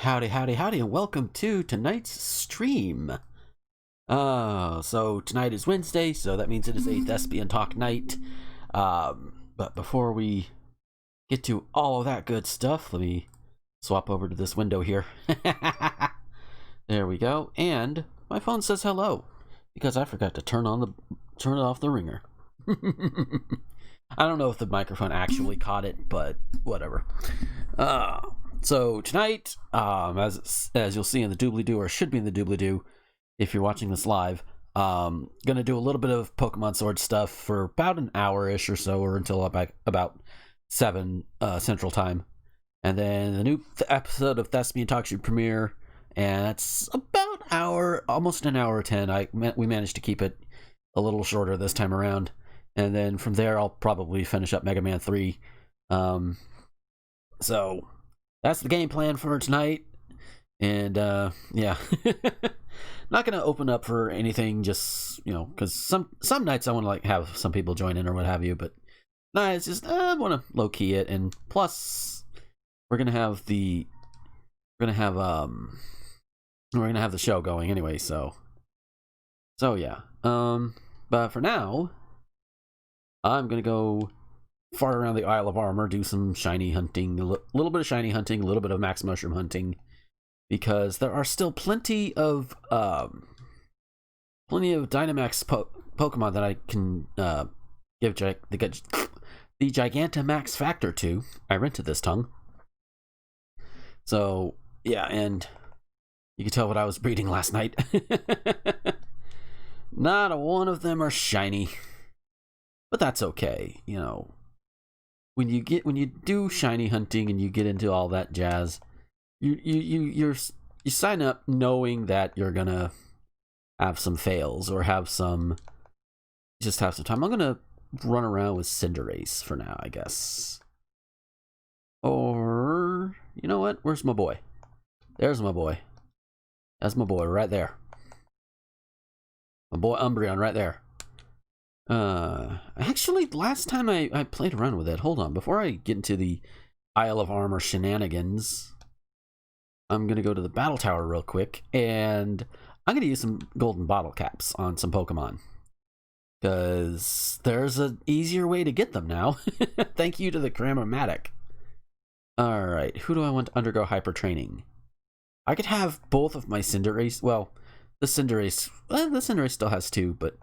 Howdy, howdy, howdy, and welcome to tonight's stream. So tonight is Wednesday, so that means it is a Thespian talk night. But before we get to all of that good stuff, let me swap over to this window here. There we go, and my phone says hello because I forgot to turn off the ringer. I don't know if the microphone actually caught it, but whatever. So tonight, as you'll see in the doobly-doo, or should be in the doobly-doo, if you're watching this live, gonna do a little bit of Pokemon Sword stuff for about an hour-ish or so, or until about 7 Central Time. And then the new episode of Thespian Talk should premiere, and it's about almost an hour 10. We managed to keep it a little shorter this time around. And then from there, I'll probably finish up Mega Man 3. So that's the game plan for tonight. And yeah, not gonna open up for anything, just because some nights I want to like have some people join in or what have you. But nah, it's just I want to low key it, and plus we're gonna have the show going anyway. So yeah. But for now, I'm gonna go far around the Isle of Armor, do some shiny hunting, a little bit of shiny hunting, a little bit of max mushroom hunting, because there are still plenty of Dynamax Pokemon that I can give the Gigantamax Factor to. I rented this tongue. So yeah, and you can tell what I was breeding last night. Not a one of them are shiny. But that's okay, When you do shiny hunting and you get into all that jazz, you sign up knowing that you're gonna have some fails or have some time. I'm gonna run around with Cinderace for now, I guess. Or you know what? Where's my boy? There's my boy. That's my boy right there. My boy Umbreon right there. Actually, last time I played around with it, hold on, before I get into the Isle of Armor shenanigans, I'm gonna go to the battle tower real quick, and I'm gonna use some golden bottle caps on some Pokemon, because there's an easier way to get them now. Thank you to the Cramomatic. Alright, who do I want to undergo hyper training? I could have both of my Cinderace, well, the Cinderace still has 2, but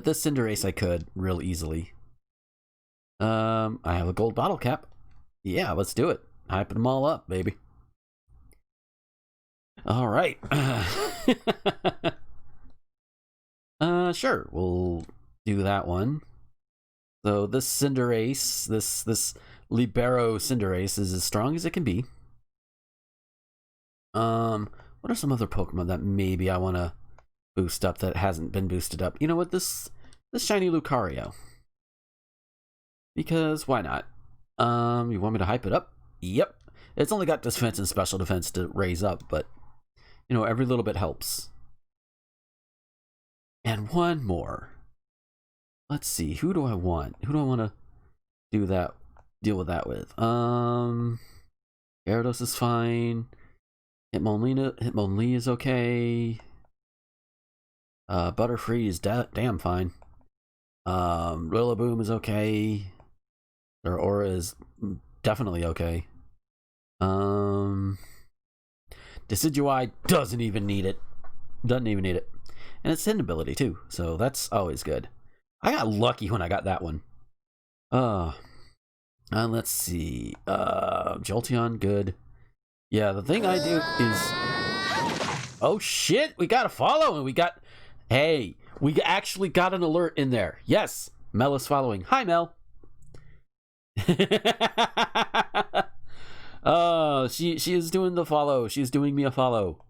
this Cinderace I could real easily. I have a gold bottle cap. Yeah, let's do it. Hyping them all up, baby. All right. Sure, we'll do that one. So this Cinderace, this Libero Cinderace is as strong as it can be. What are some other Pokemon that maybe I want to boost up that hasn't been boosted up? You know what, this shiny Lucario, because why not? You want me to hype it up? Yep, it's only got defense and special defense to raise up, but every little bit helps. And one more. Let's see, who do I want to deal with that with? Gyarados is fine. Hitmonlee is okay. Butterfree is damn fine. Rillaboom is okay. Their aura is definitely okay. Decidueye doesn't even need it. And it's hidden ability too, so that's always good. I got lucky when I got that one. Let's see. Jolteon, good. Yeah, the thing I do is... Oh shit, we got a follow, and we got... Hey, we actually got an alert in there. Yes, Mel is following. Hi, Mel. Oh, she is doing the follow. She's doing me a follow,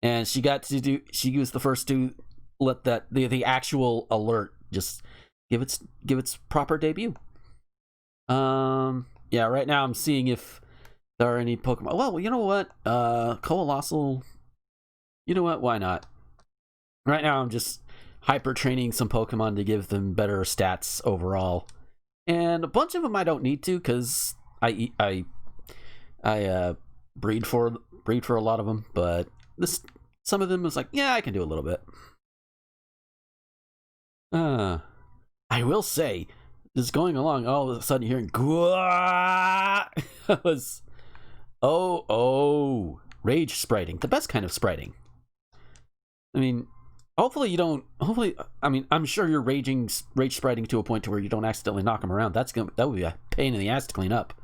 and she was the first to let the actual alert just give its proper debut. Yeah, right now I'm seeing if there are any Pokemon. Well, you know what? Coalossal. You know what? Why not? Right now, I'm just hyper training some Pokemon to give them better stats overall, and a bunch of them I don't need to, because I I breed for a lot of them, but some of them was like, yeah, I can do a little bit. I will say, just going along, all of a sudden hearing "Gwah!" was rage spriting, the best kind of spriting. I mean, hopefully you don't. Hopefully, I mean, I'm sure you're rage spriting to a point to where you don't accidentally knock them around. That would be a pain in the ass to clean up,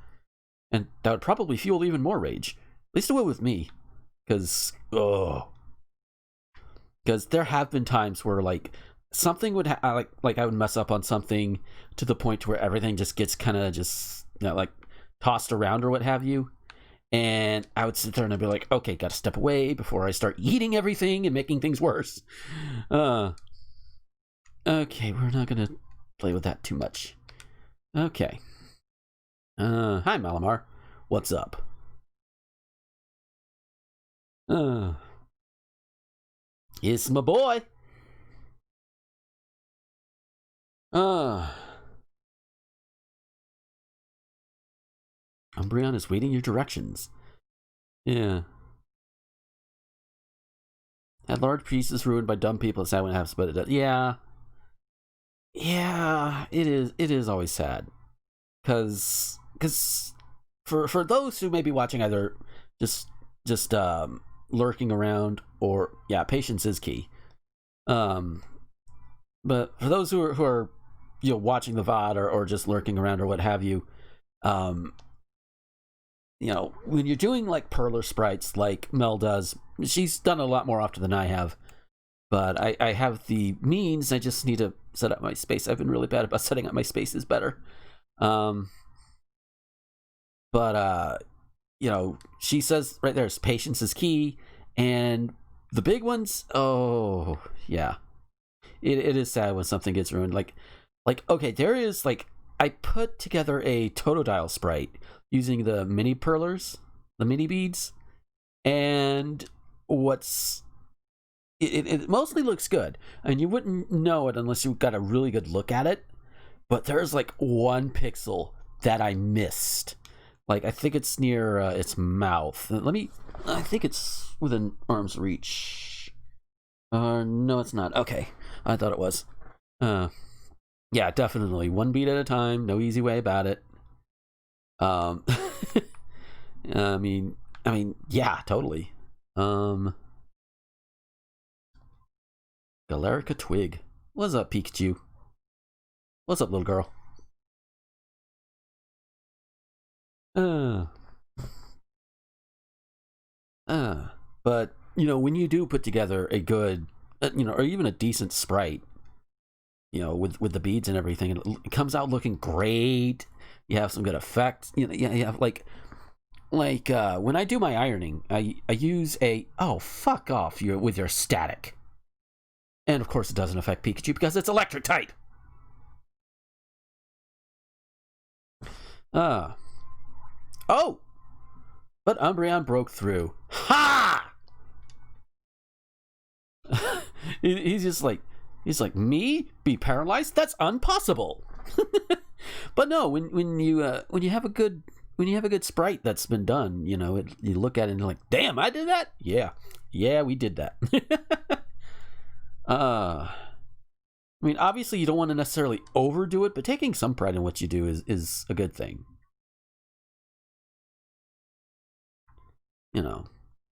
and that would probably fuel even more rage. At least it would with me, because there have been times where like something would like I would mess up on something to the point where everything just gets kind of just like tossed around or what have you, and I would sit there and I'd be like, okay, gotta step away before I start eating everything and making things worse. Okay, we're not gonna play with that too much. Okay. Hi Malamar, what's up? It's my boy. Umbreon is waiting your directions. Yeah. Had large pieces ruined by dumb people. It's sad when it happens, but it does. Yeah. Yeah, it is always sad. Because for those who may be watching either just lurking around or yeah, patience is key. But for those who are watching the VOD or just lurking around or what have you, when you're doing like perler sprites like Mel does, she's done a lot more often than I have. But I have the means. I just need to set up my space. I've been really bad about setting up my spaces better. She says right there, patience is key, and the big ones. Oh yeah, it is sad when something gets ruined. Like okay, there is like I put together a Totodile sprite using the mini perlers, the mini beads, and it mostly looks good, and you wouldn't know it unless you got a really good look at it. But there's like one pixel that I missed. Like I think it's near its mouth. I think it's within arm's reach. No, it's not. Okay, I thought it was. Yeah, definitely one beat at a time. No easy way about it. I mean, yeah, totally. Galarica Twig. What's up, Pikachu? What's up, little girl? But when you do put together a good, or even a decent sprite, with the beads and everything, and it comes out looking great. You have some good effects. You have like when I do my ironing, I use fuck off with your static. And of course it doesn't affect Pikachu because it's electric type. But Umbreon broke through. Ha! He's like, me be paralyzed? That's impossible. But no, when you have a good sprite that's been done, you look at it and you're like, damn, I did that. Yeah, we did that. I mean, obviously you don't want to necessarily overdo it, but taking some pride in what you do is a good thing.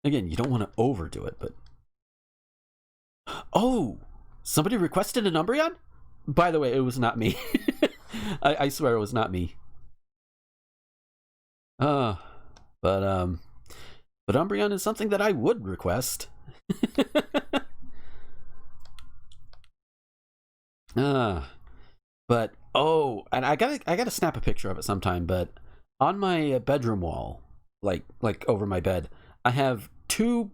Again, you don't want to overdo it, but somebody requested an Umbreon? By the way, it was not me. I swear it was not me. But Umbreon is something that I would request. But and I gotta snap a picture of it sometime. But on my bedroom wall, like over my bed, I have two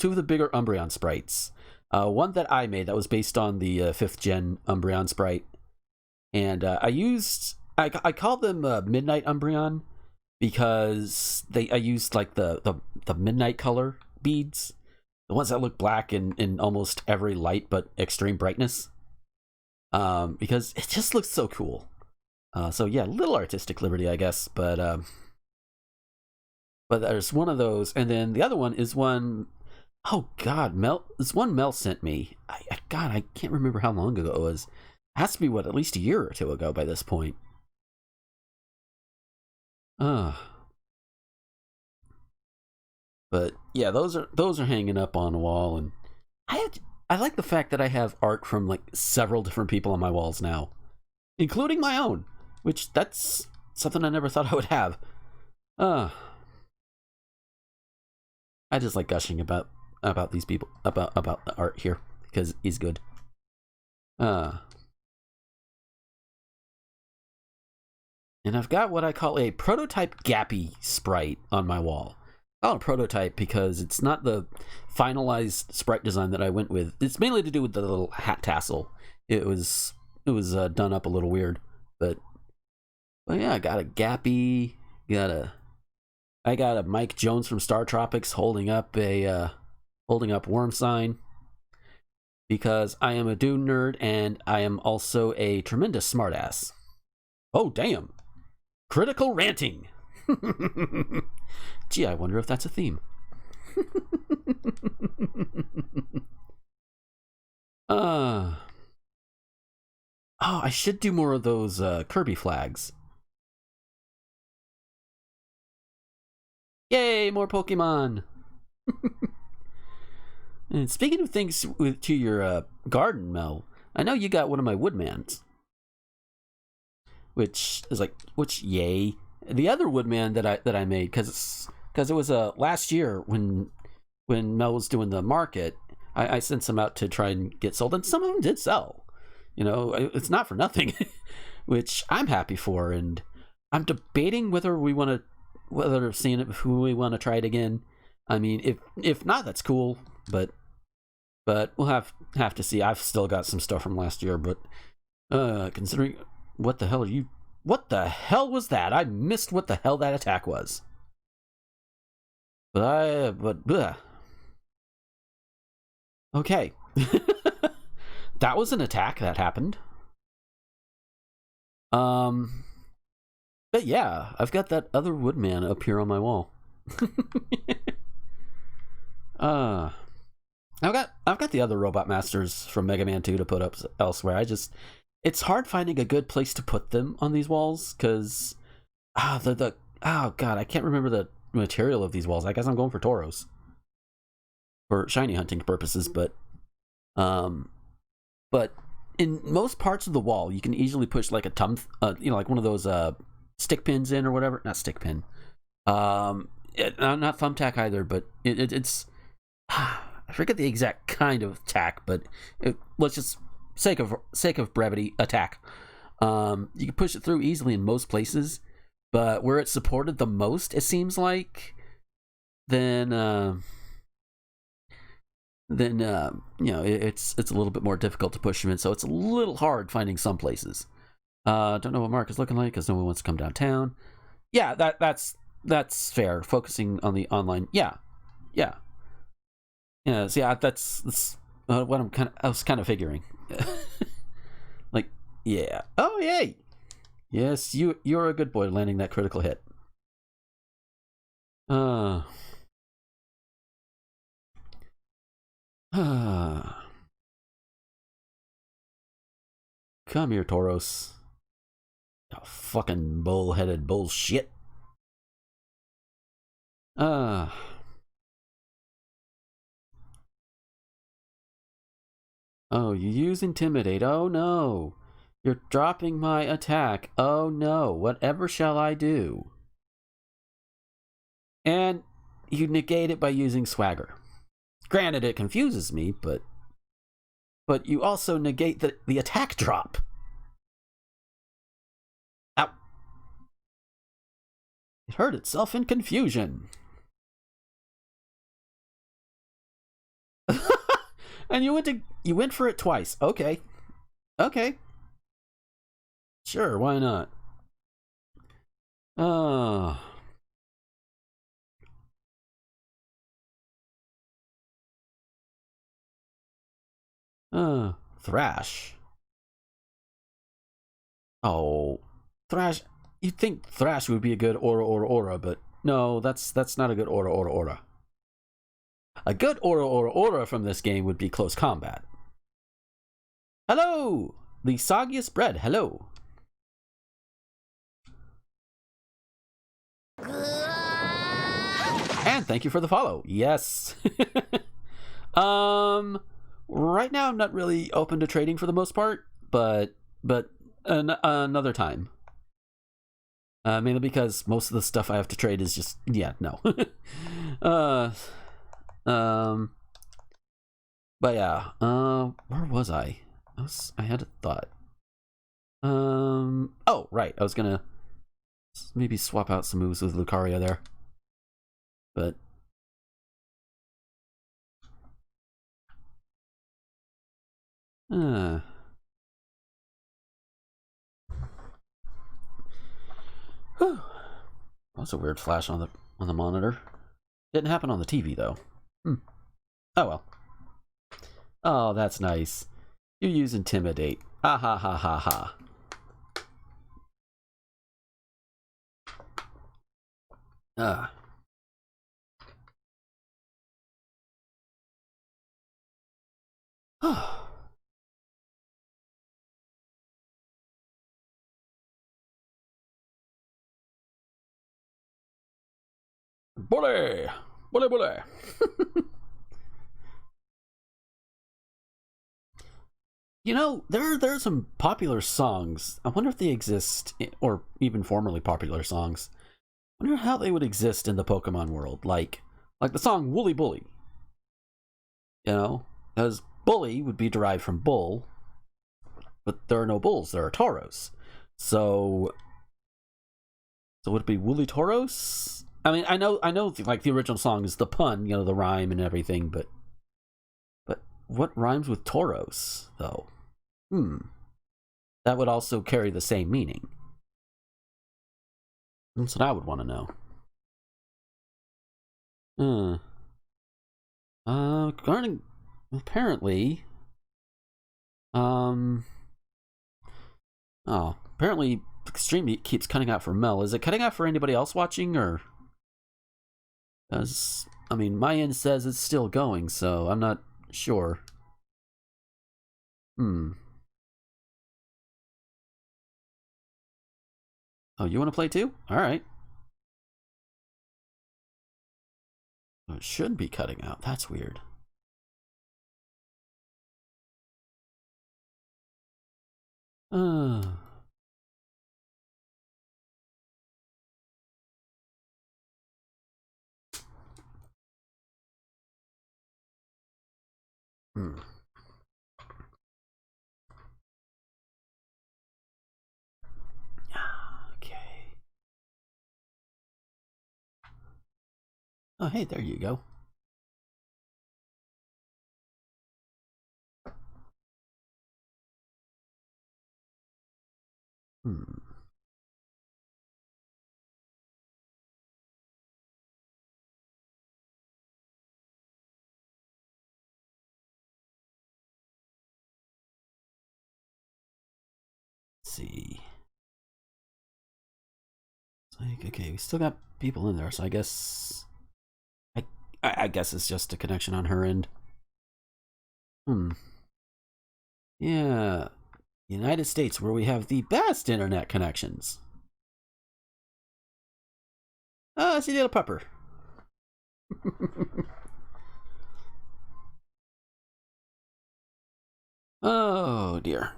of the bigger Umbreon sprites. One that I made that was based on the 5th gen Umbreon sprite, and I call them Midnight Umbreon because I used like the midnight color beads, the ones that look black in almost every light but extreme brightness. Because it just looks so cool. So yeah, little artistic liberty, I guess, but But there's one of those, and then the other one is one. Oh God, Mel! It's one Mel sent me. God, I can't remember how long ago it was. It has to be at least a year or two ago by this point. But yeah, those are hanging up on the wall, and I like the fact that I have art from like several different people on my walls now, including my own, which that's something I never thought I would have. I just like gushing about these people, about the art here, because he's good. And I've got what I call a prototype Gappy sprite on my wall. I call it a prototype because it's not the finalized sprite design that I went with. It's mainly to do with the little hat tassel. It was done up a little weird, but yeah, I got a Gappy. I got a Mike Jones from Star Tropics holding up worm sign, because I am a Dune nerd and I am also a tremendous smartass. Oh damn! Critical ranting. Gee, I wonder if that's a theme. Oh, I should do more of those Kirby flags. Yay, more Pokemon! And speaking of things to your garden, Mel, I know you got one of my Woodmans. Which yay. The other Woodman that I made, because it was last year when Mel was doing the market, I sent some out to try and get sold, and some of them did sell. You know, it's not for nothing, which I'm happy for, and I'm debating whether we want to try it again. I mean, if not, that's cool, but we'll have to see. I've still got some stuff from last year, but considering what the hell was that? I missed what the hell that attack was. Okay. That was an attack that happened. But yeah, I've got that other Woodman up here on my wall. I've got the other Robot Masters from Mega Man 2 to put up elsewhere. It's hard finding a good place to put them on these walls, because oh god, I can't remember the material of these walls. I guess I'm going for Tauros for shiny hunting purposes, but in most parts of the wall, you can easily push like a like one of those stick pins in or whatever. Not stick pin. Not thumbtack either, but it's I forget the exact kind of tack, but let's just sake of brevity, attack. You can push it through easily in most places, but where it's supported the most, it seems like, then it's a little bit more difficult to push them in. So it's a little hard finding some places. Don't know what Mark is looking like because no one wants to come downtown. Yeah, that's fair. Focusing on the online, yeah. So yeah, that's what I was kind of figuring. Like, yeah. Oh, yay! Yes, you're a good boy landing that critical hit. Come here, Tauros. Oh, fucking bull-headed bullshit. Oh, you use Intimidate. Oh no. You're dropping my attack. Oh no. Whatever shall I do? And you negate it by using Swagger. Granted, it confuses me, but you also negate the attack drop. Ow. It hurt itself in confusion. And you went for it twice. Okay. Sure, why not? Thrash. Oh, Thrash. You'd think Thrash would be a good aura, but No, that's not a good order. A good order from this game would be close combat. Hello! The soggiest bread, hello. And thank you for the follow. Yes. Right now I'm not really open to trading for the most part, but another time. Mainly because most of the stuff I have to trade is just, yeah, no. But yeah, where was I? I had a thought. Oh, right, I was gonna maybe swap out some moves with Lucaria there. But that was a weird flash on the monitor. Didn't happen on the TV though. Oh well. Oh, that's nice. You use intimidate. Ha ha ha ha ha. Bully! Bully, bully! You know, there are some popular songs. I wonder if they exist, or even formerly popular songs. I wonder how they would exist in the Pokemon world. Like the song Wooly Bully. You know? Because bully would be derived from bull, but there are no bulls, there are tauros. So would it be Woolly Tauros? I mean, I know, like, the original song is the pun, you know, the rhyme and everything, but what rhymes with Tauros, though? That would also carry the same meaning. That's what I would want to know. Regarding, apparently, apparently the stream keeps cutting out for Mel. Is it cutting out for anybody else watching, or? Because, I mean, my end says it's still going, so I'm not sure. Oh, you want to play too? Alright. Oh, it shouldn't be cutting out. That's weird. Okay. Oh, hey, there you go. Let's see. It's like, okay, we still got people in there, so I guess I guess it's just a connection on her end. Yeah. United States, where we have the best internet connections. Ah, it's a little pupper. Oh dear.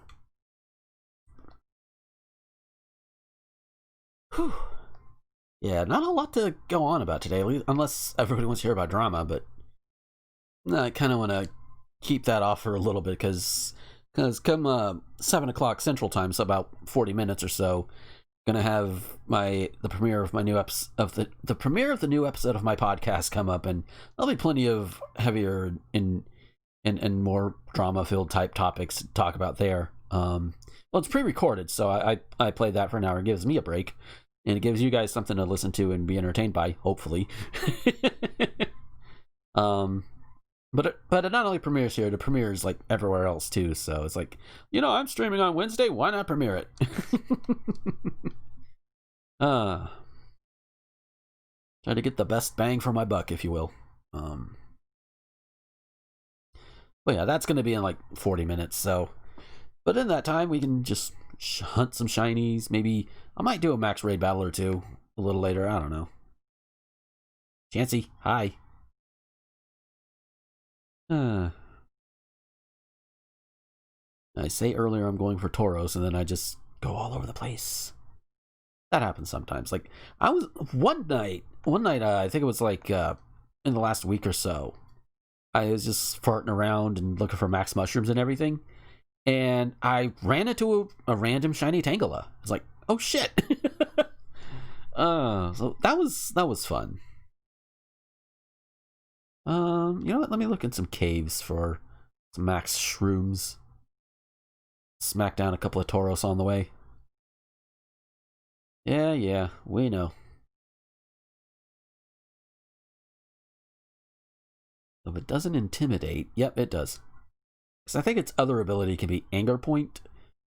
Whew. Yeah, not a lot to go on about today, unless everybody wants to hear about drama, but I kind of want to keep that off for a little bit, because come 7 o'clock Central Time, so about 40 minutes or so, gonna have the premiere of my new the premiere of the new episode of my podcast come up, and there'll be plenty of heavier and more drama filled type topics to talk about there. Well, it's pre-recorded, so I play that for an hour. It gives me a break, and it gives you guys something to listen to and be entertained by, hopefully. But it not only premieres here, it premieres like everywhere else too. So it's like, I'm streaming on Wednesday. Why not premiere it? Try to get the best bang for my buck, if you will. But yeah, that's going to be in like 40 minutes, so. But in that time, we can just hunt some shinies. Maybe I might do a max raid battle or two a little later. I don't know. Chansey, hi. I say earlier I'm going for Tauros, and then I just go all over the place. That happens sometimes. Like I was one night. I think it was like in the last week or so. I was just farting around and looking for max mushrooms and everything, and I ran into a random shiny Tangela. I was like, oh shit. So that was fun. You know what? Let me look in some caves for some max shrooms. Smack down a couple of Tauros on the way. Yeah, we know. If it doesn't intimidate, yep, it does. Because I think its other ability can be Anger Point,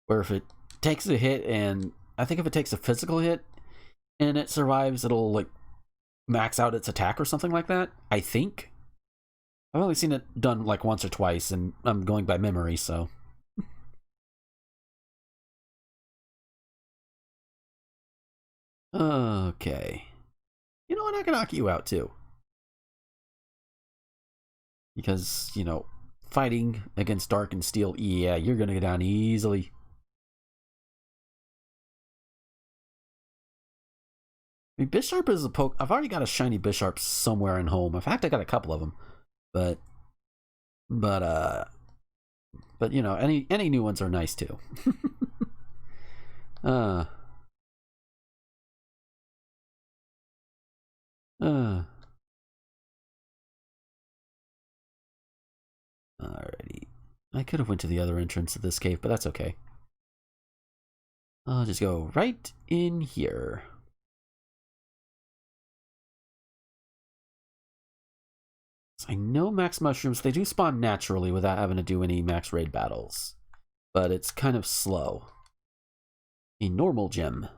where if it takes a hit, and I think if it takes a physical hit and it survives, it'll like max out its attack or something like that. I think. I've only seen it done like once or twice, and I'm going by memory, so. Okay. You know what? I can knock you out too. Because, fighting against Dark and Steel, yeah, you're gonna go down easily. I mean, Bisharp is a poke. I've already got a shiny Bisharp somewhere in home. In fact, I got a couple of them. But, but, uh, but any new ones are nice too. uh, uh. Alrighty. I could have went to the other entrance of this cave, but that's okay. I'll just go right in here. So I know max mushrooms, they do spawn naturally without having to do any max raid battles. But it's kind of slow. A normal gem.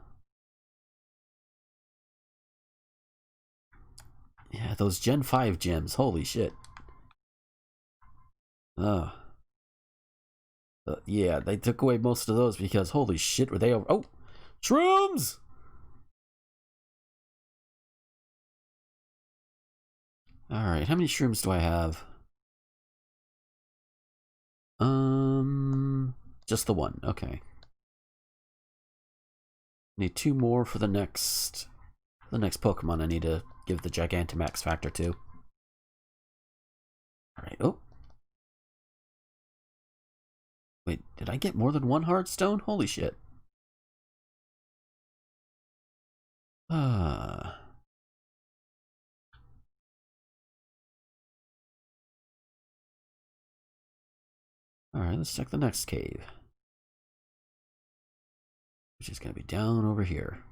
Yeah, those Gen 5 gems, holy shit. Yeah, they took away most of those because holy shit, were they over? Oh, shrooms! Alright, how many shrooms do I have? Just the one, okay. Need two more for the next Pokemon I need to give the Gigantamax factor to. Alright, oh. Wait, did I get more than one Heartstone? Holy shit. Alright, let's check the next cave. Which is going to be down over here.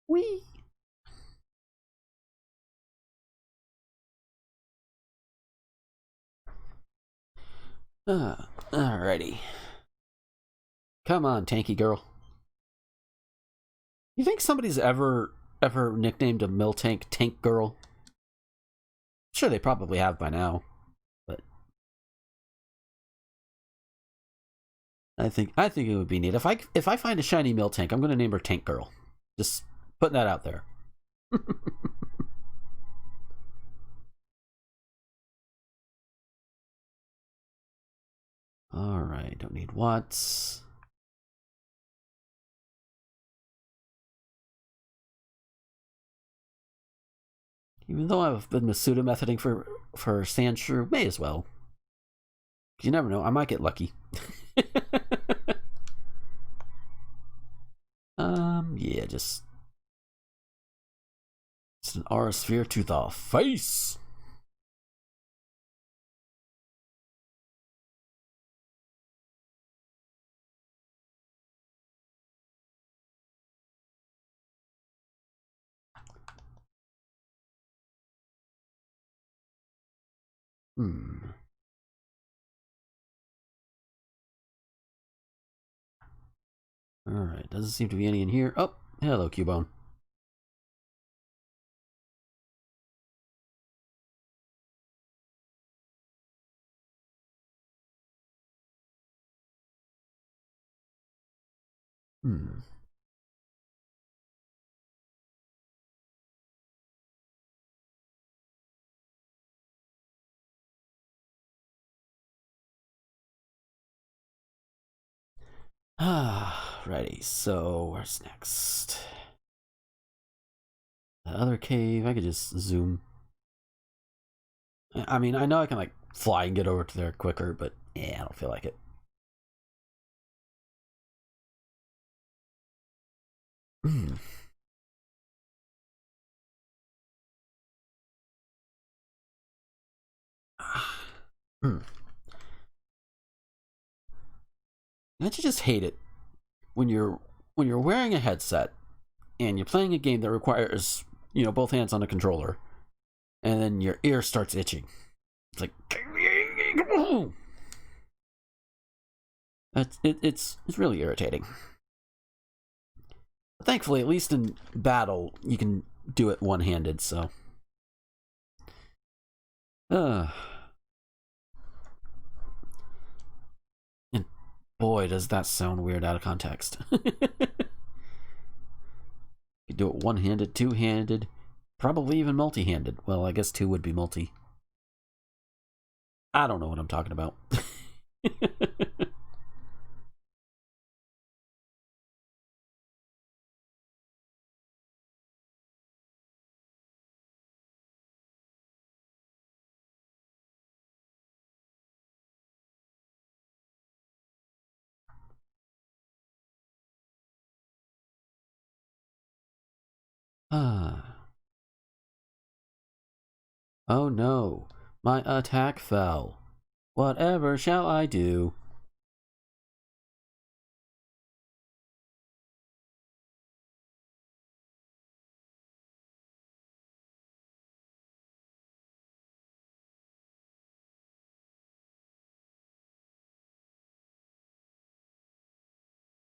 Whee! Alrighty. Come on, tanky girl. You think somebody's ever nicknamed a Miltank Tank Girl? Sure, they probably have by now, but I think it would be neat if I find a shiny Miltank, I'm gonna name her Tank Girl. Just putting that out there. All right, don't need watts. Even though I've been Masuda methoding for Sandshrew, may as well. You never know, I might get lucky. Yeah, just it's an aura sphere to the face. Hmm. Alright, doesn't seem to be any in here. Oh, hello, Cubone. Hmm. Ah, righty. So, where's next? The other cave, I could just zoom. I mean, I know I can, like, fly and get over to there quicker, but yeah, I don't feel like it. Hmm. Hmm. Don't you just hate it when you're wearing a headset and you're playing a game that requires, both hands on the controller, and then your ear starts itching. It's like it's really irritating. But thankfully, at least in battle, you can do it one-handed. So, and boy, does that sound weird out of context. You do it one-handed, two-handed, probably even multi-handed. Well, I guess two would be multi. I don't know what I'm talking about. Ah. Oh no, my attack fell. Whatever shall I do?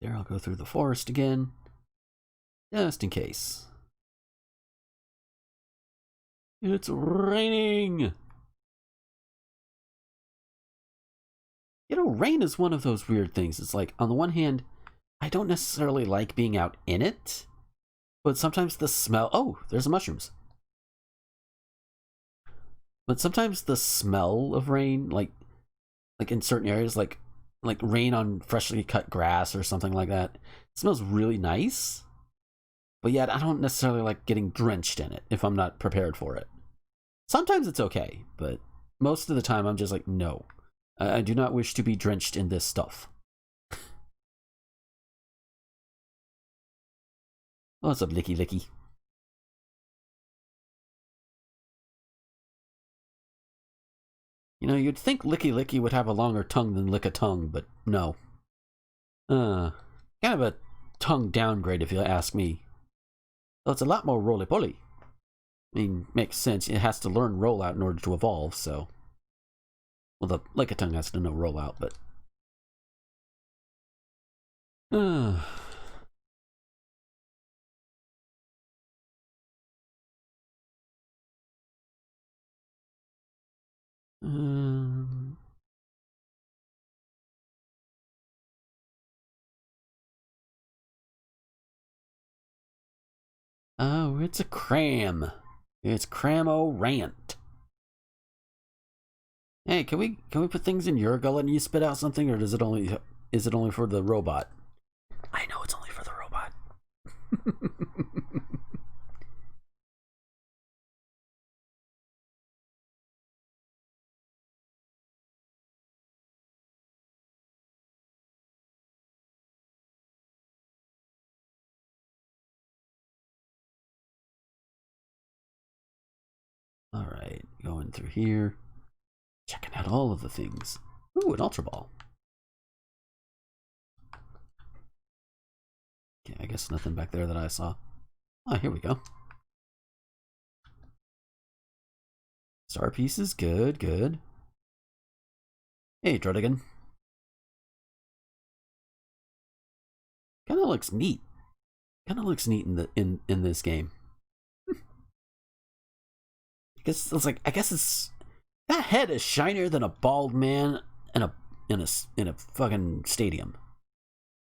There, I'll go through the forest again, just in case. It's raining! Rain is one of those weird things. It's like, on the one hand, I don't necessarily like being out in it, but sometimes the smell. Oh, there's the mushrooms. But sometimes the smell of rain, like in certain areas, like rain on freshly cut grass or something like that, it smells really nice. But yet, I don't necessarily like getting drenched in it if I'm not prepared for it. Sometimes it's okay, but most of the time I'm just like, no. I do not wish to be drenched in this stuff. What's up, Licky Licky? You'd think Licky Licky would have a longer tongue than Lick a Tongue, but no. Uh, kind of a tongue downgrade if you ask me. Well, it's a lot more roly-poly. I mean, makes sense. It has to learn rollout in order to evolve, so. Well, the Lick a Tongue has to know rollout, but. Um, oh, it's a cram. It's Cram-O-Rant. Hey, can we put things in your gullet and you spit out something, or is it only for the robot? I know it's only for the robot. All right, going through here, checking out all of the things. Ooh, an Ultra Ball. Okay, I guess nothing back there that I saw. Oh, here we go. Star pieces, good, good. Hey, Druddigan. Kind of looks neat. Kind of looks neat in this game. I guess it's that head is shinier than a bald man in a fucking stadium.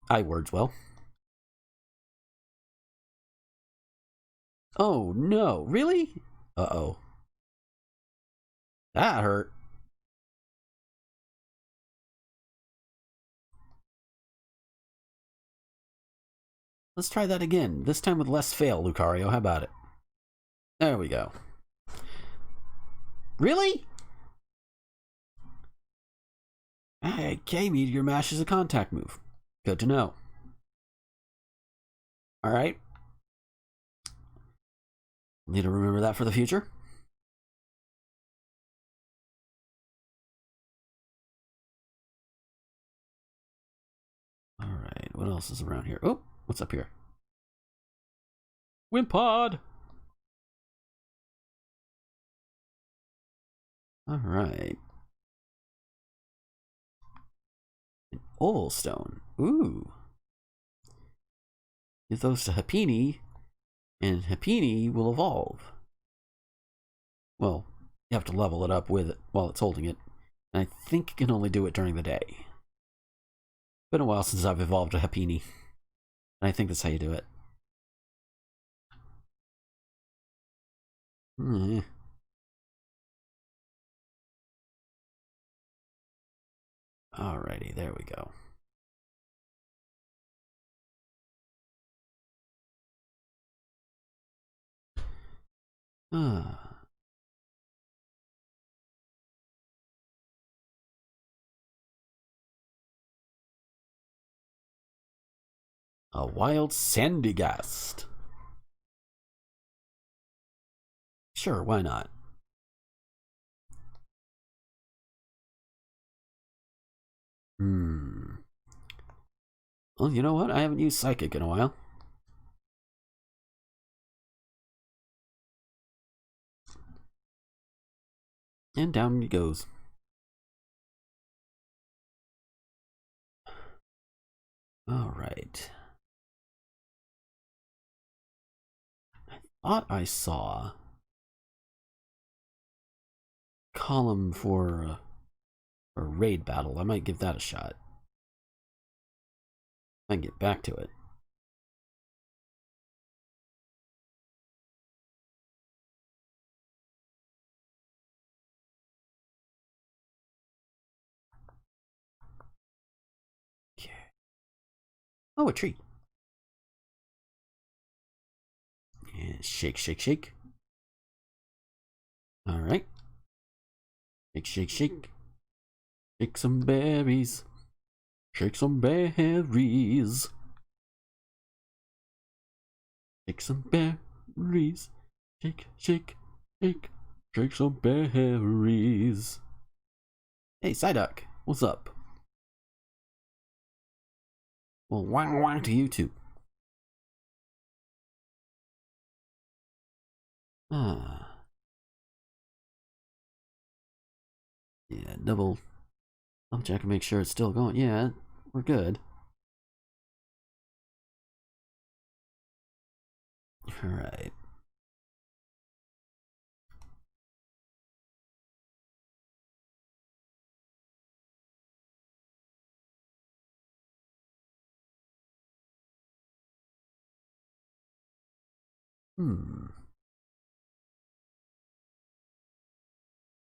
I words well. Oh no, really? Uh-oh. That hurt. Let's try that again. This time with less fail, Lucario. How about it? There we go. Really? Okay, Meteor Mash is a contact move. Good to know. Alright. Need to remember that for the future. Alright, what else is around here? Oh, what's up here? Wimpod! Alright. An oval stone. Ooh. Give those to Happiny, and Happiny will evolve. Well, you have to level it up with it while it's holding it. And I think you can only do it during the day. Been a while since I've evolved a Happiny. And I think that's how you do it. Alrighty, there we go. A wild Sandygast. Sure, why not? Well, you know what? I haven't used Psychic in a while. And down he goes. Alright. I thought I saw a column for a raid battle. I might give that a shot. I can get back to it. Okay. Oh, a tree. And shake, shake, shake. Alright. Shake, shake, shake. Shake some berries. Shake some berries. Shake some berries. Shake, shake, shake. Shake some berries. Hey, Psyduck, what's up? Well, wang wang to you too. Yeah, double check and make sure it's still going. Yeah, we're good. Alright.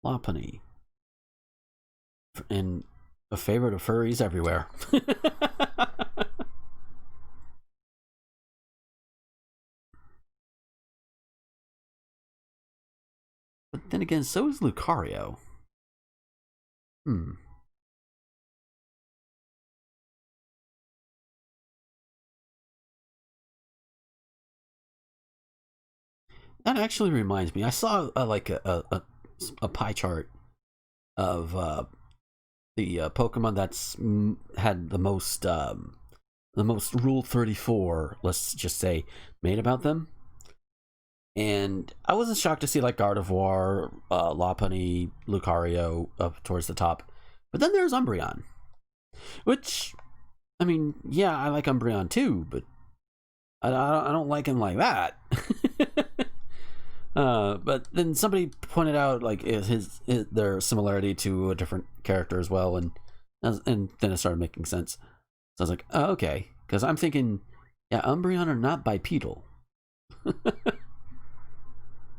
Lopunny. And a favorite of furries everywhere. But then again, so is Lucario. That actually reminds me. I saw like a pie chart of the Pokemon that's had the most Rule 34, let's just say, made about them. And I wasn't shocked to see like Gardevoir, Lopunny, Lucario up towards the top. But then there's Umbreon, which I mean, yeah, I like Umbreon too, but I don't like him like that. But then somebody pointed out like their similarity to a different character as well, and then it started making sense. So I was like, oh, okay, because I'm thinking, yeah, Umbreon are not bipedal.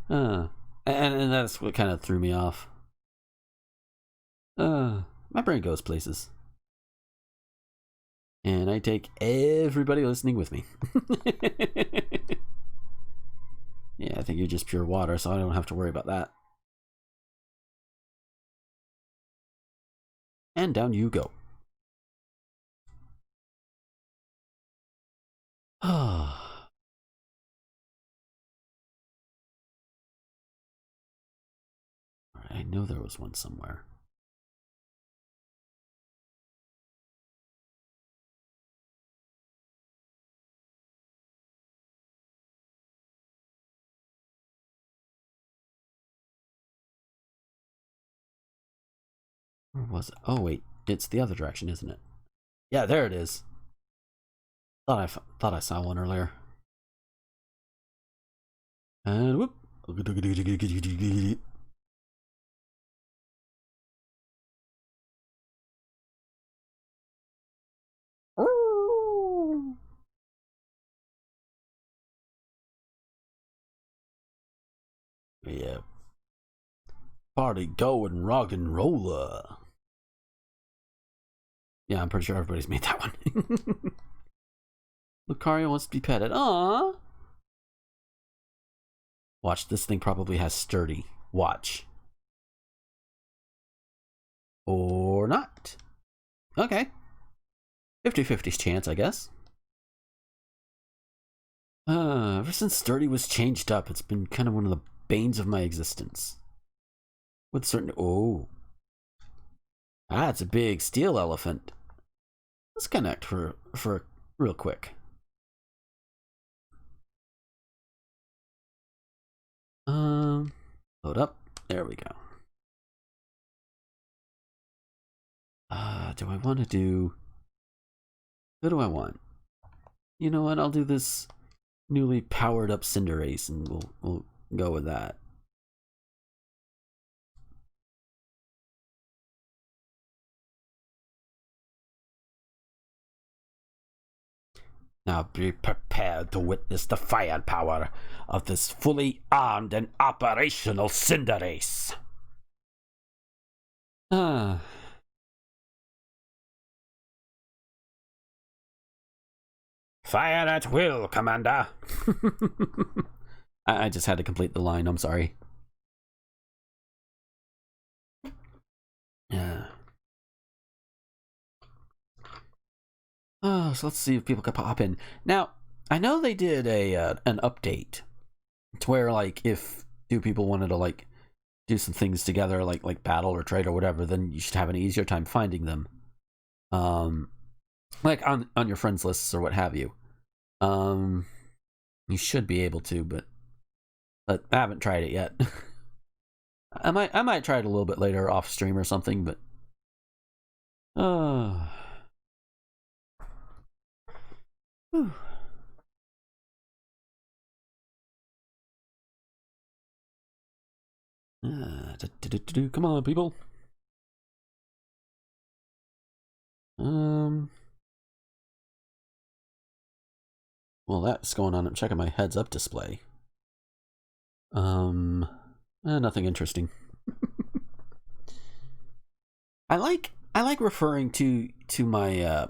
And that's what kind of threw me off. My brain goes places. And I take everybody listening with me. Yeah, I think you're just pure water, so I don't have to worry about that. And down you go. I know there was one somewhere. Where was it? Oh wait, it's the other direction, isn't it? Yeah, there it is. Thought I saw one earlier. And whoop. Yeah. Party going rock and roller. Yeah, I'm pretty sure everybody's made that one. Lucario wants to be petted. Aww. Watch, this thing probably has sturdy. Watch. Or not. Okay. 50-50 chance, I guess. Ever since sturdy was changed up, it's been kind of one of the banes of my existence. With certain... Oh. Ah, it's a big steel elephant. Let's connect for real quick. Load up. There we go. Do I want to do... What do I want? You know what? I'll do this newly powered up Cinderace, and we'll go with that. Now be prepared to witness the firepower of this fully armed and operational Cinderace. Fire at will, Commander. I just had to complete the line, I'm sorry. Yeah. So let's see if people can pop in. Now, I know they did an update to where, like, if two people wanted to, like, do some things together, like battle or trade or whatever, then you should have an easier time finding them. Like on your friends lists or what have you. You should be able to, but I haven't tried it yet. I might try it a little bit later off stream or something, but whew. Come on, people. Well, that's going on. I'm checking my heads up display. Nothing interesting. I like referring to my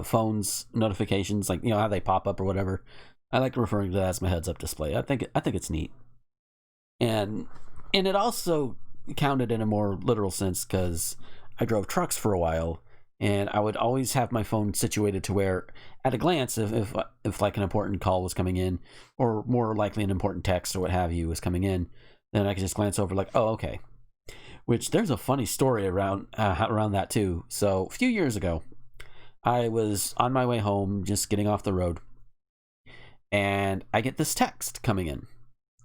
phone's notifications, like, you know, how they pop up or whatever. I like referring to that as my heads up display. I think it's neat. And it also counted in a more literal sense because I drove trucks for a while, and I would always have my phone situated to where, at a glance, if like an important call was coming in, or more likely an important text or what have you was coming in, then I could just glance over like, oh, okay. Which there's a funny story around that too. So a few years ago, I was on my way home, just getting off the road, and I get this text coming in.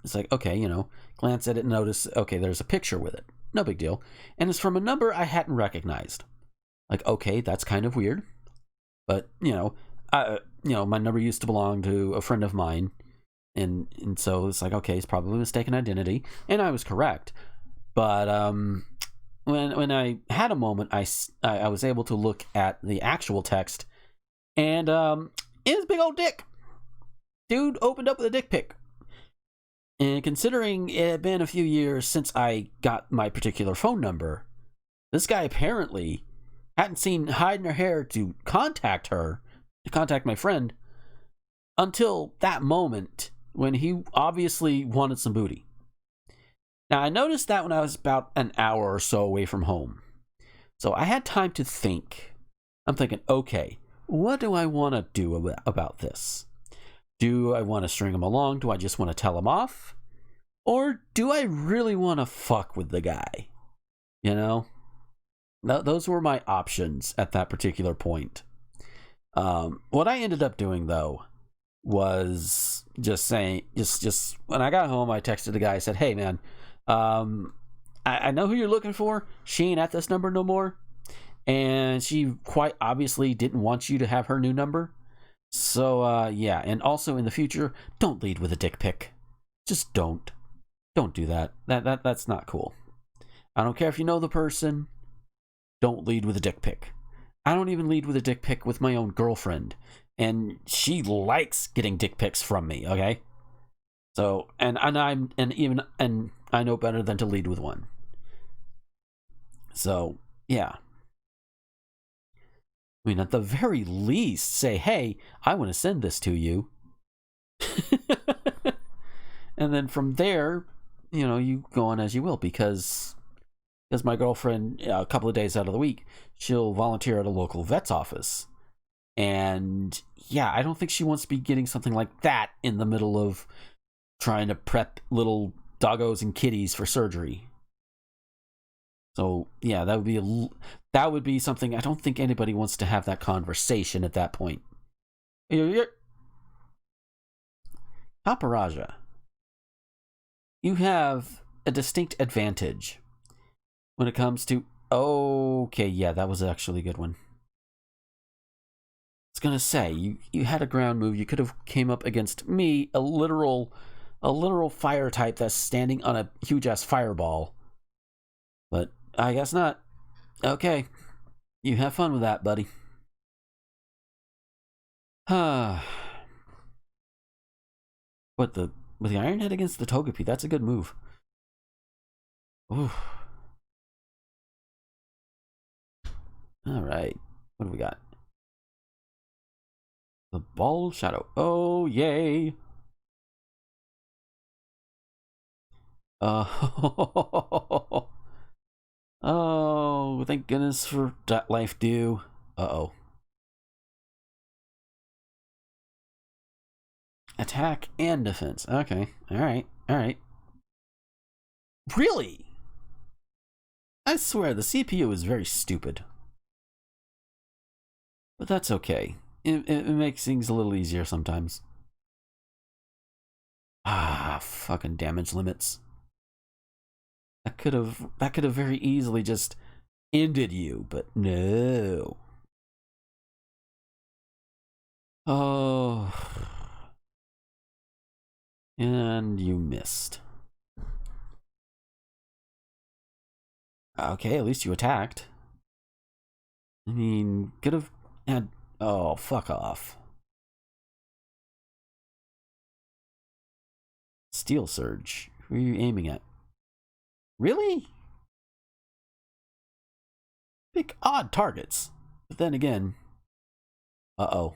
It's like, okay, you know, glance at it and notice, okay, there's a picture with it. No big deal. And it's from a number I hadn't recognized. Like, okay, that's kind of weird. But my number used to belong to a friend of mine, and so it's like, okay, it's probably mistaken identity, and I was correct. But when I had a moment, I was able to look at the actual text, and it was a big old dick. Dude opened up with a dick pic. And considering it had been a few years since I got my particular phone number, this guy apparently hadn't seen hide nor hair to contact my friend, until that moment when he obviously wanted some booty. Now, I noticed that when I was about an hour or so away from home. So I had time to think. I'm thinking, okay, what do I want to do about this? Do I want to string him along? Do I just want to tell him off? Or do I really want to fuck with the guy? You know? Those were my options at that particular point. What I ended up doing, though, was just saying, just when I got home, I texted the guy. I said, "Hey, man, I know who you're looking for. She ain't at this number no more, and she quite obviously didn't want you to have her new number. So, yeah. And also in the future, don't lead with a dick pic. Just don't do that. That's not cool. I don't care if you know the person. Don't lead with a dick pic. I don't even lead with a dick pic with my own girlfriend, and she likes getting dick pics from me. Okay, so and I know better than to lead with one. So yeah, I mean, at the very least, say, hey, I want to send this to you, and then from there, you go on as you will, because my girlfriend, a couple of days out of the week, she'll volunteer at a local vet's office. And yeah, I don't think she wants to be getting something like that in the middle of trying to prep little doggos and kitties for surgery. So yeah, that would be something. I don't think anybody wants to have that conversation at that point. Paparaja, you have a distinct advantage when it comes to... Okay, yeah, that was actually a good one. I was gonna say, you had a ground move. You could have came up against me, a literal fire type that's standing on a huge ass fireball. But I guess not. Okay, you have fun with that, buddy. With the Iron Head against the Togepi, that's a good move. Ooh. All right, what do we got? The Ball of Shadow. Oh, yay. Oh, thank goodness for that life due. Uh-oh. Attack and defense. Okay. Alright. Really? I swear, the CPU is very stupid. But that's okay. It makes things a little easier sometimes. Fucking damage limits. That could have very easily just ended you, but no. Oh. And you missed. Okay, at least you attacked. I mean, could have had... Oh, fuck off. Steel Surge. Who are you aiming at? Really? Pick odd targets. But then again... Uh-oh.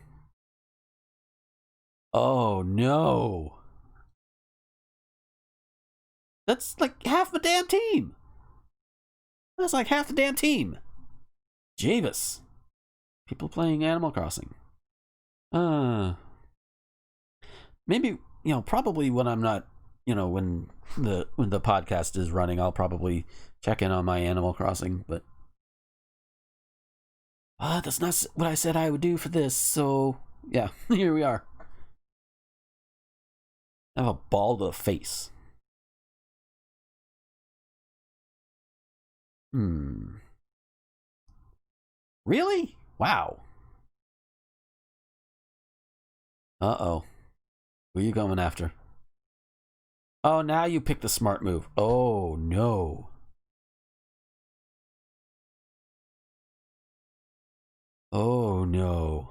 Oh, no. That's like half the damn team. That's like half the damn team. Jeebus. People playing Animal Crossing. Maybe, probably when I'm not, when the podcast is running, I'll probably check in on my Animal Crossing, but that's not what I said I would do for this, so yeah, here we are. I have a ball to the face. Really? Wow. Uh-oh. Who are you going after? Oh, now you pick the smart move. Oh, no. Oh, no.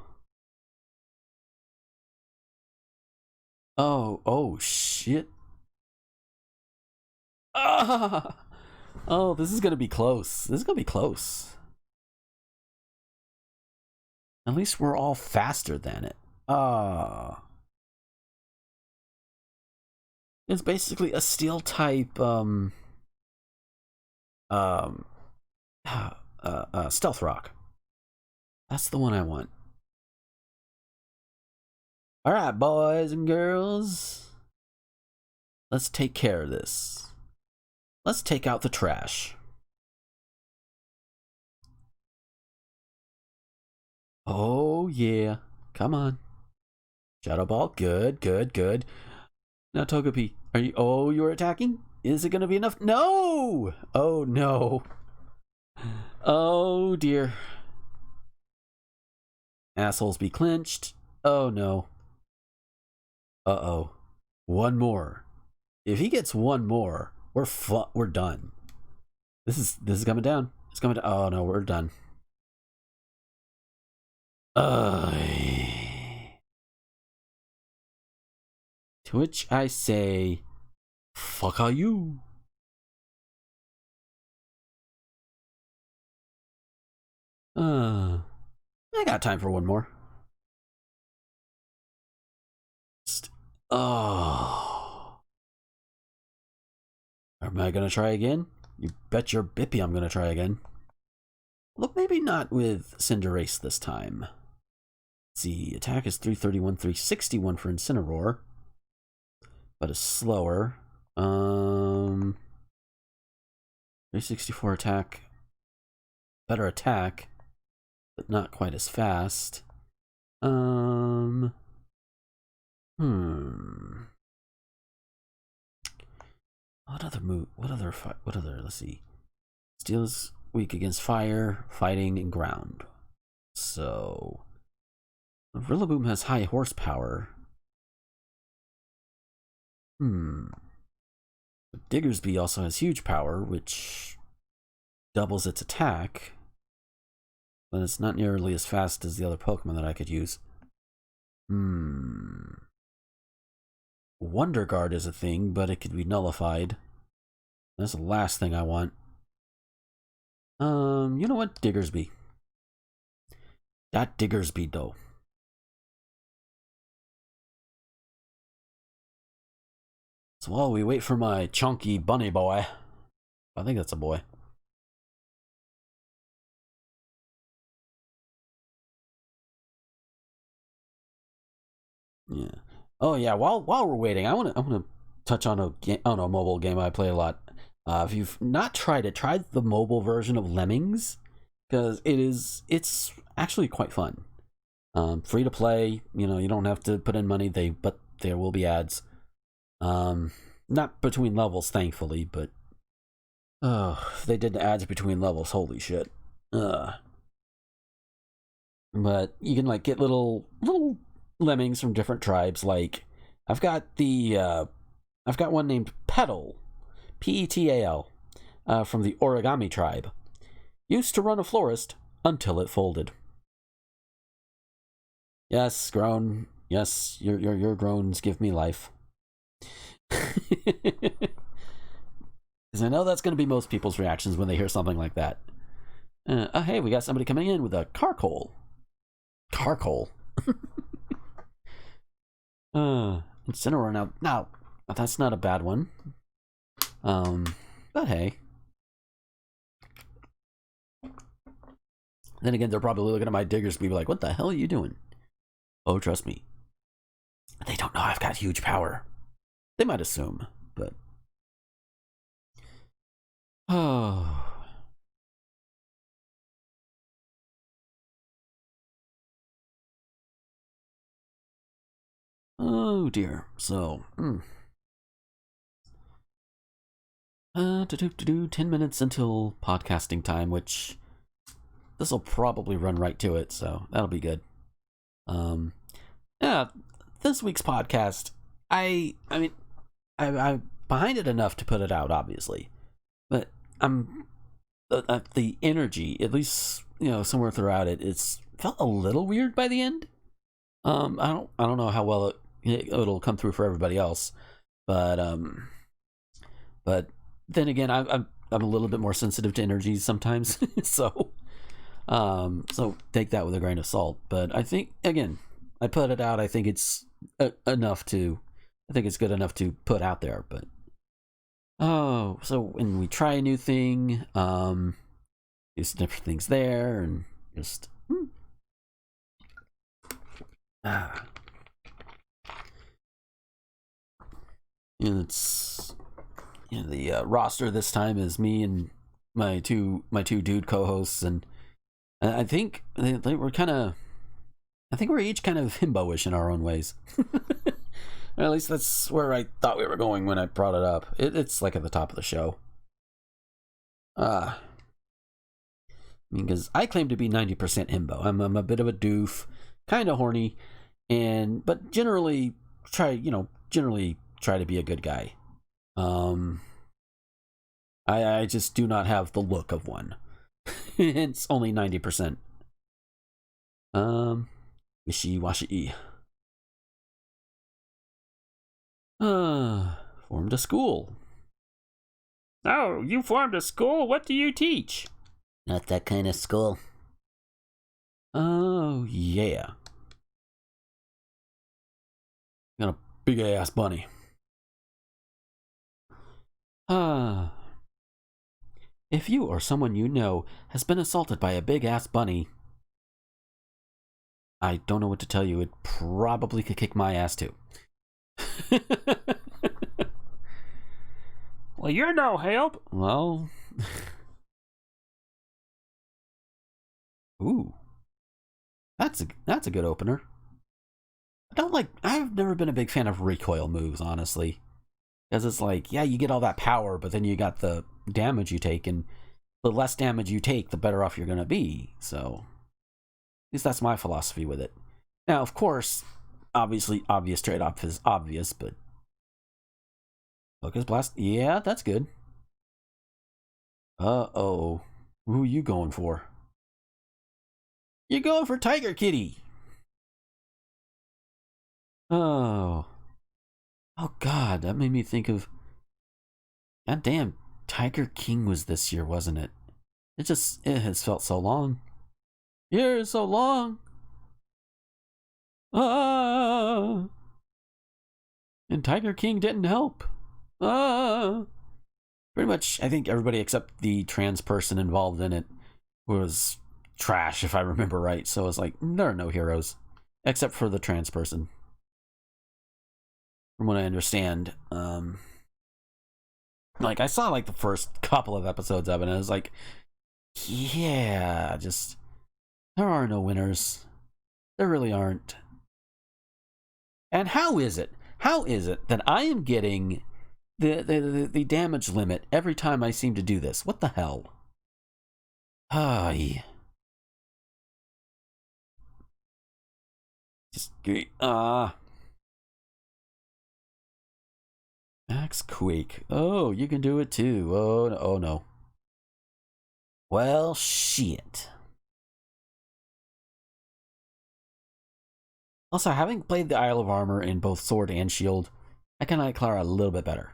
Oh, shit. Ah! Oh, this is gonna be close. This is gonna be close. At least we're all faster than it. Ah. It's basically a steel type, um, stealth rock. That's the one I want. Alright, boys and girls. Let's take care of this. Let's take out the trash. Oh, yeah. Come on. Shadow Ball. Good, good, good. Now, Togepi, are you... Oh, you're attacking? Is it going to be enough? No! Oh, no. Oh, dear. Assholes be clinched. Oh, no. Uh-oh. One more. If he gets one more, we're done. This is coming down. It's coming down. Oh, no, we're done. To which I say, fuck are you? I got time for one more. Oh. Am I gonna try again? You bet your bippy I'm gonna try again. Look, maybe not with Cinderace this time. Let's see, attack is 331, 361 for Incineroar. But it's slower. 364 attack. Better attack, but not quite as fast. What other move? What other? Let's see. Steel is weak against fire, fighting, and ground. So, Rillaboom has high horsepower. Diggersby also has huge power, which doubles its attack. But it's not nearly as fast as the other Pokemon that I could use. Wonder Guard is a thing, but it could be nullified. That's the last thing I want. You know what? Diggersby. That Diggersby, though. So while we wait for my chunky bunny boy, I think that's a boy. Yeah. Oh yeah. While we're waiting, I want to touch on a mobile game I play a lot. If you've not tried it, try the mobile version of Lemmings, because it's actually quite fun. Free to play. You know, you don't have to put in money. But there will be ads. Not between levels, thankfully, but they did ads between levels. Holy shit. But you can like get little lemmings from different tribes. Like I've got one named Petal, Petal, from the Origami tribe. Used to run a florist until it folded. Yes, grown. Yes, your groans give me life. Because I know that's going to be most people's reactions when they hear something like that. Hey, we got somebody coming in with a Carkol. Carkol. Incineroar now, that's not a bad one. But hey. Then again, they're probably looking at my Diggersby like, what the hell are you doing? Oh, trust me. They don't know I've got huge power. They might assume, but... Oh... Oh dear. So, 10 minutes until podcasting time, which this will probably run right to it, so that'll be good. Yeah, this week's podcast, I mean, I'm behind it enough to put it out, obviously, but I'm the energy, at least somewhere throughout it, it's felt a little weird by the end. I don't know how well it'll come through for everybody else, but then again, I'm a little bit more sensitive to energies sometimes, so take that with a grain of salt. But I think, again, I put it out. I think it's enough to. I think it's good enough to put out there. But so when we try a new thing, do some different things there, and just it's the roster this time is me and my two dude co-hosts, and I think they were kind of. I think we're each kind of himbo-ish in our own ways. Or at least that's where I thought we were going when I brought it up. It's like at the top of the show. Because I claim to be 90% himbo. I'm a bit of a doof, kind of horny, but generally try to be a good guy. I just do not have the look of one. It's only 90%. Wishy-washy. Formed a school. Oh, you formed a school? What do you teach? Not that kind of school. Oh, yeah. Got a big ass bunny. If you or someone you know has been assaulted by a big ass bunny, I don't know what to tell you. It probably could kick my ass too. Well, you're no help. Well, ooh, that's a good opener. I've never been a big fan of recoil moves, honestly, because it's like, yeah, you get all that power, but then you got the damage you take, and the less damage you take, the better off you're gonna be. So, at least that's my philosophy with it. Now, of course, obviously, obvious trade-off is obvious, but Focus Blast, yeah, that's good. Uh-oh. Who are you going for? You're going for Tiger Kitty. Oh. Oh, God, that made me think of... God damn, Tiger King was this year, wasn't it? It has felt so long. Years so long. Ah. And Tiger King didn't help. Ah. Pretty much, I think everybody except the trans person involved in it was trash, if I remember right. So it's like, there are no heroes. Except for the trans person. From what I understand. Like, I saw, like, the first couple of episodes of it, and I was like, yeah, just... There are no winners. There really aren't. And how is it that I am getting the damage limit every time I seem to do this? What the hell? Ay. Just Max Quake. Oh, you can do it too. Oh no. Well, shit. Also, having played the Isle of Armor in both Sword and Shield, I can like Clara a little bit better.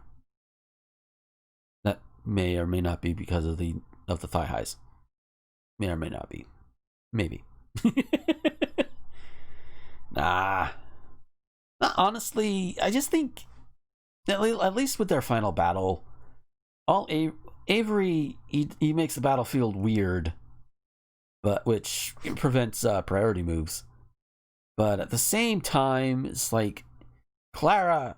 That may or may not be because of the thigh highs. May or may not be. Maybe. Nah. Honestly, I just think at least with their final battle, Avery he makes the battlefield weird, but which prevents priority moves. But at the same time, it's like Clara,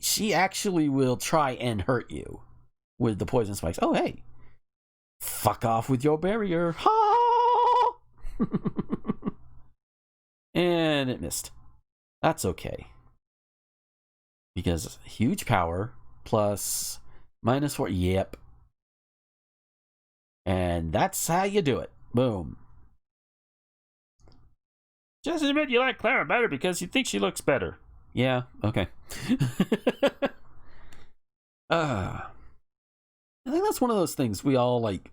she actually will try and hurt you with the poison spikes. Oh, hey. Fuck off with your barrier. Ha! And it missed. That's okay. Because huge power plus -4. Yep. And that's how you do it. Boom. Just admit you like Clara better because you think she looks better. Yeah, okay. I think that's one of those things we all like,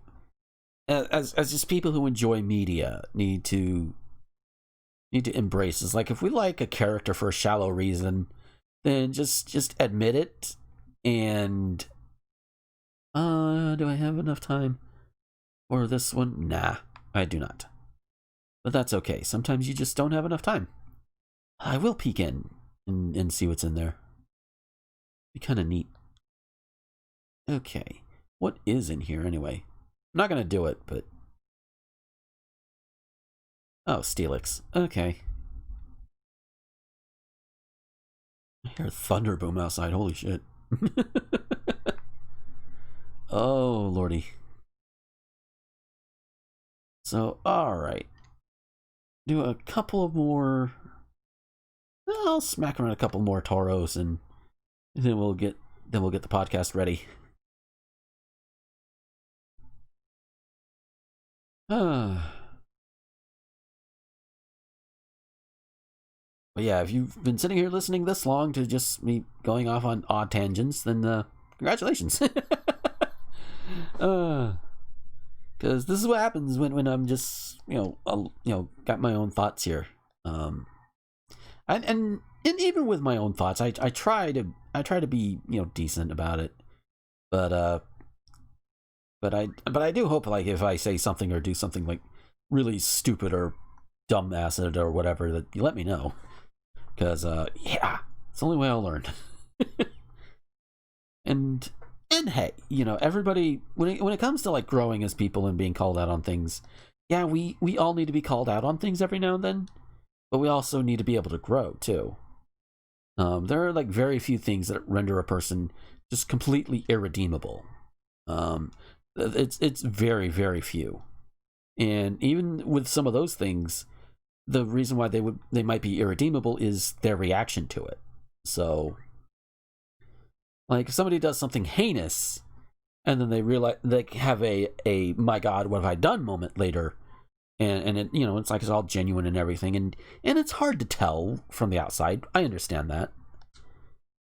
as just people who enjoy media, need to embrace. Is like, if we like a character for a shallow reason, then just admit it. And do I have enough time for this one? Nah, I do not. But that's okay. Sometimes you just don't have enough time. I will peek in and see what's in there. Be kind of neat. Okay, what is in here anyway? I'm not gonna do it, but oh, Steelix. Okay. I hear thunder boom outside. Holy shit. Oh, lordy. So, alright. Do a couple of more... I'll smack around a couple more Tauros, and then we'll get the podcast ready. But yeah, if you've been sitting here listening this long to just me going off on odd tangents, then congratulations. Because this is what happens when I'm just got my own thoughts here. And even with my own thoughts, I try to be decent about it, but I do hope, like, if I say something or do something like really stupid or dumbass or whatever, that you let me know, because yeah, it's the only way I'll learn. and hey, everybody, when it comes to like growing as people and being called out on things, yeah, we all need to be called out on things every now and then, but we also need to be able to grow too. There are like very few things that render a person just completely irredeemable. It's very, very few. And even with some of those things, the reason why they might be irredeemable is their reaction to it. So, like, if somebody does something heinous, and then they realize they have a my God, what have I done moment later, and it, it's like it's all genuine and everything, and it's hard to tell from the outside. I understand that,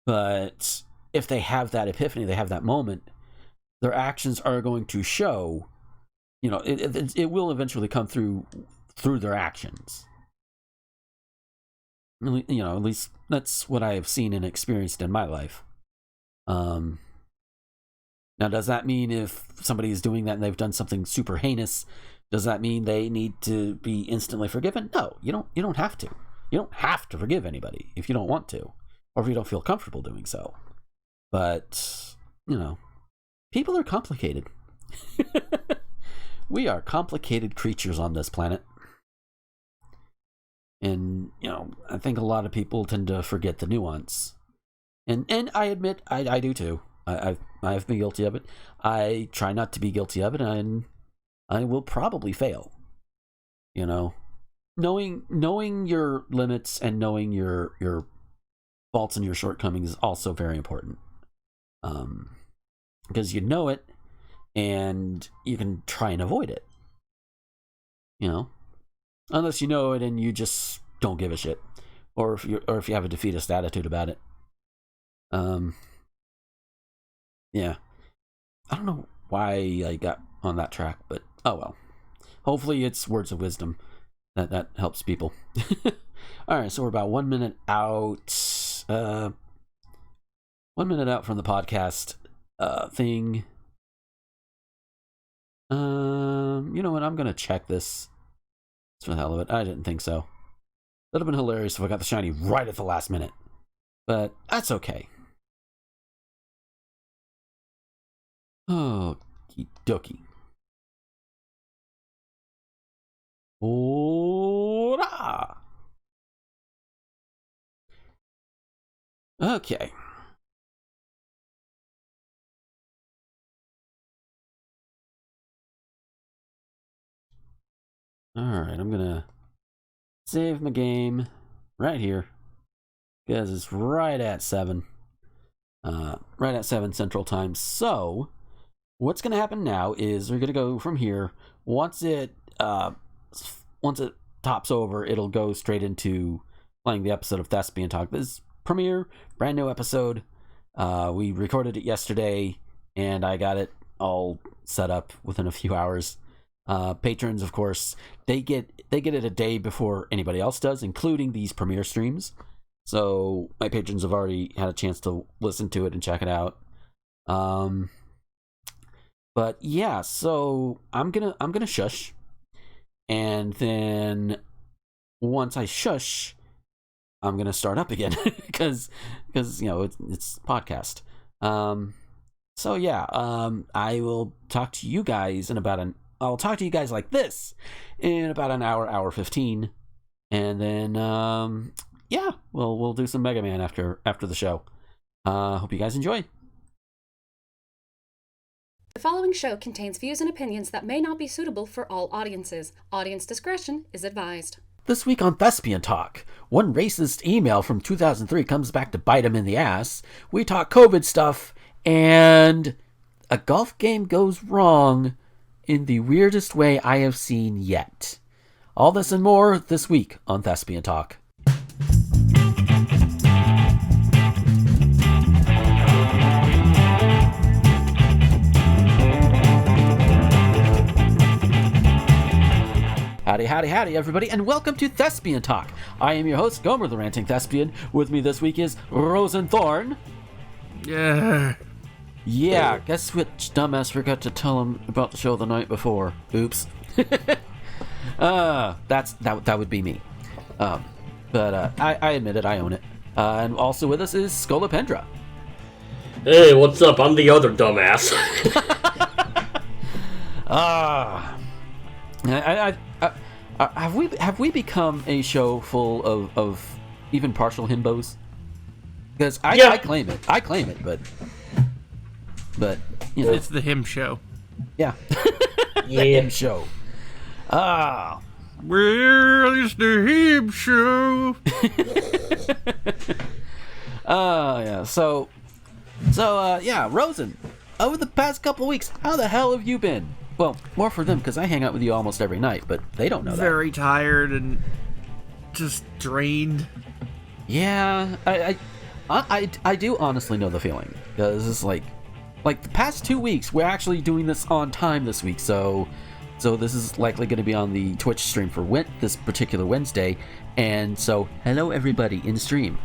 but if they have that epiphany, they have that moment, their actions are going to show. It will eventually come through their actions. At least that's what I have seen and experienced in my life. Now, does that mean if somebody is doing that and they've done something super heinous, does that mean they need to be instantly forgiven? No, you don't have to. You don't have to forgive anybody if you don't want to, or if you don't feel comfortable doing so. But, people are complicated. We are complicated creatures on this planet. And, I think a lot of people tend to forget the nuance. And I admit, I do too. I've been guilty of it. I try not to be guilty of it, and I will probably fail. Knowing your limits and knowing your faults and your shortcomings is also very important. Because you know it, and you can try and avoid it. Unless you know it and you just don't give a shit, or if you have a defeatist attitude about it. Yeah, I don't know why I got on that track, but oh well. Hopefully it's words of wisdom that helps people. All right, so we're about 1 minute out. 1 minute out from the podcast thing. You know what? I'm gonna check this. It's for the hell of it. I didn't think so. That'd have been hilarious if I got the shiny right at the last minute, but that's okay. Okie dokie. Hoorah! Okay. Alright, I'm gonna save my game right here, because it's right at 7. Right at 7 Central Time. So, what's gonna happen now is we're gonna go from here. Once it tops over, it'll go straight into playing the episode of Thespian Talk. This premiere, brand new episode. We recorded it yesterday, and I got it all set up within a few hours. Patrons, of course, they get it a day before anybody else does, including these premiere streams. So my patrons have already had a chance to listen to it and check it out. But yeah, so I'm gonna shush, and then once I shush, I'm gonna start up again because it's podcast. So yeah, I will talk to you guys I'll talk to you guys like this in about an hour 15, and then yeah, we'll do some Mega Man after the show. Hope you guys enjoy. The following show contains views and opinions that may not be suitable for all audiences. Audience discretion is advised. This week on Thespian Talk, one racist email from 2003 comes back to bite him in the ass. We talk COVID stuff, and a golf game goes wrong in the weirdest way I have seen yet. All this and more this week on Thespian Talk. Howdy, everybody, and welcome to Thespian Talk. I am your host, Gomer the Ranting Thespian. With me this week is Rosenthorn. Yeah, guess which dumbass forgot to tell him about the show the night before. Oops. That would be me. But I admit it, I own it. And also with us is Scolopendra. Hey, what's up? I'm the other dumbass. Have we become a show full of even partial himbos? Because I claim it. But you know, it's the him show. Yeah. The him show. Well, it's the him show. Yeah. So yeah, Rosen. Over the past couple weeks, how the hell have you been? Well, more for them because I hang out with you almost every night, but they don't know that. Very tired and just drained. Yeah, I do honestly know the feeling, because it's like the past 2 weeks we're actually doing this on time this week, so this is likely going to be on the Twitch stream for this particular Wednesday, and so hello everybody in stream,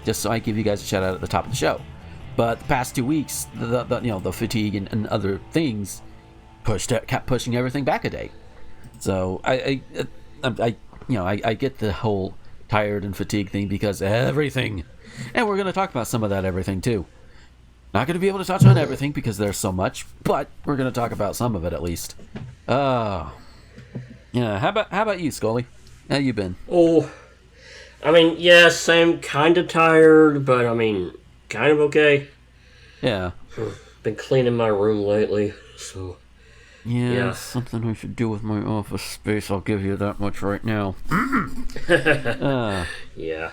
just so I give you guys a shout out at the top of the show. But the past 2 weeks, the fatigue and other things kept pushing everything back a day. So I get the whole tired and fatigue thing because everything, and we're going to talk about some of that everything too. Not going to be able to touch on everything because there's so much, but we're going to talk about some of it at least. Yeah. How about you, Scully? How you been? Oh, I mean, yes, I'm kind of tired, but I mean, kind of okay. Yeah. Been cleaning my room lately, so. Yeah, something I should do with my office space, I'll give you that much right now. Yeah.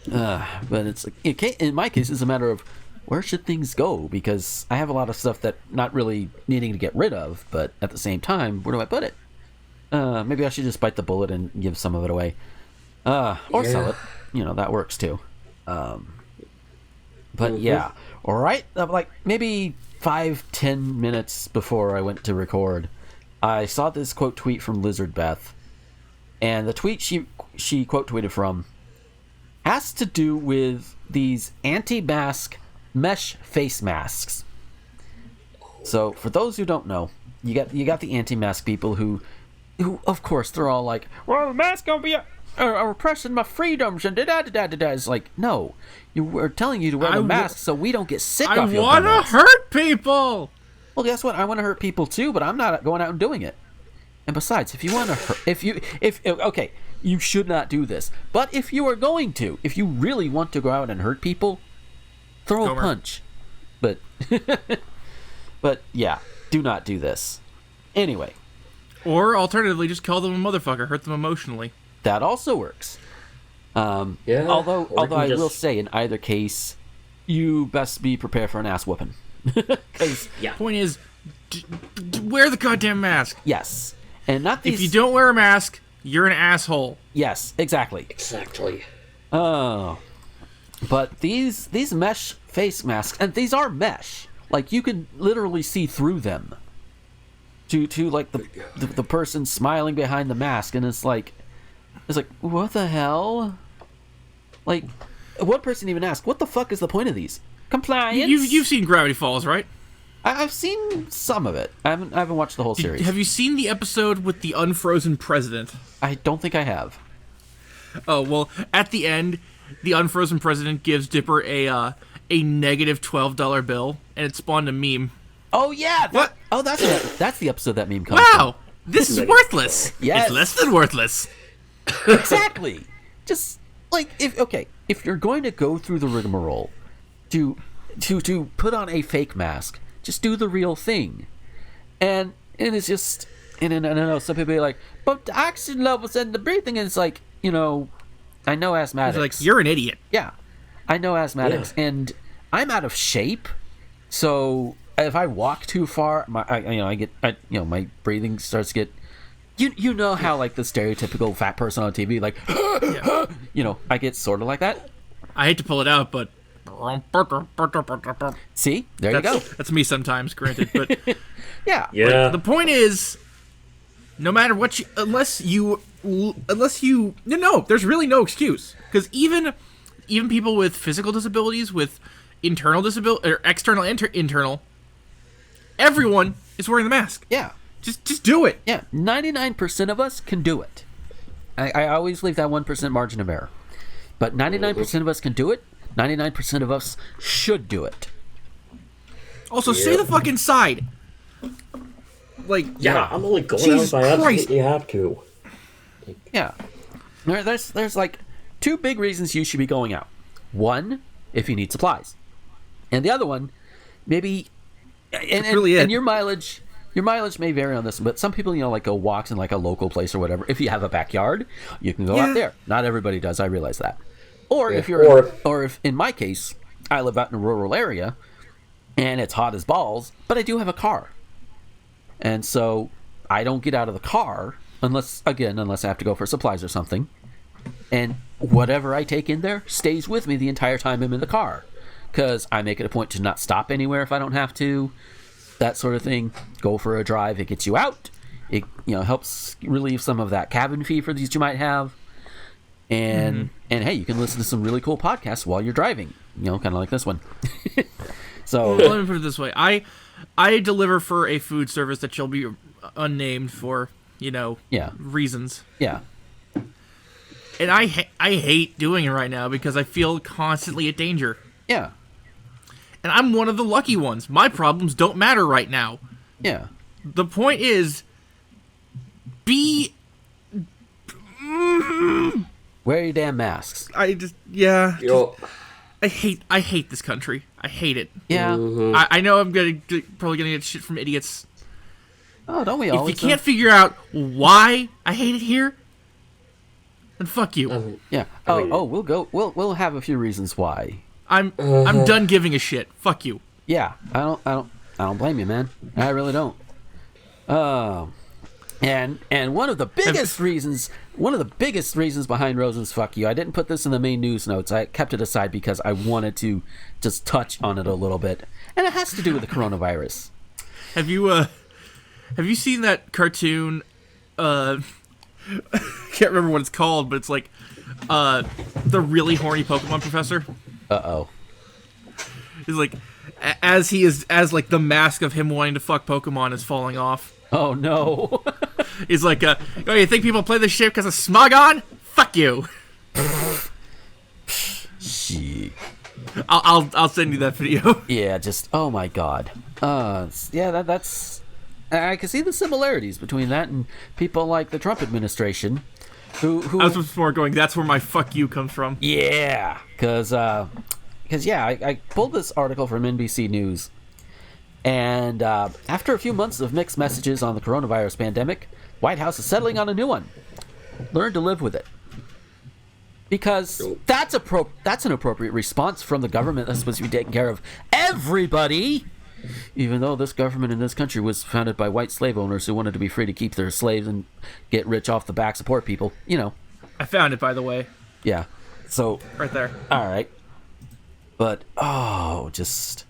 But it's in my case, it's a matter of where should things go, because I have a lot of stuff that not really needing to get rid of, but at the same time, where do I put it? Maybe I should just bite the bullet and give some of it away. Or sell it. That works too. But yeah. Alright, like maybe 5-10 minutes before I went to record, I saw this quote tweet from Lizard Beth, and the tweet she quote tweeted from has to do with these anti-mask mesh face masks. So for those who don't know, you got the anti-mask people who of course they're all like, well, the mask gonna be repressing my freedoms and da-da-da-da-da. It's like, no, we're telling you to wear the mask so we don't get sick off your I want to hurt people. Well, guess what? I want to hurt people too, but I'm not going out and doing it. And besides, if you want to hurt, you should not do this. But if you are going to, if you really want to go out and hurt people, throw a punch. But yeah, do not do this. Anyway. Or alternatively, just call them a motherfucker, hurt them emotionally. That also works. Yeah. Although I will say, in either case, you best be prepared for an ass whooping. Point is, wear the goddamn mask. Yes, and not these. If you don't wear a mask, you're an asshole. Yes, exactly. Exactly. Oh, But these mesh face masks, and these are mesh, like you can literally see through them. To like the person smiling behind the mask, and it's like what the hell? Like, one person even asked, "What the fuck is the point of these?" Compliance. You've seen Gravity Falls, right? I've seen some of it. I haven't watched the whole series. Have you seen the episode with the unfrozen president? I don't think I have. Oh well, at the end, the unfrozen president gives Dipper a negative $12 bill, and it spawned a meme. Oh yeah. What? That's the episode that meme comes Wow, this is worthless. Yes. It's less than worthless. from. Exactly. Just like if you're going to go through the rigmarole to put on a fake mask, just do the real thing. And it's just, and I know some people are like, but the oxygen levels and the breathing, and it's like, I know asthmatics. It's like, you're an idiot. Yeah, I know asthmatics, and I'm out of shape, so if I walk too far, my breathing starts to get. You know how like the stereotypical fat person on TV, like, I get sort of like that. I hate to pull it out, but See, there you go. That's me sometimes, granted, but Yeah. Yeah. the point is, no matter what unless you, there's really no excuse, because even people with physical disabilities, with internal disability or external internal, everyone is wearing the mask. Yeah. Just do it. Yeah. 99% of us can do it. I always leave that 1% margin of error, but 99% of us can do it. 99% of us should do it. Also, stay the fuck inside. Like, Yeah, I'm only going Jesus out if I Christ. absolutely have to. Yeah. There's like two big reasons you should be going out. One, if you need supplies. And the other one, maybe and your mileage may vary on this, but some people, like go walks in like a local place or whatever. If you have a backyard, you can go out there. Not everybody does, I realize that. Or if if in my case, I live out in a rural area and it's hot as balls, but I do have a car. And so I don't get out of the car unless I have to go for supplies or something. And whatever I take in there stays with me the entire time I'm in the car. Because I make it a point to not stop anywhere if I don't have to. That sort of thing. Go for a drive. It gets you out. It helps relieve some of that cabin fever that you might have. And hey, you can listen to some really cool podcasts while you're driving. Kind of like this one. So let me put it this way: I deliver for a food service that shall be unnamed for reasons. Yeah. And I hate doing it right now because I feel constantly at danger. Yeah. And I'm one of the lucky ones. My problems don't matter right now. Yeah. The point is, wear your damn masks. I hate this country. I hate it. Yeah. I know I'm probably gonna get shit from idiots. Oh, don't we all? If you can't figure out why I hate it here, then fuck you. Yeah. We'll have a few reasons why. I'm done giving a shit. Fuck you. Yeah. I don't blame you, man. I really don't. And one of the biggest reasons behind Rosen's fuck you, I didn't put this in the main news notes. I kept it aside because I wanted to just touch on it a little bit, and it has to do with the coronavirus. Have you seen that cartoon? Can't remember what it's called, but it's like the really horny Pokemon professor. Uh-oh. He's like, as like the mask of him wanting to fuck Pokemon is falling off. Oh no. He's like, oh, you think people play this shit because of Smogon? Fuck you. Shit. I'll send you that video. Yeah, just oh my god. That's I can see the similarities between that and people like the Trump administration, who I was before going. That's where my fuck you comes from. Yeah, because I pulled this article from NBC News, and after a few months of mixed messages on the coronavirus pandemic, White House is settling on a new one. Learn to live with it. Because that's an appropriate response from the government that's supposed to be taking care of everybody. Even though this government in this country was founded by white slave owners who wanted to be free to keep their slaves and get rich off the backs of poor people, I found it, by the way. Yeah. So right there. All right. But just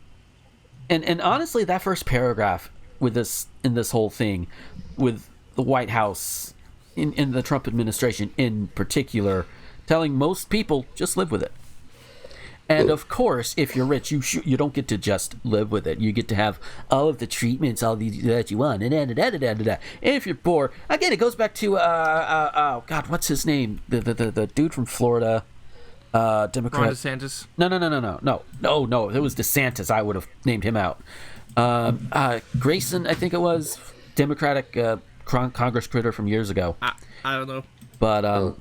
and honestly, that first paragraph with this whole thing, with the White House in the Trump administration in particular, telling most people just live with it. And of course, if you're rich, you don't get to just live with it. You get to have all of the treatments, all that you want, and if you're poor, again, it goes back to God, what's his name? The dude from Florida, Democrat. Ron DeSantis. No. It was DeSantis. I would have named him out. Grayson, I think it was, Democratic Congress critter from years ago. I don't know. But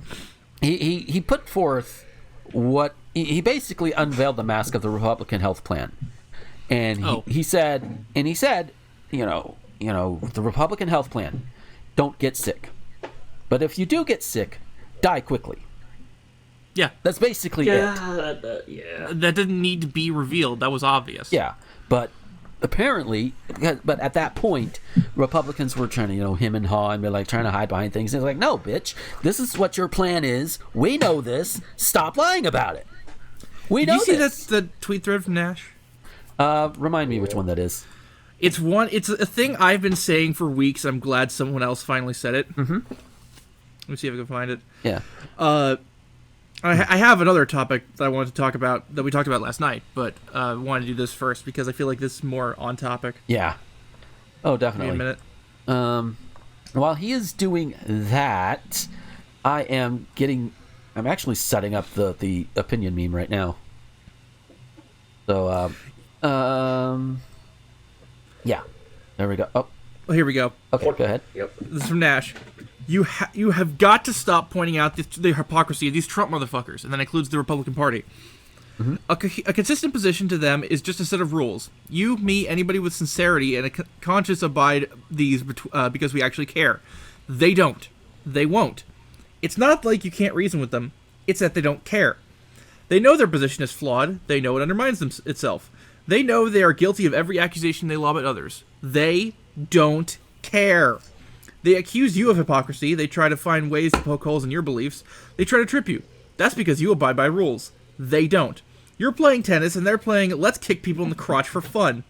he put forth what he basically unveiled the mask of the Republican health plan, and he said, you know, the Republican health plan, don't get sick, but if you do get sick, die quickly. Yeah, that's basically it. That didn't need to be revealed. That was obvious. Yeah, but apparently, but at that point, Republicans were trying to, him and haw and be like trying to hide behind things. And it's like, no, bitch, this is what your plan is. We know this. Stop lying about it. We know this. Did you see the tweet thread from Nash? Remind me which one that is. It's a thing I've been saying for weeks. I'm glad someone else finally said it. Mm-hmm. Let me see if I can find it. Yeah. I have another topic that I wanted to talk about that we talked about last night, but I wanted to do this first because I feel like this is more on topic. Yeah. Oh, definitely. Give me a minute. While he is doing that, I'm actually setting up the opinion meme right now. So, yeah. There we go. Oh, here we go. Okay, go ahead. Yep. This is from Nash. You have got to stop pointing out the hypocrisy of these Trump motherfuckers, and that includes the Republican Party. Mm-hmm. A consistent position to them is just a set of rules. You, me, anybody with sincerity and a conscience abide these because we actually care. They don't. They won't. It's not like you can't reason with them. It's that they don't care. They know their position is flawed. They know it undermines itself. They know they are guilty of every accusation they lob at others. They don't care. They accuse you of hypocrisy. They try to find ways to poke holes in your beliefs. They try to trip you. That's because you abide by rules. They don't. You're playing tennis and they're playing let's kick people in the crotch for fun.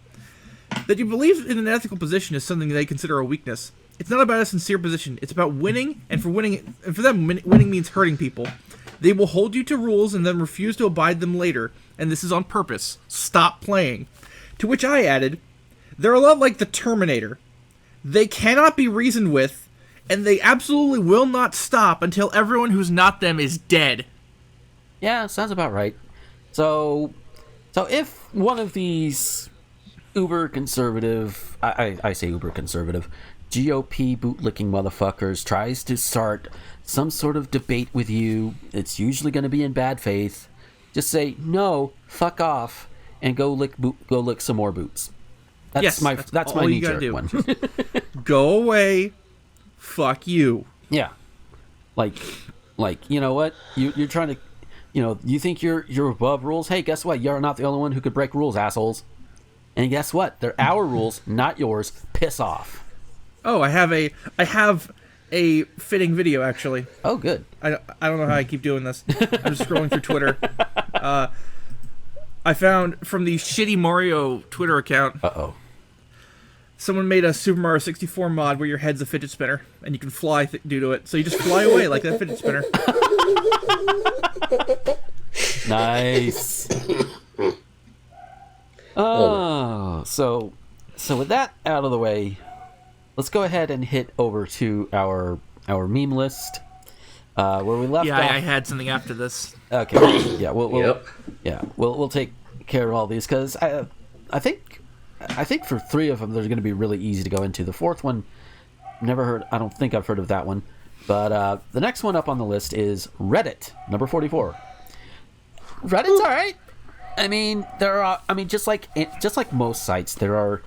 That you believe in an ethical position is something they consider a weakness. It's not about a sincere position. It's about winning, and for them, winning means hurting people. They will hold you to rules and then refuse to abide them later, and this is on purpose. Stop playing. To which I added, they're a lot like the Terminator. They cannot be reasoned with, and they absolutely will not stop until everyone who's not them is dead. Yeah, sounds about right. So if one of these uber conservative, I say uber conservative, GOP bootlicking motherfuckers tries to start some sort of debate with you, it's usually going to be in bad faith. Just say no, fuck off, and go lick some more boots. That's my knee-jerk one. Go away. Fuck you. Yeah. Like, you know what? You're trying to, you think you're above rules. Hey, guess what? You're not the only one who could break rules, assholes. And guess what? They're our rules, not yours. Piss off. Oh, I have a fitting video actually. Oh, good. I don't know how I keep doing this. I'm just scrolling through Twitter. I found from the Shitty Mario Twitter account. Uh-oh. Someone made a Super Mario 64 mod where your head's a fidget spinner and you can fly due to it. So you just fly away like that fidget spinner. Nice. Oh, so with that out of the way, let's go ahead and hit over to our meme list, where we left off. I had something after this. Okay. Yeah. We'll take care of all these because I think for three of them they're going to be really easy to go into. The fourth one, never heard. I don't think I've heard of that one. But the next one up on the list is Reddit, number 44. Reddit's all right. I mean, just like most sites, there are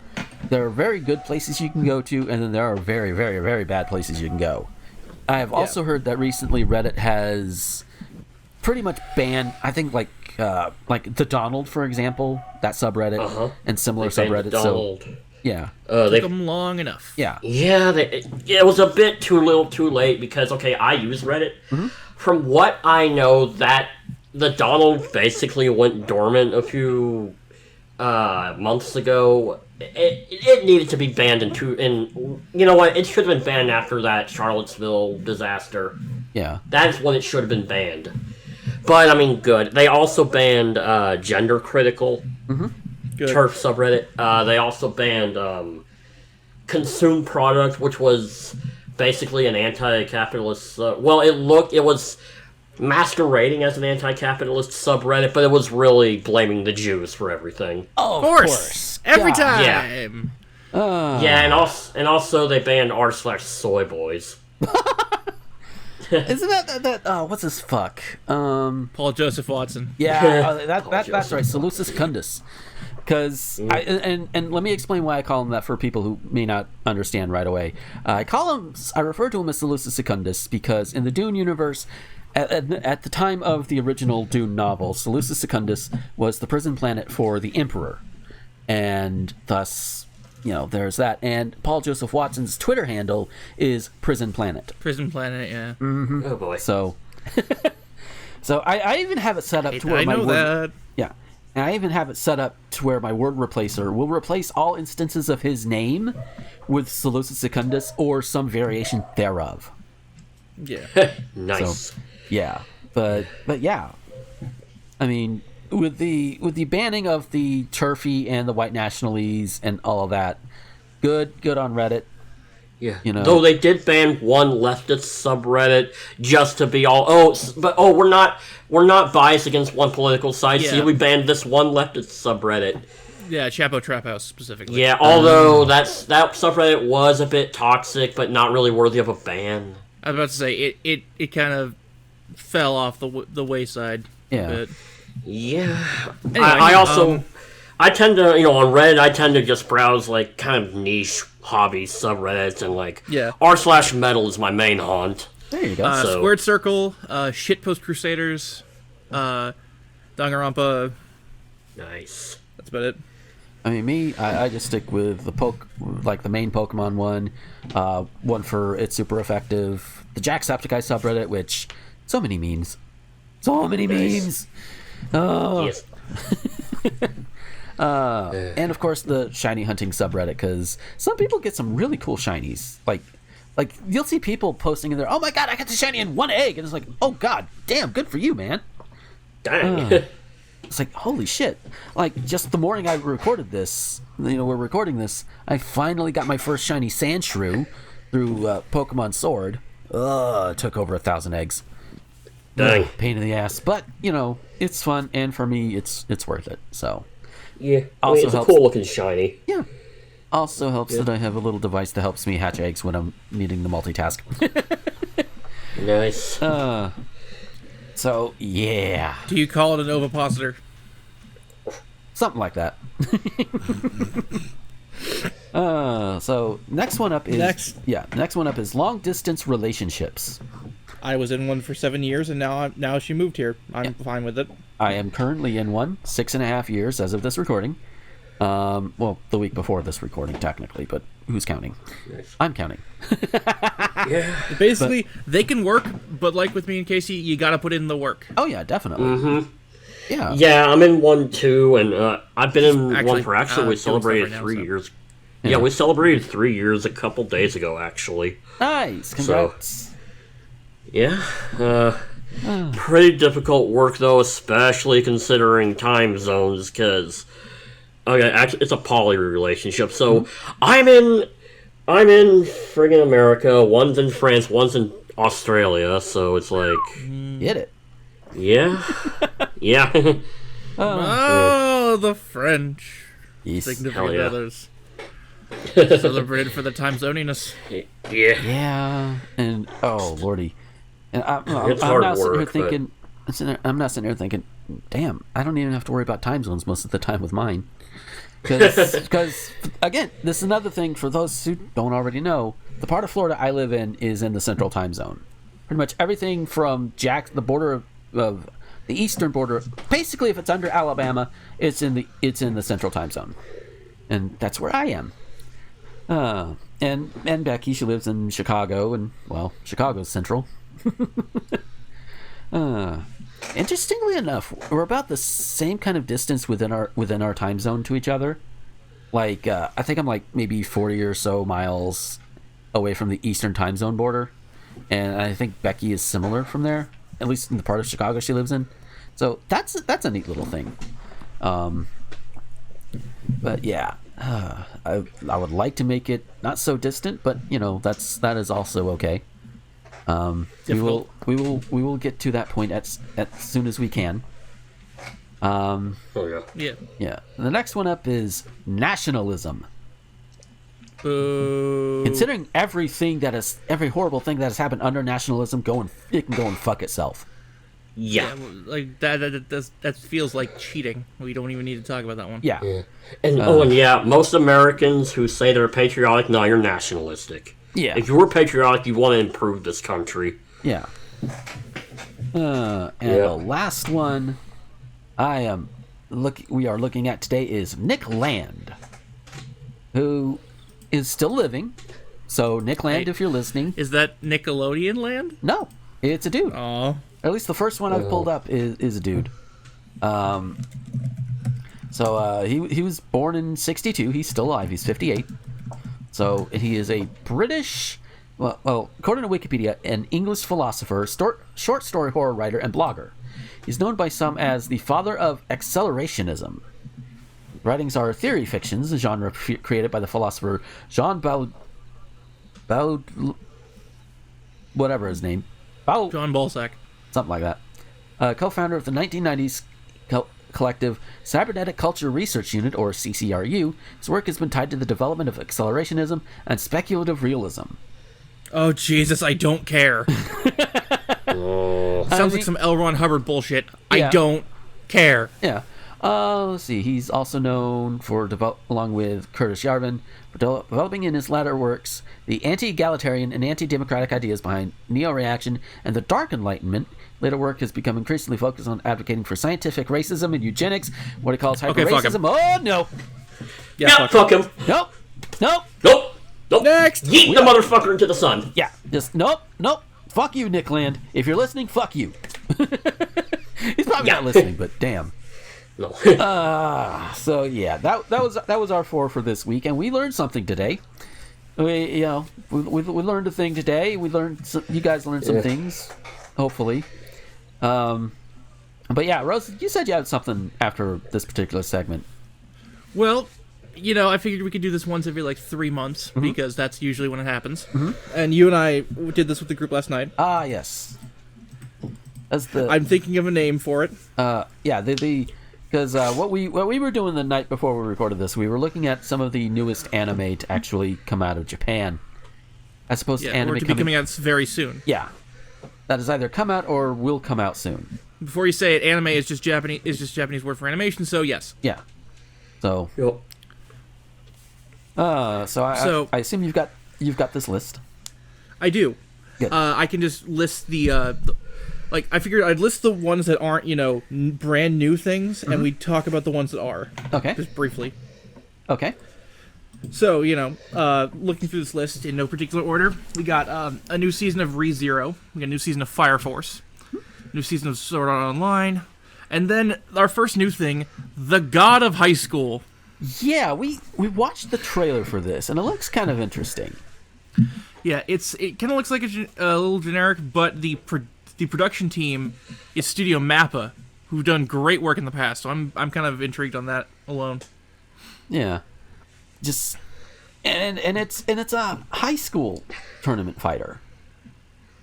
very good places you can go to, and then there are very, very, very bad places you can go. I have also heard that recently Reddit has pretty much banned, I think, like the Donald, for example, that subreddit, and similar subreddits. Donald. So, yeah. Took them long enough. Yeah. Yeah, it was a bit too little too late because, okay, I use Reddit. Mm-hmm. From what I know, that the Donald basically went dormant a few months ago. It needed to be banned in you know what? It should have been banned after that Charlottesville disaster. Yeah. That's when it should have been banned. But I mean, good. They also banned gender critical turf subreddit. They also banned consume product, which was basically an anti-capitalist. It was masquerading as an anti-capitalist subreddit, but it was really blaming the Jews for everything. Oh, Of course. Every time. Yeah, and also they banned r/soy boys. Isn't that what's his fuck? Paul Joseph Watson. Yeah, that's right, Seleucus Secundus. Because and let me explain why I call him that for people who may not understand right away. I refer to him as Seleucus Secundus because in the Dune universe, at the time of the original Dune novel, Seleucus Secundus was the prison planet for the Emperor, and thus, there's that. And Paul Joseph Watson's Twitter handle is Prison Planet. Prison Planet, yeah. Mm-hmm. Oh boy. So I even have it set up to where and I even have it set up to where my word replacer will replace all instances of his name with Seleucus Secundus or some variation thereof. Yeah. Nice. So, yeah, but yeah, I mean, with the banning of the turfy and the white nationalities and all of that, good on Reddit. Yeah. Though they did ban one leftist subreddit just to be we're not biased against one political side. Yeah. See, we banned this one leftist subreddit. Yeah, Chapo Trap House specifically. Yeah, although that subreddit was a bit toxic, but not really worthy of a ban. I was about to say it kind of fell off the wayside. Yeah. A bit. Yeah. Anyway, I tend to, on Reddit, I tend to just browse, like, kind of niche hobby subreddits, and, like, r/metal is my main haunt. There you go. Squared Circle, Shitpost Crusaders, Danganronpa. Nice. That's about it. I mean, I just stick with the main Pokemon one, one for it's super effective. The Jacksepticeye subreddit, which so many memes. Oh. Yes. And of course the shiny hunting subreddit, because some people get some really cool shinies. Like you'll see people posting in there, oh my god, I got the shiny in one egg, and it's like, oh god damn, good for you, man. Dang. It's like, holy shit. Like, just the morning I recorded this, we're recording this, I finally got my first shiny Sandshrew through Pokemon Sword. It took over 1,000 eggs. Dang. Pain in the ass, but it's fun, and for me it's worth it. So Yeah. Also it's helps. a cool looking shiny. yeah, also helps that I have a little device that helps me hatch eggs when I'm needing to multitask. Nice. So yeah, Do you call it an ovipositor? something like that. So next one up is long distance relationships. I was in one for 7 years, and now she moved here. I'm fine with it. I am currently in one, 6.5 years as of this recording. Well, the week before this recording, technically, but who's counting? I'm counting. Yeah. Basically, they can work, but like with me and Casey, you gotta put in the work. Oh yeah, definitely. Mm-hmm. Yeah. Yeah, I'm in one too, and I've been in one for we doing celebrated stuff right now, 3 years. Yeah, we celebrated 3 years a couple days ago, actually. Nice. Congrats. Yeah. Pretty difficult work, though, especially considering time zones, because actually, it's a poly relationship. So I'm in friggin' America. One's in France. One's in Australia. So it's like, Get it. yeah, yeah. Oh, the French. Yes. Significant Hell yeah. others. Celebrated for the time zoniness. Yeah. Yeah. And oh lordy. And It's I'm hard not sitting here work, thinking. I'm not sitting here thinking, damn, I don't even have to worry about time zones most of the time with mine. Because again, this is another thing for those who don't already know. The part of Florida I live in is in the Central Time Zone. Pretty much everything from the border of the eastern border. Basically, if it's under Alabama, it's in the Central Time Zone, and that's where I am. And Becky, she lives in Chicago, and well, Chicago's central. interestingly enough, we're about the same kind of distance within our time zone to each other. Like, I think I'm like maybe 40 or so miles away from the Eastern time zone border, and I think Becky is similar from there, at least in the part of Chicago she lives in. So that's a neat little thing. But yeah, I would like to make it not so distant, but that is also okay. We will get to that point as soon as we can. Yeah. The next one up is nationalism. Boo. Considering every horrible thing that has happened under nationalism, it can go and fuck itself. Yeah. Like that feels like cheating. We don't even need to talk about that one. Yeah. And most Americans who say they're patriotic, no, you're nationalistic. Yeah. If you were patriotic, you want to improve this country. Yeah. The last one we are looking at today is Nick Land, who is still living. So Nick Land, if you're listening, is that Nickelodeon Land? No, it's a dude. Oh. At least the first one I've pulled up is a dude. So he was born in 1962. He's still alive. He's 58. So he is a British, well, according to Wikipedia, an English philosopher, short story horror writer, and blogger. He's known by some as the father of accelerationism. Writings are theory fictions, a genre created by the philosopher Jean whatever his name. John Balzac. Something like that. Co-founder of the 1990s collective Cybernetic Culture Research Unit, or CCRU, his work has been tied to the development of accelerationism and speculative realism. Oh, Jesus, I don't care. Sounds like some L. Ron Hubbard bullshit. Yeah. I don't care. Yeah. Let's see. He's also known for, along with Curtis Yarvin, for developing in his latter works the anti-egalitarian and anti-democratic ideas behind neo-reaction and the Dark Enlightenment. Later work has become increasingly focused on advocating for scientific racism and eugenics, what he calls hyper-racism. Oh, no. Yeah, fuck him. Nope. Next. Yeet the motherfucker into the sun. Yeah, just nope. Fuck you, Nick Land. If you're listening, fuck you. He's probably not listening, but damn. No. So yeah, that was our 4 for this week, and we learned something today. We learned a thing today. You guys learned some things, hopefully. But yeah, Rose, you said you had something after this particular segment. Well, I figured we could do this once every 3 months, because that's usually when it happens. And you and I did this with the group last night. Ah, yes. I'm thinking of a name for it. Because what we were doing the night before we recorded this, we were looking at some of the newest anime to actually come out of Japan, as opposed to anime or to be coming out very soon. Yeah, that has either come out or will come out soon. Before you say it, anime is just Japanese word for animation. So yes. Yeah. So. Yep. So I assume you've got this list. I do. Good. I can just list I figured I'd list the ones that aren't, brand new things, and we'd talk about the ones that are. Okay. Just briefly. Okay. So, looking through this list in no particular order, we got a new season of ReZero, we got a new season of Fire Force, new season of Sword Art Online, and then our first new thing, The God of High School. Yeah, we watched the trailer for this, and it looks kind of interesting. Yeah, it kind of looks like a little generic, but the production team is Studio Mappa, who've done great work in the past. So I'm kind of intrigued on that alone. Yeah, just and it's a high school tournament fighter.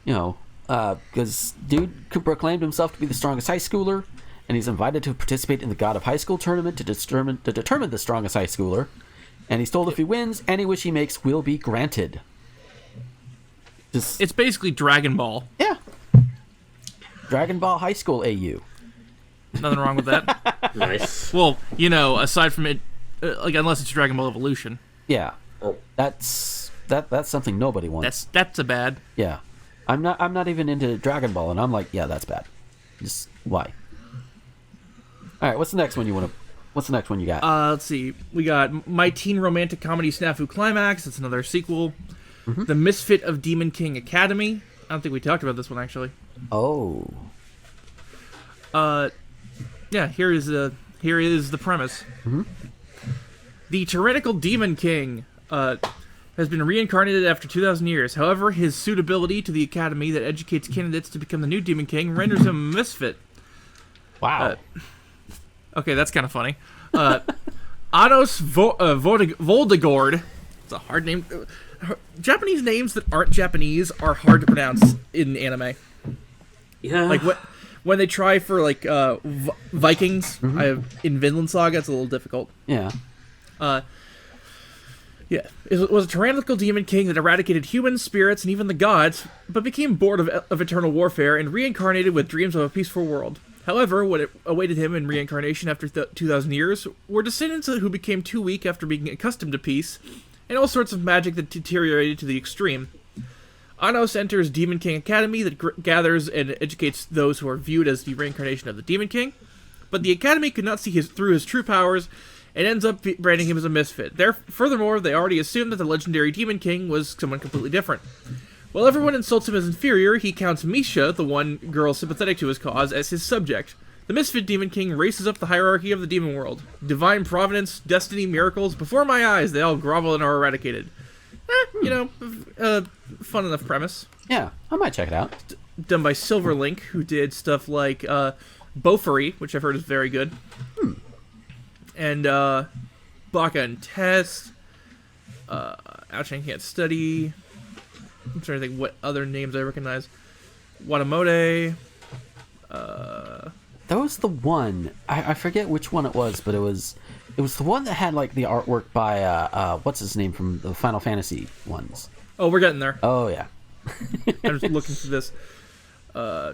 Because dude proclaimed himself to be the strongest high schooler, and he's invited to participate in the God of High School tournament to determine the strongest high schooler. And he's told if he wins, any wish he makes will be granted. It's basically Dragon Ball. Yeah. Dragon Ball High School AU. Nothing wrong with that. Nice. Well, aside from it, unless it's Dragon Ball Evolution. Yeah. That's something nobody wants. That's a bad. Yeah. I'm not even into Dragon Ball, and I'm like, yeah, that's bad. Just why? All right, what's the next one you got? Let's see. We got My Teen Romantic Comedy Snafu Climax. That's another sequel. The Misfit of Demon King Academy. I don't think we talked about this one, actually. Oh. Yeah, here is the premise. Mm-hmm. The tyrannical Demon King has been reincarnated after 2,000 years. However, his suitability to the academy that educates candidates to become the new Demon King renders him a misfit. Wow. Okay, that's kind of funny. Anos Voldegord. It's a hard name. Japanese names that aren't Japanese are hard to pronounce in anime. Yeah. Like when they try for like Vikings, in Vinland Saga, it's a little difficult. Yeah. Yeah, it was a tyrannical demon king that eradicated humans, spirits, and even the gods, but became bored of eternal warfare and reincarnated with dreams of a peaceful world. However, what awaited him in reincarnation after 2,000 years were descendants who became too weak after being accustomed to peace, and all sorts of magic that deteriorated to the extreme. Anos enters Demon King Academy that gathers and educates those who are viewed as the reincarnation of the Demon King, but the Academy could not see through his true powers, and ends up branding him as a misfit. Furthermore, they already assumed that the legendary Demon King was someone completely different. While everyone insults him as inferior, he counts Misha, the one girl sympathetic to his cause, as his subject. The misfit Demon King races up the hierarchy of the demon world. Divine providence, destiny, miracles, before my eyes, they all grovel and are eradicated. Fun enough premise. Yeah, I might check it out. Done by Silverlink, who did stuff like Beaufury, which I've heard is very good. And Baka and Test. Ouching Can't Study. I'm trying to think what other names I recognize. Watamote. That was the one. I forget which one it was, but it was the one that had like the artwork by what's his name from the Final Fantasy ones. Oh, we're getting there. Oh yeah. I'm just looking through this. Yeah.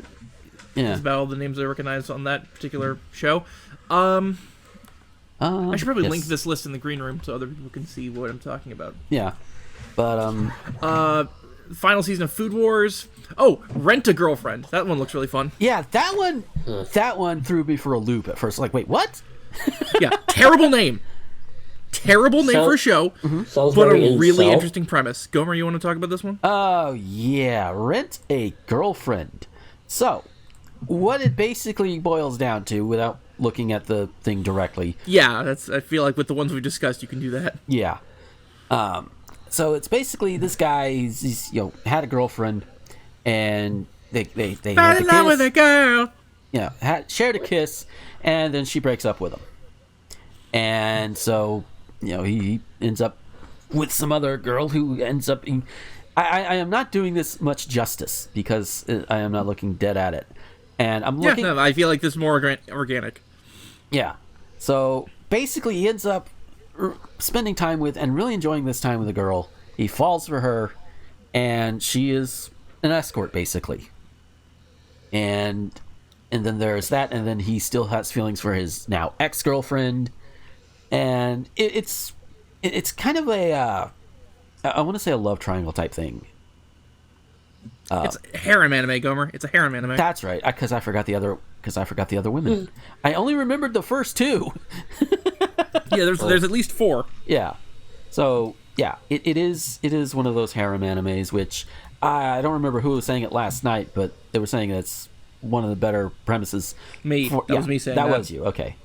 That's about all the names I recognize on that particular show. I should probably link this list in the green room so other people can see what I'm talking about. Yeah. But final season of Food Wars. Oh, Rent a Girlfriend. That one looks really fun. yeah, that one threw me for a loop at first. Like, wait, what? Yeah, terrible name. Terrible name for a show, Sounds but a very really incel. interesting premise. Gomer, you want to talk about this one? Oh yeah, Rent a Girlfriend. So, what it basically boils down to, without looking at the thing directly. Yeah, I feel like with the ones we discussed, you can do that. Yeah. So it's basically this guy. He's had a girlfriend, and they Fell had in a love with a kiss. girl. Yeah, shared a kiss, and then she breaks up with him. And so, he ends up with some other girl who ends up being... I am not doing this much justice because I am not looking dead at it. And I'm looking... Yeah, no, I feel like this is more organic. Yeah. So, basically, he ends up spending time with and really enjoying this time with a girl. He falls for her, and she is an escort, basically. And then there's that, and then he still has feelings for his now ex-girlfriend. And it's kind of a... I want to say a love triangle type thing. It's a harem anime, Gomer. It's a harem anime. That's right, because I forgot the other women. I only remembered the first two. Yeah, there's at least 4. Yeah. So yeah, it is one of those harem animes, which I don't remember who was saying it last night, but they were saying it's one of the better premises. Me. That was me saying that. That was you. Okay.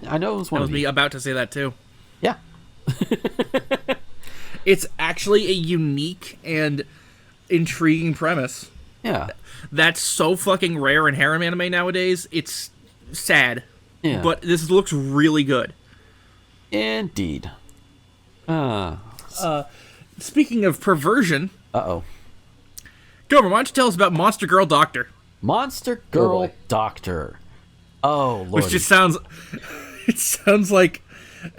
I know it was one That of was me you. about to say that too. Yeah. It's actually a unique and intriguing premise. Yeah. That's so fucking rare in harem anime nowadays. It's sad. Yeah. But this looks really good. Indeed. Speaking of perversion, Uh-oh. Gomer, why don't you tell us about Monster Girl Doctor? Monster Girl boy. Doctor. Oh, Lord. Which just sounds... It sounds like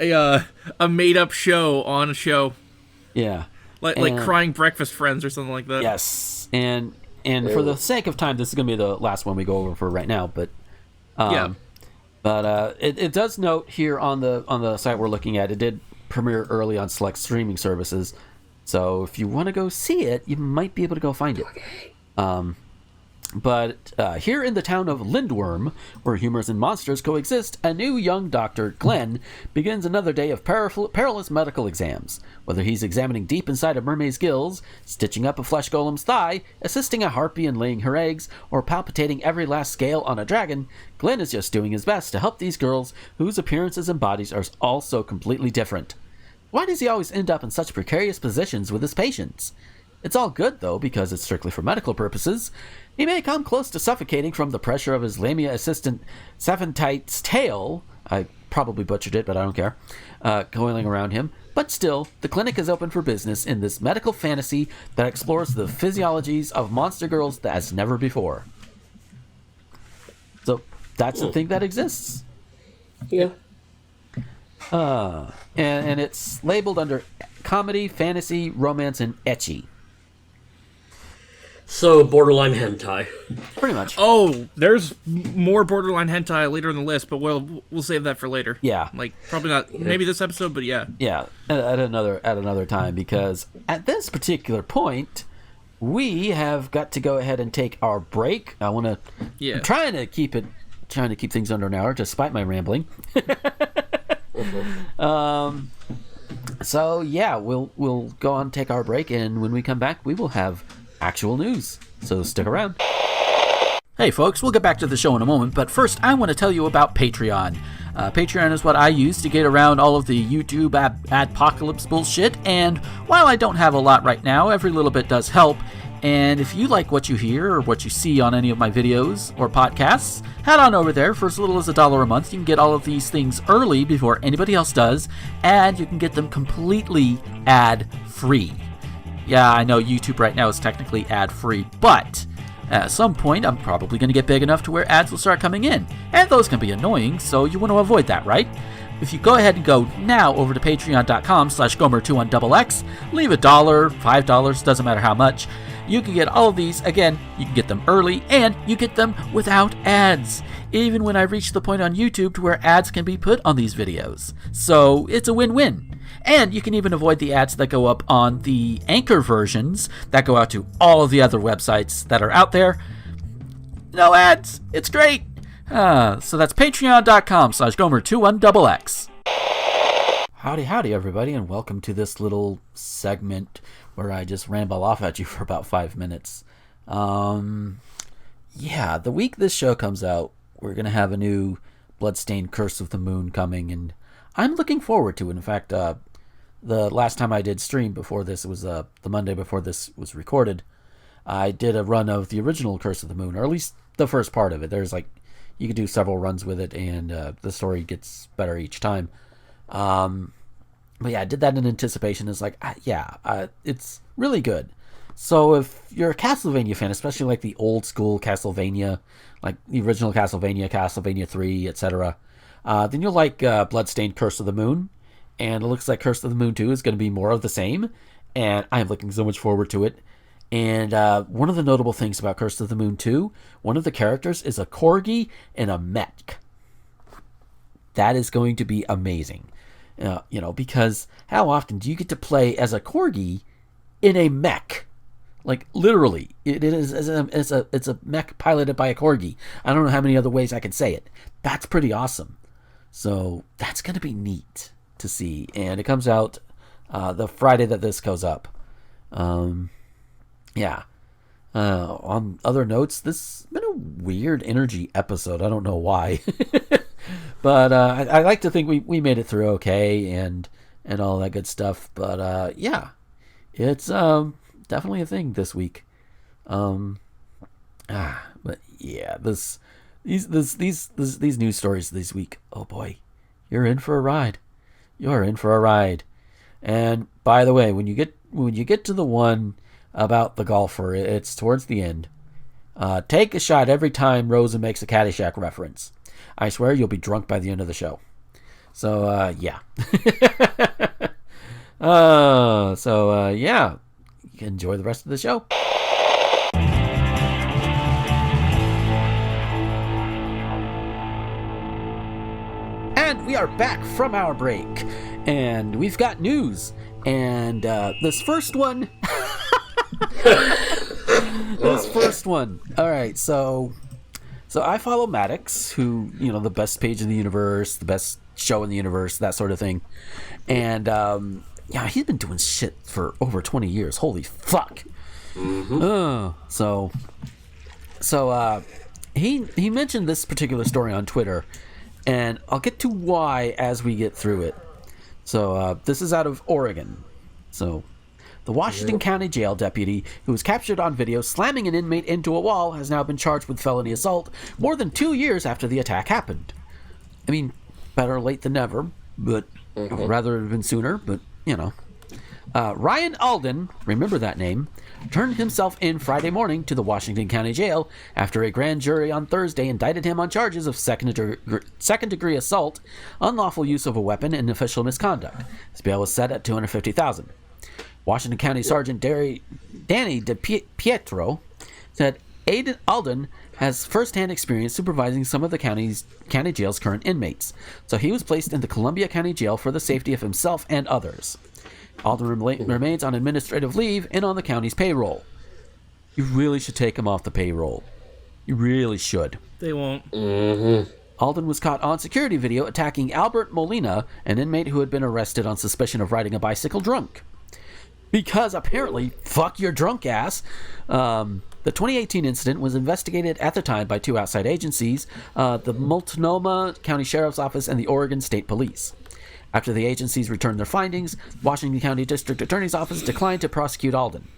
a made-up show on a show. Yeah. Like Crying Breakfast Friends or something like that. Yes. And for the sake of time, this is going to be the last one we go over for right now, but... Yeah. But it does note here on the site we're looking at, it did premiere early on select streaming services. So if you want to go see it, you might be able to go find it. But here in the town of Lindworm, where humors and monsters coexist, a new young doctor, Glenn, begins another day of perilous medical exams. Whether he's examining deep inside a mermaid's gills, stitching up a flesh golem's thigh, assisting a harpy in laying her eggs, or palpitating every last scale on a dragon, Glenn is just doing his best to help these girls whose appearances and bodies are all so completely different. Why does he always end up in such precarious positions with his patients? It's all good, though, because it's strictly for medical purposes. He may come close to suffocating from the pressure of his Lamia assistant Saphantite's tail, I probably butchered it, but I don't care, coiling around him. But still, the clinic is open for business in this medical fantasy that explores the physiologies of monster girls as never before. So, that's the thing that exists. Yeah. And it's labeled under comedy, fantasy, romance, and ecchi. So, borderline hentai. Pretty much. Oh, there's more borderline hentai later in the list, but we'll save that for later. Yeah. Like, probably not, maybe this episode, but yeah. Yeah, at another time, because at this particular point, we have got to go ahead and take our break. I want to... Yeah. I'm trying to keep things under an hour, despite my rambling. So, yeah, we'll go on, take our break, and when we come back, we will have actual news, so stick around. Hey folks, we'll get back to the show in a moment, but first I want to tell you about Patreon. Patreon is what I use to get around all of the YouTube adpocalypse bullshit, and while I don't have a lot right now, every little bit does help. And if you like what you hear or what you see on any of my videos or podcasts, head on over there. For as little as $1 a month, you can get all of these things early before anybody else does, and you can get them completely ad-free. Yeah, I know YouTube right now is technically ad-free, but at some point I'm probably going to get big enough to where ads will start coming in, and those can be annoying, so you want to avoid that, right? If you go ahead and go now over to patreon.com/Gomer21XX, leave $1, $5, doesn't matter how much, you can get all of these. Again, you can get them early, and you get them without ads, even when I reach the point on YouTube to where ads can be put on these videos. So it's a win-win. And you can even avoid the ads that go up on the Anchor versions that go out to all of the other websites that are out there. No ads. It's great. So that's patreon.com/Gomer21XX. Howdy, everybody, and welcome to this little segment where I just ramble off at you for about 5 minutes. Yeah, the week this show comes out, we're going to have a new Bloodstained Curse of the Moon coming, and I'm looking forward to it. In fact, the last time I did stream before this, it was the Monday before this was recorded, I did a run of the original Curse of the Moon, or at least the first part of it. There's you could do several runs with it, and the story gets better each time. But yeah, I did that in anticipation. It's it's really good. So if you're a Castlevania fan, especially like the old school Castlevania, like the original Castlevania, Castlevania 3, etc., then you'll like Bloodstained Curse of the Moon. And it looks like Curse of the Moon 2 is going to be more of the same. And I'm looking so much forward to it. And one of the notable things about Curse of the Moon 2, one of the characters is a corgi and a mech. That is going to be amazing. Because how often do you get to play as a corgi in a mech? Like, literally. It's a mech piloted by a corgi. I don't know how many other ways I can say it. That's pretty awesome. So, that's going to be neat to see, and it comes out the Friday that this goes up. On other notes, this has been a weird energy episode. I don't know why. But I like to think we made it through okay and all that good stuff. But it's definitely a thing this week. But yeah, these news stories this week, oh boy, you're in for a ride. You're in for a ride. And by the way, when you get to the one about the golfer, it's towards the end. Take a shot every time Rosa makes a Caddyshack reference. I swear you'll be drunk by the end of the show. So yeah. Yeah. Enjoy the rest of the show. And we are back from our break, and we've got news. And this first first one. All right, so I follow Maddox, who, you know, the best page in the universe, the best show in the universe, that sort of thing. And yeah, he's been doing shit for over 20 years. Holy fuck. So he mentioned this particular story on Twitter, and I'll get to why as we get through it. So this is out of Oregon. So the Washington County Jail deputy who was captured on video slamming an inmate into a wall has now been charged with felony assault more than 2 years after the attack happened. I mean, better late than never, but rather have been sooner, but, you know. Ryan Alden, remember that name, turned himself in Friday morning to the Washington County Jail after a grand jury on Thursday indicted him on charges of second-degree assault, unlawful use of a weapon, and official misconduct. His bail was set at $250,000. Washington County Sergeant Danny DePietro said Alden has first-hand experience supervising some of the county jail's current inmates, so he was placed in the Columbia County Jail for the safety of himself and others. Alden remains on administrative leave and on the county's payroll. You really should take him off the payroll. You really should. They won't. Alden was caught on security video attacking Albert Molina, an inmate who had been arrested on suspicion of riding a bicycle drunk. Because apparently, fuck your drunk ass. The 2018 incident was investigated at the time by two outside agencies, the Multnomah County Sheriff's Office and the Oregon State Police. After the agencies returned their findings, Washington County District Attorney's Office declined to prosecute Alden.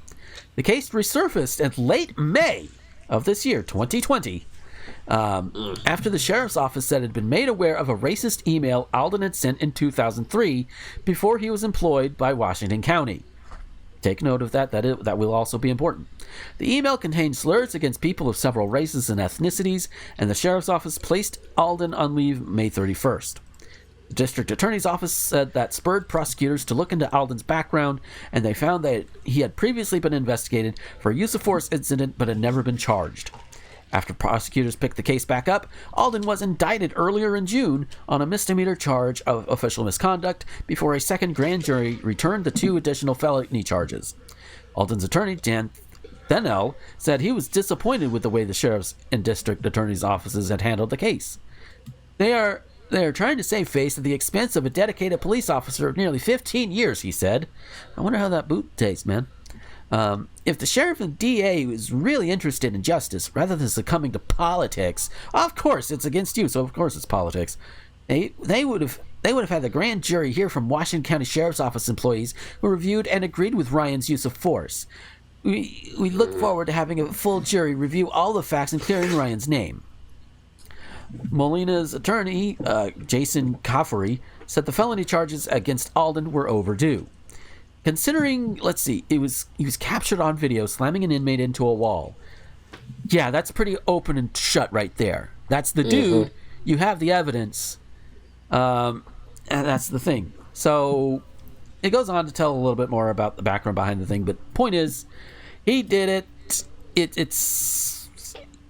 The case resurfaced in late May of this year, 2020, after the Sheriff's Office said it had been made aware of a racist email Alden had sent in 2003 before he was employed by Washington County. Take note of that. That will also be important. The email contained slurs against people of several races and ethnicities, and the Sheriff's Office placed Alden on leave May 31st. The District Attorney's Office said that spurred prosecutors to look into Alden's background, and they found that he had previously been investigated for a use of force incident but had never been charged. After prosecutors picked the case back up, Alden was indicted earlier in June on a misdemeanor charge of official misconduct before a second grand jury returned the two additional felony charges. Alden's attorney, Dan Thenell, said he was disappointed with the way the sheriff's and district attorney's offices had handled the case. They are trying to save face at the expense of a dedicated police officer of nearly 15 years, he said. I wonder how that boot tastes, man. If the sheriff and DA was really interested in justice rather than succumbing to politics, of course it's against you, so of course it's politics. They would have had the grand jury hear from Washington County Sheriff's Office employees who reviewed and agreed with Ryan's use of force. We look forward to having a full jury review all the facts and clearing Ryan's name. Molina's attorney, Jason Caffery, said the felony charges against Alden were overdue. Considering, let's see, he was captured on video slamming an inmate into a wall. Yeah, that's pretty open and shut right there. That's the dude. You have the evidence. And that's the thing. So it goes on to tell a little bit more about the background behind the thing. But point is, he did it. It's,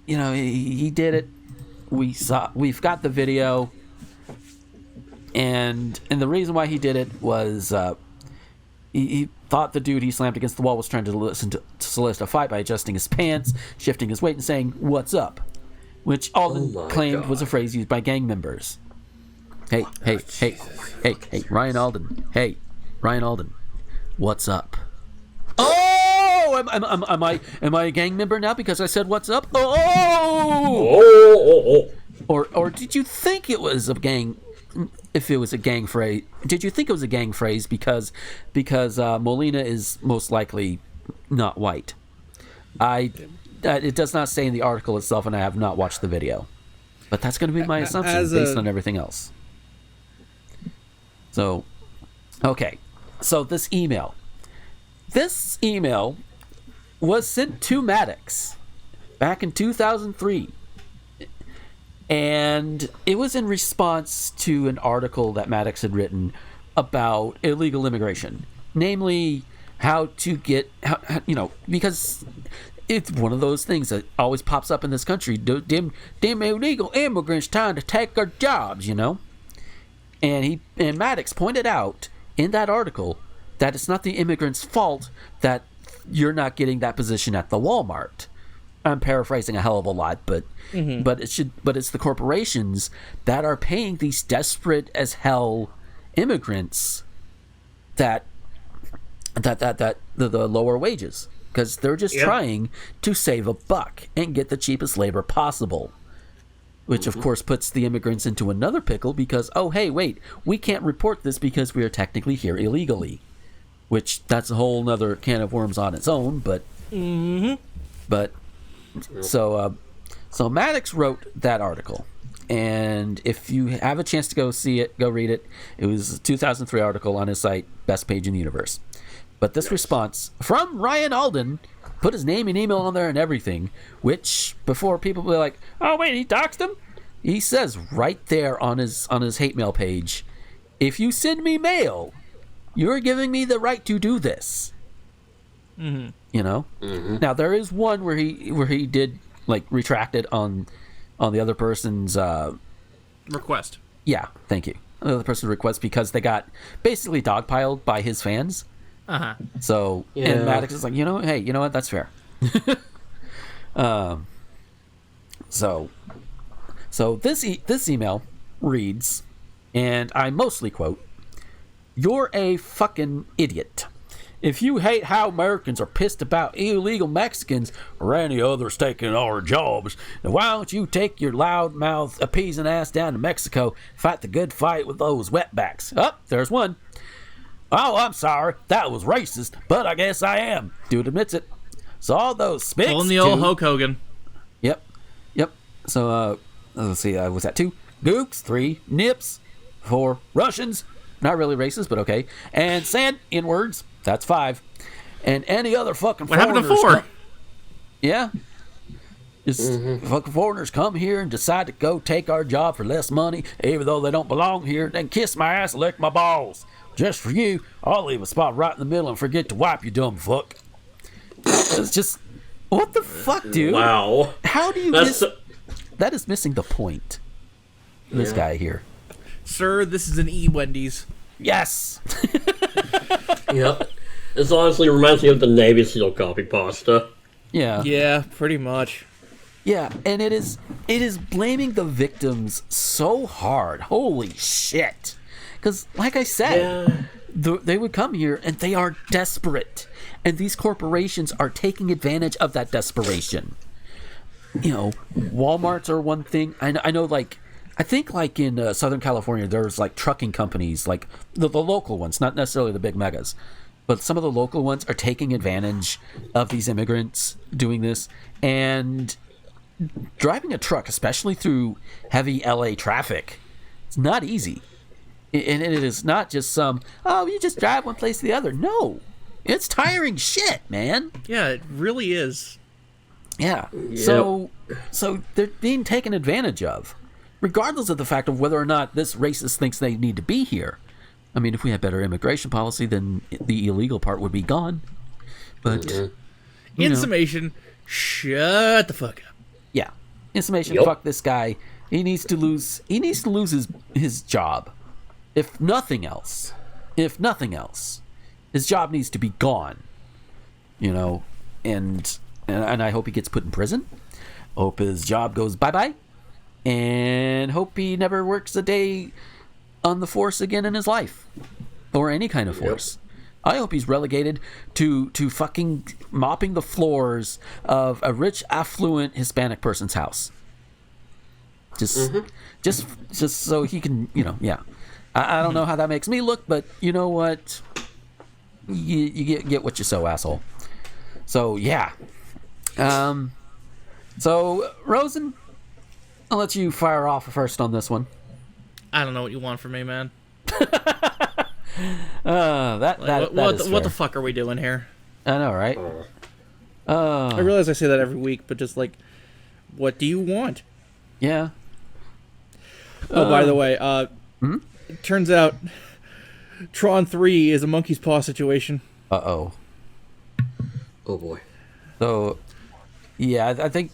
you know, he did it. We've got the video. And the reason why he did it was... He thought the dude he slammed against the wall was trying to solicit a fight by adjusting his pants, shifting his weight, and saying, "What's up?" Which Alden claimed was a phrase used by gang members. Hey, Ryan Alden. Hey, Ryan Alden. What's up? Oh! Am I a gang member now because I said what's up? Oh! Or did you think it was a gang... If it was a gang phrase, did you think it was a gang phrase because Molina is most likely not white? It does not say in the article itself, and I have not watched the video, but that's going to be my assumption based on everything else. So, okay, so this email was sent to Maddox back in 2003. And it was in response to an article that Maddox had written about illegal immigration. Namely, how to get, because it's one of those things that always pops up in this country. Them illegal immigrants trying to take our jobs, you know? And Maddox pointed out in that article that it's not the immigrants' fault that you're not getting that position at the Walmart. I'm paraphrasing a hell of a lot, but it's the corporations that are paying these desperate as hell immigrants that the lower wages, because they're just trying to save a buck and get the cheapest labor possible. Which, of course, puts the immigrants into another pickle because, oh, hey, wait, we can't report this because we are technically here illegally. Which, that's a whole nother can of worms on its own, but... But, so Maddox wrote that article. And if you have a chance to go see it, go read it. It was a 2003 article on his site, Best Page in the Universe. But this response from Ryan Alden... put his name and email on there and everything, which before people be like, oh wait, he doxed him? He says right there on his hate mail page, if you send me mail, you're giving me the right to do this. You know? Now there is one where he did like retract it on the other person's request. Yeah, thank you. The other person's request because they got basically dogpiled by his fans. So, and Maddox is like, hey, you know what? That's fair. So this email reads, and I mostly quote, "You're a fucking idiot. If you hate how Americans are pissed about illegal Mexicans or any others taking our jobs, then why don't you take your loudmouth appeasing ass down to Mexico, fight the good fight with those wetbacks?" Oh, there's one. "Oh, I'm sorry. That was racist, but I guess I am." Dude admits it. So all those spics... Pulling the old Hulk Hogan. Yep. So, let's see. Was that 2? Gooks. 3. Nips. 4. Russians. Not really racist, but okay. And sand N-words. That's 5. And any other fucking What foreigners... happened to 4? Yeah. Just fucking foreigners come here and decide to go take our job for less money, even though they don't belong here, then kiss my ass and lick my balls. Just for you, I'll leave a spot right in the middle and forget to wipe, you dumb fuck. It's just, what the fuck, dude? Wow. How do you that is missing the point. This guy here. Sir, this is an E-Wendy's. Yes! Yep. This honestly reminds me of the Navy SEAL copy pasta. Yeah. Yeah, pretty much. Yeah, and it is blaming the victims so hard. Holy shit. Because, like I said, they would come here and they are desperate. And these corporations are taking advantage of that desperation. Walmarts are one thing. I know, like, I think, like, in Southern California, there's, like, trucking companies, like, the local ones, not necessarily the big megas. But some of the local ones are taking advantage of these immigrants doing this. And driving a truck, especially through heavy LA traffic, it's not easy. And it is not just you just drive one place to the other. No. It's tiring shit, man. Yeah, it really is. Yeah. Yep. So they're being taken advantage of, regardless of the fact of whether or not this racist thinks they need to be here. I mean, if we had better immigration policy, then the illegal part would be gone. But in summation, shut the fuck up. Yeah. In summation, fuck this guy. He needs to lose his job. If nothing else, his job needs to be gone. And I hope he gets put in prison. Hope his job goes bye-bye. And hope he never works a day on the force again in his life. Or any kind of force. I hope he's relegated to fucking mopping the floors of a rich, affluent Hispanic person's house. Just so he can, I don't know how that makes me look, but you know what? You get what you sow, asshole. So, yeah. So, Rosen, I'll let you fire off first on this one. I don't know what you want from me, man. What the fuck are we doing here? I know, right? I realize I say that every week, but just like, what do you want? Yeah. Oh, by the way, it turns out Tron 3 is a monkey's paw situation. Uh-oh. Oh, boy. So, yeah, I think,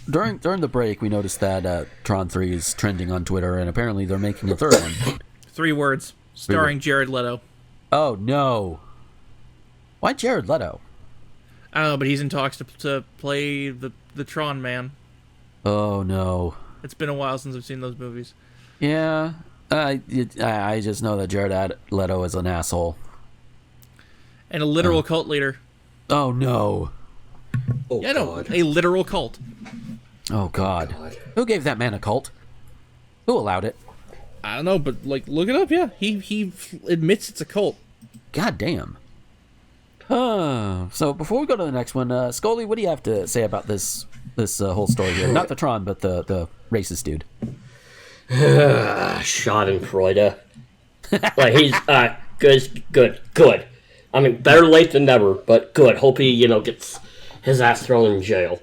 during the break, we noticed that Tron 3 is trending on Twitter, and apparently they're making a third one. 3 words. Starring Jared Leto. Oh, no. Why Jared Leto? I don't know, but he's in talks to play the Tron man. Oh no. It's been a while since I've seen those movies. Yeah. I just know that Jared Leto is an asshole. And a literal cult leader. Oh no. Oh, Yeah, no, God. a literal cult. Oh God. Who gave that man a cult? Who allowed it? I don't know, but like, look it up. Yeah, he admits it's a cult. God damn. So before we go to the next one, Scully, what do you have to say about this whole story here? Not the Tron, but the racist dude. Schadenfreude. Like, he's good. I mean, better late than never, but good. Hope he, gets his ass thrown in jail.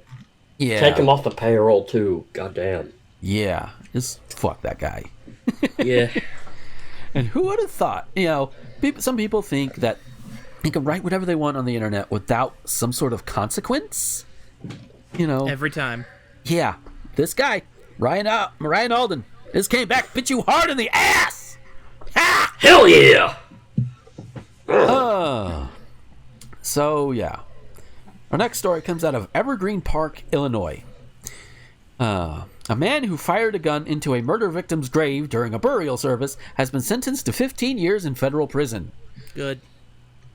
Yeah. Take him off the payroll too. Goddamn. Yeah. Just fuck that guy. Yeah. And who would have thought? Some people think that they can write whatever they want on the internet without some sort of consequence. Every time. Yeah. This guy, Ryan Alden, this came back, bit you hard in the ass. Ha! Hell yeah. So yeah. Our next story comes out of Evergreen Park, Illinois. A man who fired a gun into a murder victim's grave during a burial service has been sentenced to 15 years in federal prison. Good.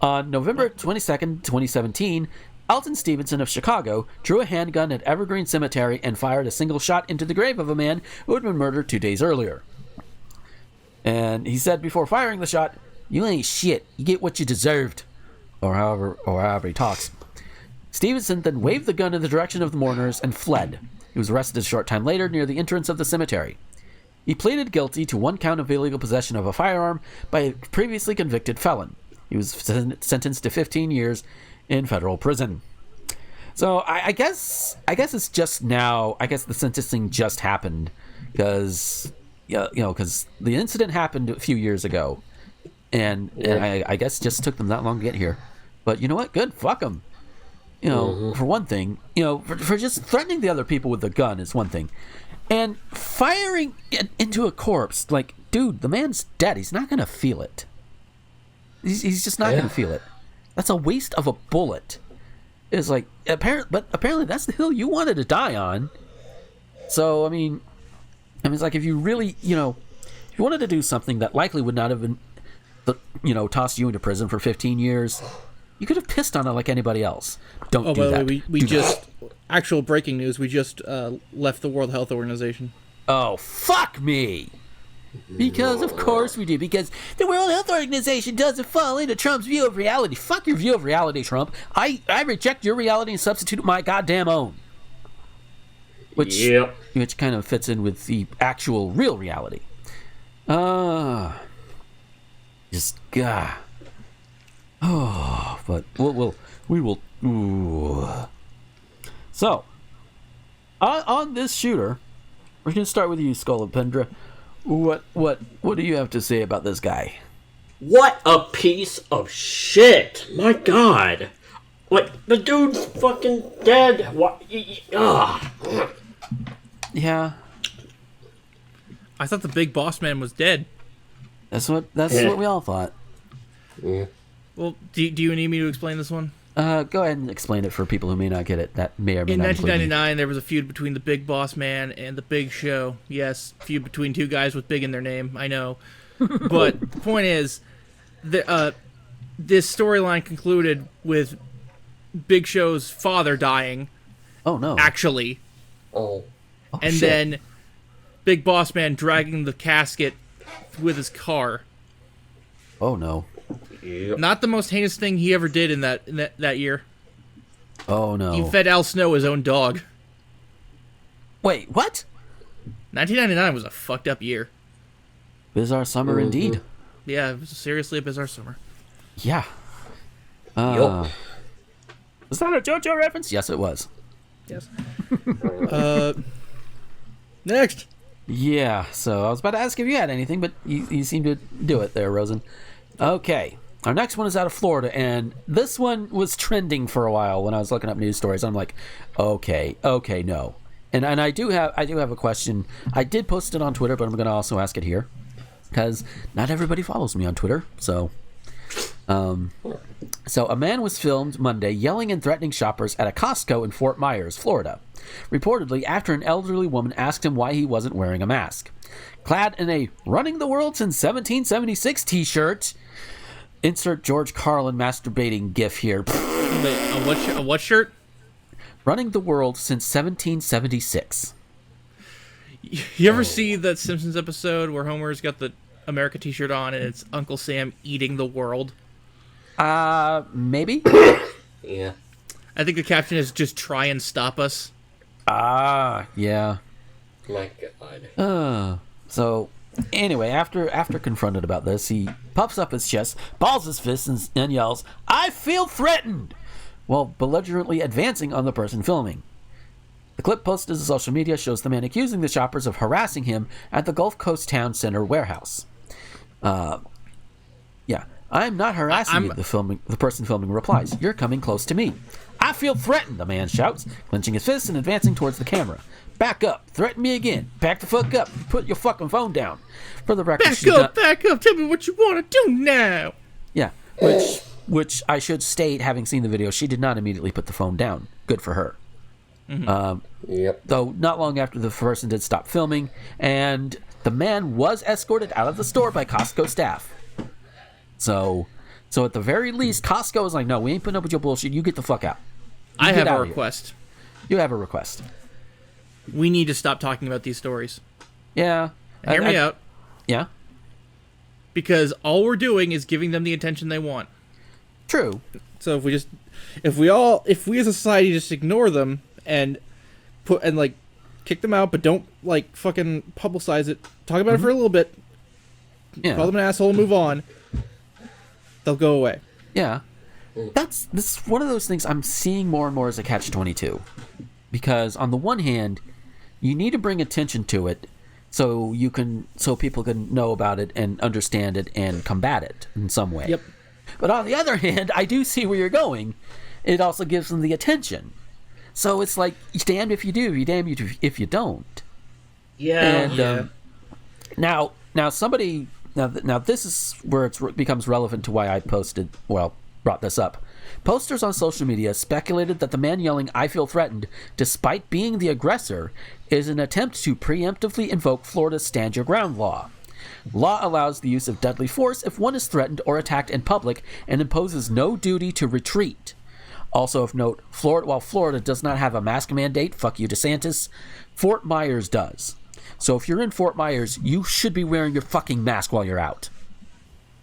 On November 22nd, 2017, Alton Stevenson of Chicago drew a handgun at Evergreen Cemetery and fired a single shot into the grave of a man who had been murdered 2 days earlier. And he said before firing the shot, "You ain't shit. You get what you deserved." Or however he talks. Stevenson then waved the gun in the direction of the mourners and fled. He was arrested a short time later near the entrance of the cemetery. He pleaded guilty to 1 count of illegal possession of a firearm by a previously convicted felon. He was sentenced to 15 years in federal prison. So I guess it's just now. I guess the sentencing just happened because because the incident happened a few years ago, and I guess it just took them that long to get here. But you know what? Good. Fuck them. For one thing, for just threatening the other people with a gun is one thing, and firing it into a corpse, like, dude, the man's dead. He's not gonna feel it. He's just not gonna feel it. That's a waste of a bullet. It's like apparently that's the hill you wanted to die on. So I mean, it's like if you really, if you wanted to do something that likely would not have been, tossed you into prison for 15 years. You could have pissed on it like anybody else. Don't do that. Oh, by the way, we just... Actual breaking news, we just left the World Health Organization. Oh, fuck me! Because of course we do. Because the World Health Organization doesn't fall into Trump's view of reality. Fuck your view of reality, Trump. I reject your reality and substitute my goddamn own. Which kind of fits in with the actual real reality. Just God. Oh, but we will. Ooh. So, on this shooter, we're gonna start with you, Scolopendra. What do you have to say about this guy? What a piece of shit! My God, like the dude's fucking dead. What? Yeah. I thought the big boss man was dead. That's what we all thought. Yeah. Well, do you need me to explain this one? Go ahead and explain it for people who may not get it. That may or may In not. 1999, there was a feud between the Big Boss Man and the Big Show. Yes, feud between two guys with big in their name. I know, but the point is, this storyline concluded with Big Show's father dying. Oh no! Actually, and shit. then Big Boss Man dragging the casket with his car. Oh no! Yep. Not the most heinous thing he ever did in that year. Oh no! He fed Al Snow his own dog. Wait, what? 1999 was a fucked up year. Bizarre summer indeed. Yeah, it was seriously a bizarre summer. Yeah. Yup. Was that a JoJo reference? Yes, it was. Yes. Next. Yeah, so I was about to ask if you had anything, but you seem to do it there, Rosen. Okay, our next one is out of Florida, and this one was trending for a while when I was looking up news stories. I'm like, okay, no. And I do have a question. I did post it on Twitter, but I'm going to also ask it here, because not everybody follows me on Twitter, so... So, a man was filmed Monday yelling and threatening shoppers at a Costco in Fort Myers, Florida, reportedly after an elderly woman asked him why he wasn't wearing a mask. Clad in a Running the World Since 1776 t-shirt, insert George Carlin masturbating gif here. Wait, a what shirt? Running the World Since 1776. You ever see that Simpsons episode where Homer's got the America t-shirt on and it's Uncle Sam eating the world? Maybe? Yeah. I think the caption is just try and stop us. Yeah. My God. So, anyway, after confronted about this, he puffs up his chest, balls his fists, and yells, "I feel threatened!" while belligerently advancing on the person filming. The clip posted to social media shows the man accusing the shoppers of harassing him at the Gulf Coast Town Center warehouse. Yeah. "I'm not harassing you," the person filming replies. "You're coming close to me." "I feel threatened," the man shouts, clenching his fists and advancing towards the camera. "Back up. Threaten me again. Back the fuck up. Put your fucking phone down." For the record, back up. Tell me what you want to do now. Yeah, which I should state, having seen the video, she did not immediately put the phone down. Good for her. Yep. Though not long after the person did stop filming, and the man was escorted out of the store by Costco staff. So at the very least, Costco is like, "No, we ain't putting up with your bullshit. You get the fuck out." I have a request. You have a request. We need to stop talking about these stories. Yeah. Hear me out. Yeah. Because all we're doing is giving them the attention they want. True. So if we as a society just ignore them and kick them out, but don't fucking publicize it, talk about it for a little bit, call them an asshole and move on, they'll go away. Yeah. This is one of those things I'm seeing more and more as a catch-22. Because on the one hand, you need to bring attention to it so people can know about it and understand it and combat it in some way. Yep. But on the other hand, I do see where you're going. It also gives them the attention. So it's like, you're damned if you do, you're damned if you don't. Yeah. And now this is where it becomes relevant to why I brought this up. Posters on social media speculated that the man yelling "I feel threatened," despite being the aggressor, is an attempt to preemptively invoke Florida's Stand Your Ground law. Law allows the use of deadly force if one is threatened or attacked in public and imposes no duty to retreat. Also of note, while Florida does not have a mask mandate, fuck you DeSantis, Fort Myers does. So if you're in Fort Myers, you should be wearing your fucking mask while you're out.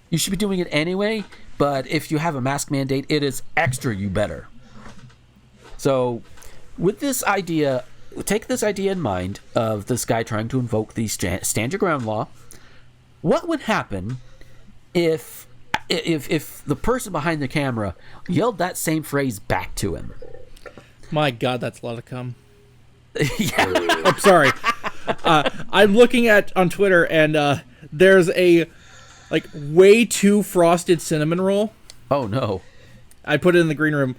You should be doing it anyway, but if you have a mask mandate, it is extra you better. So with this idea, take this idea in mind of this guy trying to invoke the Stand Your Ground law. What would happen if the person behind the camera yelled that same phrase back to him? My God, that's a lot of cum. Yeah. I'm sorry. I'm looking on Twitter, and there's a way too frosted cinnamon roll. Oh no! I put it in the green room.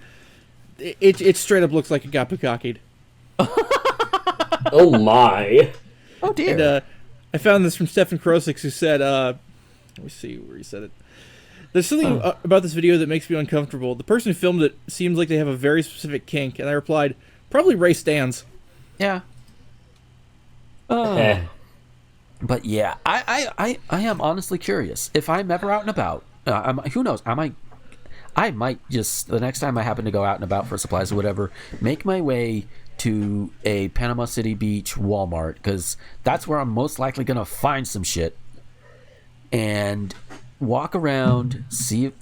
It straight up looks like it got bukkake. Oh my! Oh dear! And, I found this from Stefan Krosik, who said, let me see where he said it. "There's something about this video that makes me uncomfortable. The person who filmed it seems like they have a very specific kink." And I replied, "Probably Ray Stans." Yeah. But yeah, I am honestly curious. If I'm ever out and about, who knows? I might just, the next time I happen to go out and about for supplies or whatever, make my way to a Panama City Beach Walmart, because that's where I'm most likely going to find some shit, and walk around, see,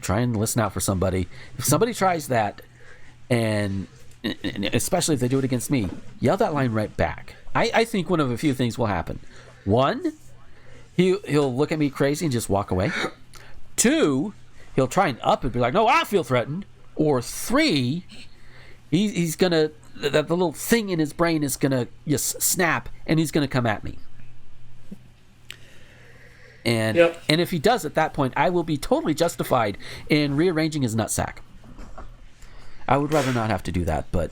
try and listen out for somebody. If somebody tries that, and especially if they do it against me, yell that line right back. I think one of a few things will happen. One, he'll look at me crazy and just walk away. Two, he'll try and up and be like, "No, I feel threatened." Or three, he's gonna, that the little thing in his brain is gonna just snap, and he's gonna come at me. And and if he does at that point, I will be totally justified in rearranging his nutsack. I would rather not have to do that, but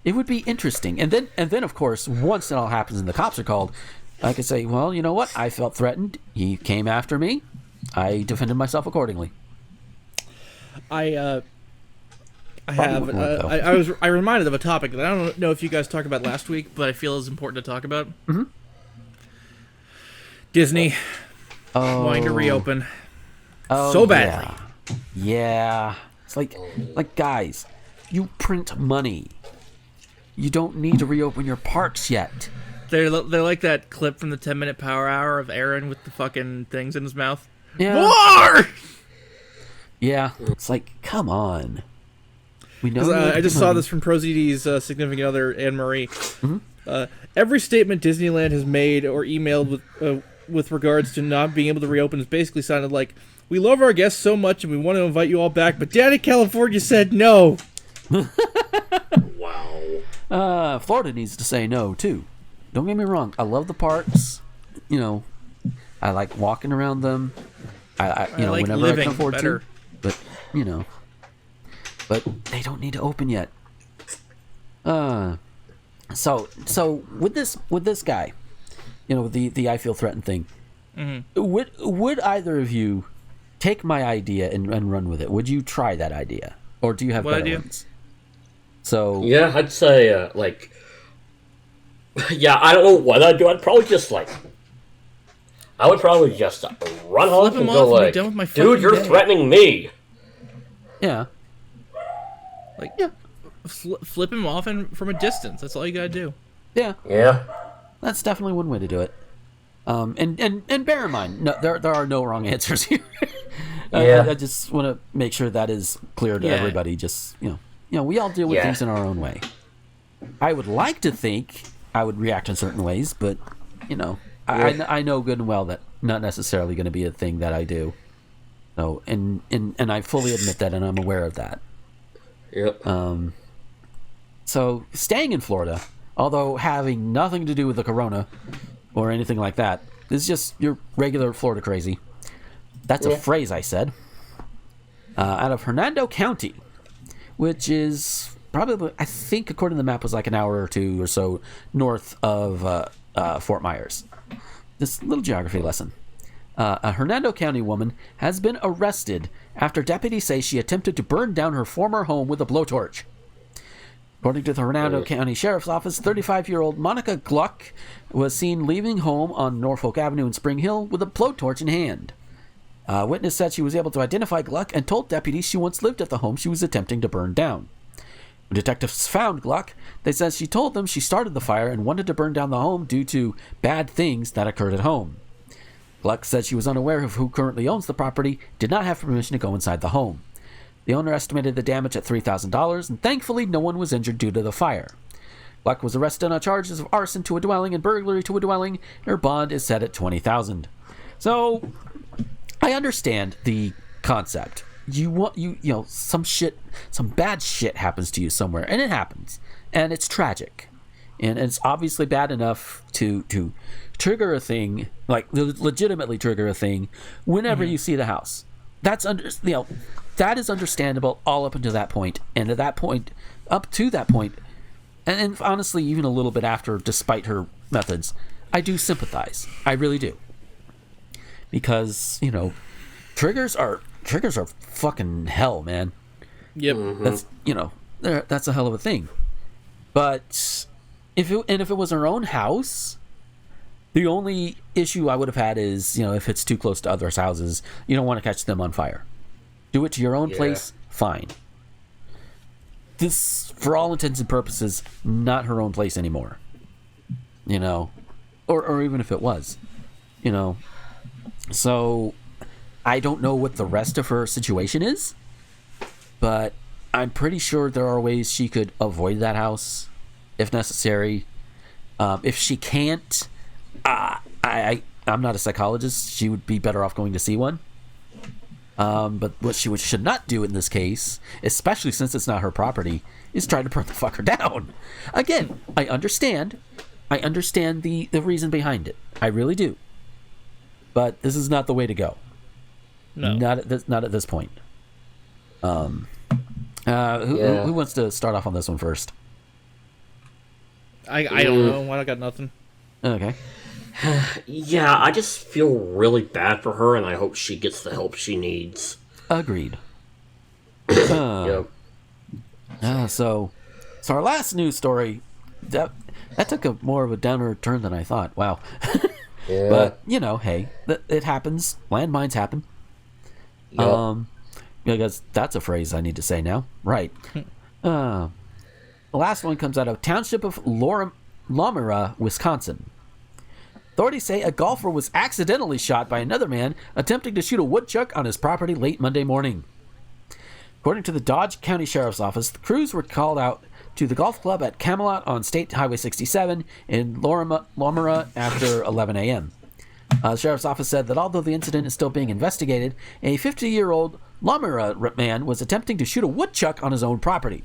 it would be interesting. And then of course, once it all happens and the cops are called, I could say, "Well, you know what? I felt threatened. He came after me. I defended myself accordingly." I Probably wouldn't work, though. I reminded of a topic that I don't know if you guys talked about last week, but I feel is important to talk about. Mm-hmm. Disney wanting to reopen so badly. Yeah. It's like guys, you print money. You don't need to reopen your parks yet. They're like that clip from the 10-minute Power Hour of Aaron with the fucking things in his mouth. Yeah. More! Yeah. It's like, come on. We know. I just saw this from ProZD's significant other, Anne Marie. Mm-hmm. Every statement Disneyland has made or emailed with regards to not being able to reopen has basically sounded like, "We love our guests so much and we want to invite you all back, but Daddy California said no." Wow. Florida needs to say no too. Don't get me wrong. I love the parks. You know, I like walking around them. I like whenever I can afford better. to. But but they don't need to open yet. So with this guy, the I feel threatened thing. Mm-hmm. Would either of you take my idea and run with it? Would you try that idea, or do you have better ones? So yeah, I'd say yeah, I don't know what I'd do. I'd probably just I would probably just run home and go like, "Dude, you're threatening me." Yeah. Flip him off from a distance. That's all you gotta do. Yeah. Yeah. That's definitely one way to do it. And bear in mind, no, there are no wrong answers here. Yeah. I just want to make sure that is clear to everybody. Just we all deal with things in our own way. I would like to think I would react in certain ways, but I know good and well that not necessarily going to be a thing that I do. So and I fully admit that, and I'm aware of that. Yep. So staying in Florida, although having nothing to do with the corona or anything like that, is just your regular Florida crazy. That's a phrase I said. Out of Hernando County, which is probably, I think, according to the map, was like an hour or two or so north of Fort Myers. This little geography lesson. A Hernando County woman has been arrested after deputies say she attempted to burn down her former home with a blowtorch. According to the Hernando County Sheriff's Office, 35-year-old Monica Gluck was seen leaving home on Norfolk Avenue in Spring Hill with a blowtorch in hand. A witness said she was able to identify Gluck and told deputies she once lived at the home she was attempting to burn down. When detectives found Gluck, they said she told them she started the fire and wanted to burn down the home due to bad things that occurred at home. Gluck said she was unaware of who currently owns the property, did not have permission to go inside the home. The owner estimated the damage at $3,000, and thankfully no one was injured due to the fire. Gluck was arrested on charges of arson to a dwelling and burglary to a dwelling, and her bond is set at $20,000. So, I understand the concept. Some bad shit happens to you somewhere, and it happens, and it's tragic, and it's obviously bad enough to trigger a thing, like legitimately trigger a thing, whenever you see the house. That is understandable all up until that point, and up to that point, and honestly, even a little bit after, despite her methods, I do sympathize. I really do, because triggers are fucking hell, man. Yep. That's a hell of a thing. But if it was her own house, the only issue I would have had is, if it's too close to others' houses, you don't want to catch them on fire. Do it to your own place, fine. This, for all intents and purposes, not her own place anymore. Or even if it was, So, I don't know what the rest of her situation is, but I'm pretty sure there are ways she could avoid that house, if necessary. If she can't, I'm not a psychologist. She would be better off going to see one. But what she should not do in this case, especially since it's not her property, is try to burn the fucker down. Again, I understand the reason behind it. I really do. But this is not the way to go. No. Not at this point. Who wants to start off on this one first? I don't know. I got nothing. Okay. Yeah, I just feel really bad for her, and I hope she gets the help she needs. Agreed. Yep. So our last news story, that took a more of a downer turn than I thought. Wow. Yeah. But, hey, it happens. Landmines happen. Yep. Because that's a phrase I need to say now. Right. The last one comes out of Township of Lomira, Wisconsin. Authorities say a golfer was accidentally shot by another man attempting to shoot a woodchuck on his property late Monday morning. According to the Dodge County Sheriff's Office, the crews were called out to the golf club at Camelot on State Highway 67 in Lomira after 11 a.m. The Sheriff's Office said that although the incident is still being investigated, a 50-year-old Lomira man was attempting to shoot a woodchuck on his own property.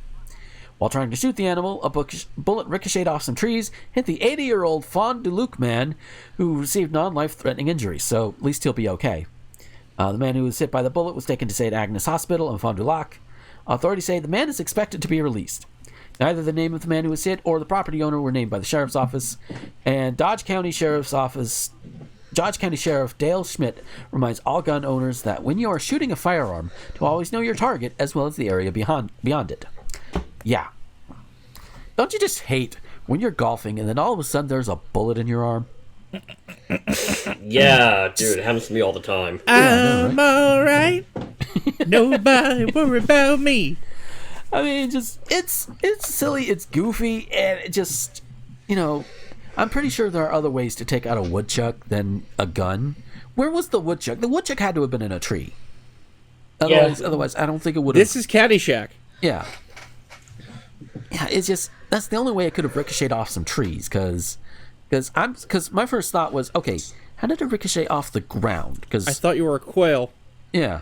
While trying to shoot the animal, a bullet ricocheted off some trees, hit the 80-year-old Fond du Lac man, who received non-life-threatening injuries, so at least he'll be okay. The man who was hit by the bullet was taken to St. Agnes Hospital in Fond du Lac. Authorities say the man is expected to be released. Neither the name of the man who was hit or the property owner were named by the Sheriff's Office, and Dodge County Sheriff Dale Schmidt reminds all gun owners that when you are shooting a firearm, to always know your target as well as the area beyond it. Yeah. Don't you just hate when you're golfing and then all of a sudden there's a bullet in your arm? Yeah, dude, it happens to me all the time. I'm alright. Nobody worry about me. I mean, just it's silly, it's goofy, and it just, I'm pretty sure there are other ways to take out a woodchuck than a gun. Where was the woodchuck? The woodchuck had to have been in a tree. Otherwise, I don't think it would have. This is Caddyshack. Yeah. Yeah, it's just, that's the only way it could have ricocheted off some trees, because my first thought was, okay, how did it ricochet off the ground? Because I thought you were a quail. Yeah.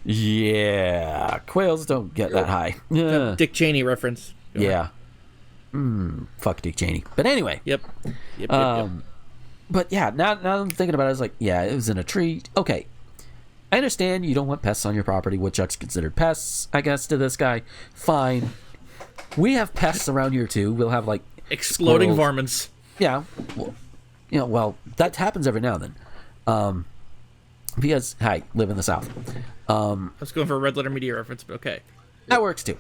Yeah, quails don't get that high. Dick Cheney reference. Yeah. Fuck Dick Cheney. But anyway. Yep. But yeah, now I'm thinking about it, I was like, yeah, it was in a tree. Okay. I understand you don't want pests on your property. Woodchucks considered pests, I guess, to this guy. Fine. We have pests around here too. We'll have like exploding squirrels. varmints. Yeah. Well, that happens every now and then. Because, hi, live in the South. I was going for a Red Letter Media reference, but okay. That works too.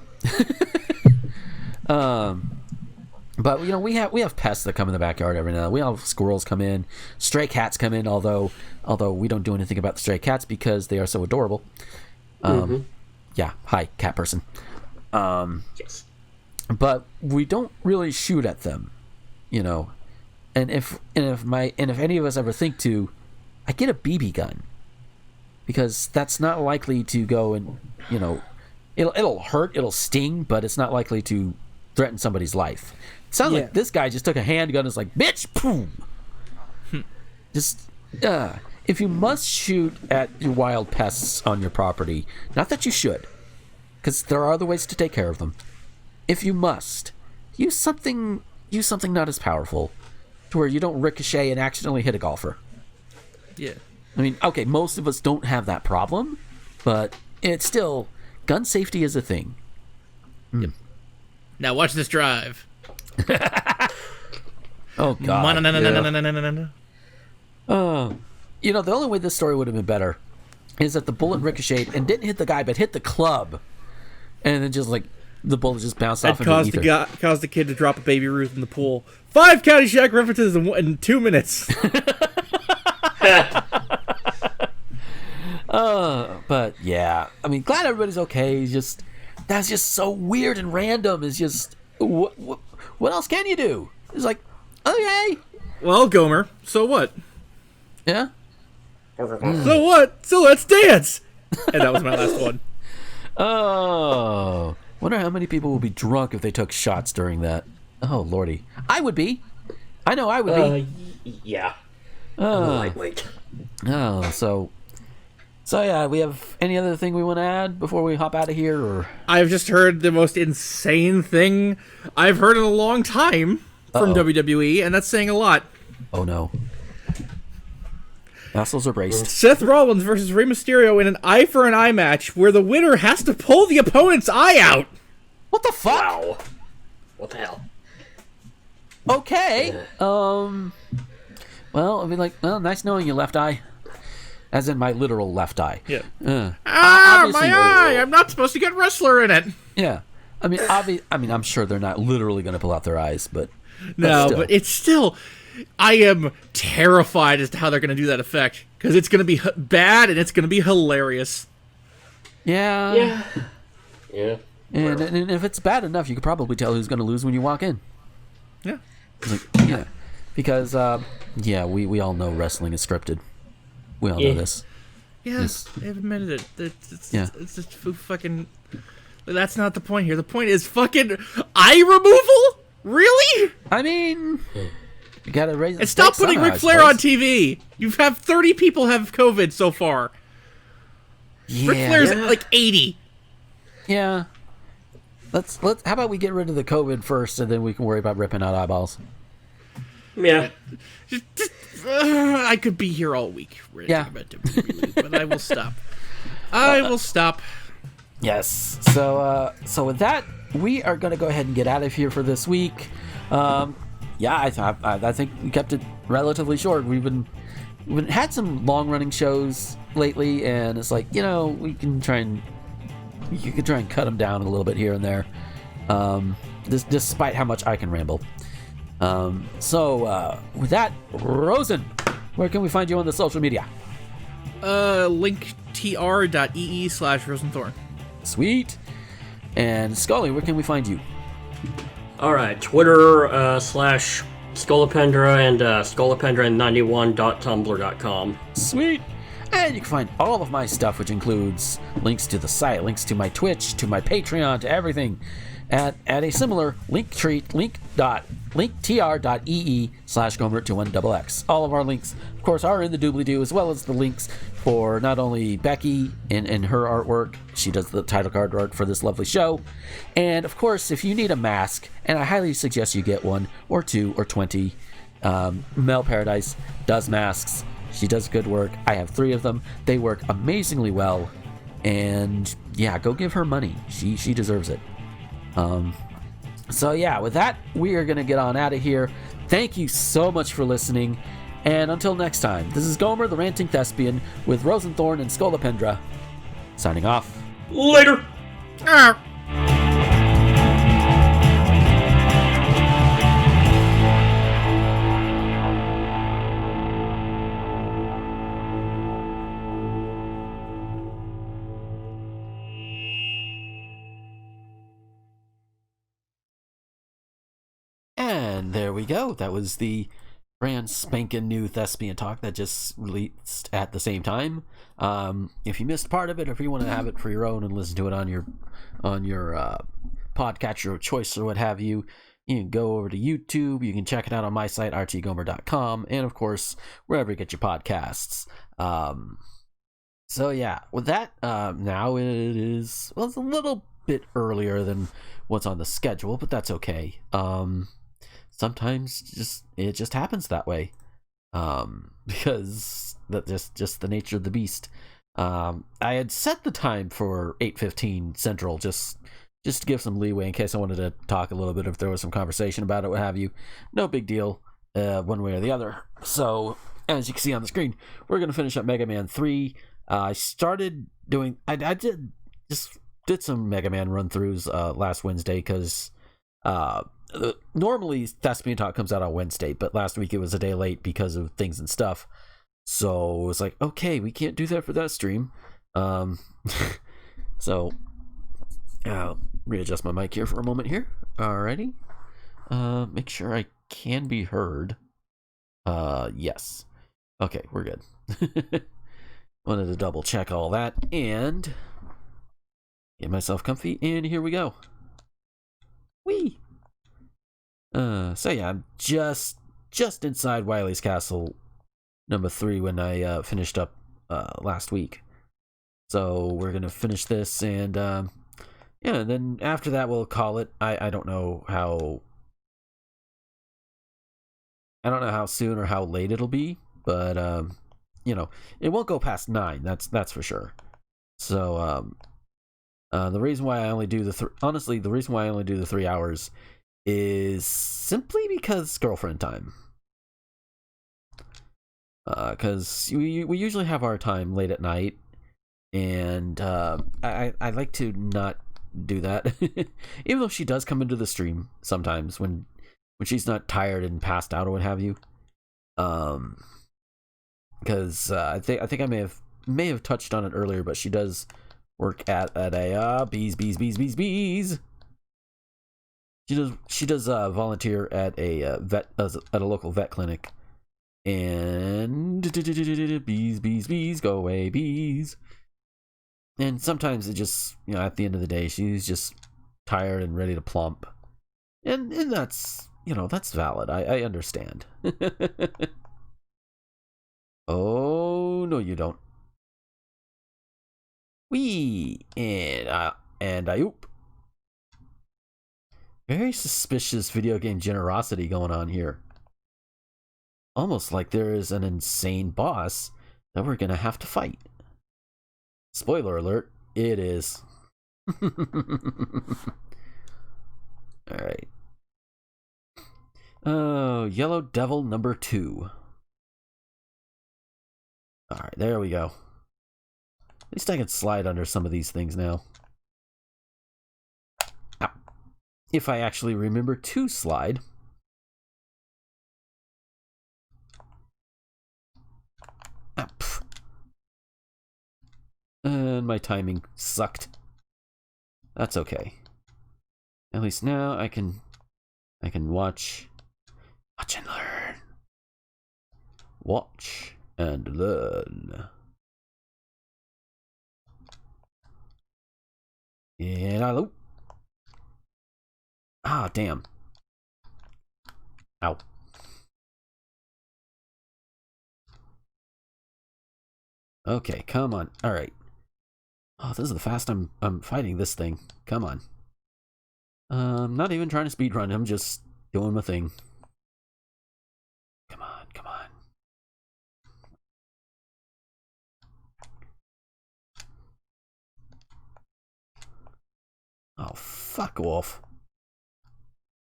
But we have pests that come in the backyard every now and then. We have squirrels come in, stray cats come in. Although we don't do anything about the stray cats because they are so adorable. Yeah, hi, cat person. Yes. But we don't really shoot at them, And if any of us ever think to, I get a BB gun. Because that's not likely to go and, it'll hurt, it'll sting, but it's not likely to threaten somebody's life. It sounds like this guy just took a handgun and was like, bitch, boom. Just, if you must shoot at your wild pests on your property, not that you should, because there are other ways to take care of them. If you must, use something not as powerful, to where you don't ricochet and accidentally hit a golfer. Yeah. I mean, okay, most of us don't have that problem, but it's still, gun safety is a thing. Yep. Now watch this drive. Oh, God. The only way this story would have been better is that the bullet ricocheted and didn't hit the guy, but hit the club. And then just, the bullet just bounced off into the ether. Caused the kid to drop a Baby Ruth in the pool. 5 Caddyshack references in 2 minutes. But yeah, I mean, glad everybody's okay. That's just so weird and random. It's just, what else can you do? It's like, okay. Well, Gomer, so what? Yeah. So what? So let's dance. And that was my last one. Oh, wonder how many people will be drunk if they took shots during that. Oh, lordy, I would be. I know I would be. Yeah. I'm a lightweight. Oh, so yeah, we have any other thing we want to add before we hop out of here? Or I've just heard the most insane thing I've heard in a long time from WWE, and that's saying a lot. Oh no. Muscles are braced. Seth Rollins versus Rey Mysterio in an eye for an eye match where the winner has to pull the opponent's eye out. What the fuck? Wow. What the hell? Okay. Well, I mean, nice knowing you, Left Eye. as in my literal left eye. Yeah. My eye! I'm not supposed to get wrestler in it. Yeah. I mean, I'm sure they're not literally going to pull out their eyes, but but it's still. I am terrified as to how they're going to do that effect because it's going to be bad and it's going to be hilarious. Yeah. And if it's bad enough, you could probably tell who's going to lose when you walk in. Yeah. Because we all know wrestling is scripted. We all know this. Yeah, they've admitted it. It's just fucking. That's not the point here. The point is fucking eye removal. Really? I mean, you gotta raise. And stop putting Ric Flair on TV. You've had 30 people have COVID so far. Yeah. Ric Flair's like 80. Yeah. Let's. How about we get rid of the COVID first, and then we can worry about ripping out eyeballs. Yeah. I could be here all week. But I will stop. I will stop. Yes. So with that, we are going to go ahead and get out of here for this week. I think we kept it relatively short. We've had some long running shows lately, and it's like, you can try and cut them down a little bit here and there. Despite how much I can ramble. With that, Rosen, where can we find you on the social media? linktr.ee/Rosenthorn. Sweet. And Scully, where can we find you? Alright, Twitter /Scolopendra and scolopendra91.tumblr.com. Sweet. And you can find all of my stuff, which includes links to the site, links to my Twitch, to my Patreon, to everything, at a similar linktr.ee/Gomer21XX. All of our links, of course, are in the doobly-doo, as well as the links for not only Becky and her artwork. She does the title card art for this lovely show. And, of course, if you need a mask, and I highly suggest you get one, or 2, or 20, Mel Paradise does masks. She does good work. I have 3 of them. They work amazingly well. And, yeah, go give her money. She deserves it. With that, we are going to get on out of here. Thank you so much for listening. And until next time, this is Gomer, the Ranting Thespian, with Rosenthorn and Scolopendra, signing off. Later! And there we go. That was the brand spanking new Thespian talk that just released at the same time. If you missed part of it, or if you want to have it for your own and listen to it on your podcatcher of choice or what have you, you can go over to YouTube. You can check it out on my site, rtgomer.com, and of course wherever you get your podcasts. With that, now it's a little bit earlier than what's on the schedule, but that's okay. Sometimes it just happens that way, because that's just the nature of the beast. I had set the time for 8:15 Central, just to give some leeway in case I wanted to talk a little bit, if there was some conversation about it, what have you. No big deal, one way or the other. So, as you can see on the screen, we're going to finish up Mega Man 3. I started doing... I did some Mega Man run-throughs last Wednesday, because... normally Thespian Talk comes out on Wednesday, but last week it was a day late because of things and stuff. So it was like, okay, we can't do that for that stream. So I'll readjust my mic here for a moment here. Alrighty. Make sure I can be heard. Yes. Okay, we're good. Wanted to double check all that and get myself comfy, and here we go. Whee! I'm just inside Wily's Castle number 3 when I finished up last week. So we're gonna finish this, and and then after that we'll call it. I don't know how soon or how late it'll be, but it won't go past 9. That's for sure. So the reason why I only do the 3 hours is simply because girlfriend time. because we usually have our time late at night, and I like to not do that, even though she does come into the stream sometimes when she's not tired and passed out or what have you. Because I think I may have touched on it earlier, but she does work at a bees. She does volunteer at a vet at a local vet clinic, and bees go away bees. And sometimes it just, at the end of the day, she's just tired and ready to plump, and that's that's valid. I understand. Oh no, you don't. Wee and I oop. Very suspicious video game generosity going on here. Almost like there is an insane boss that we're gonna have to fight. Spoiler alert, it is. Alright. Oh, Yellow Devil number 2. Alright, there we go. At least I can slide under some of these things now. Ow. If I actually remember to slide. Ow, pff. And my timing sucked. That's okay. At least now I can watch and learn. Watch and learn. And I loop. Ah, damn. Ow. Okay, come on. All right. Oh, this is the fast I'm fighting this thing. Come on. I'm not even trying to speedrun. I'm just doing my thing. Come on, come on. Oh, fuck off.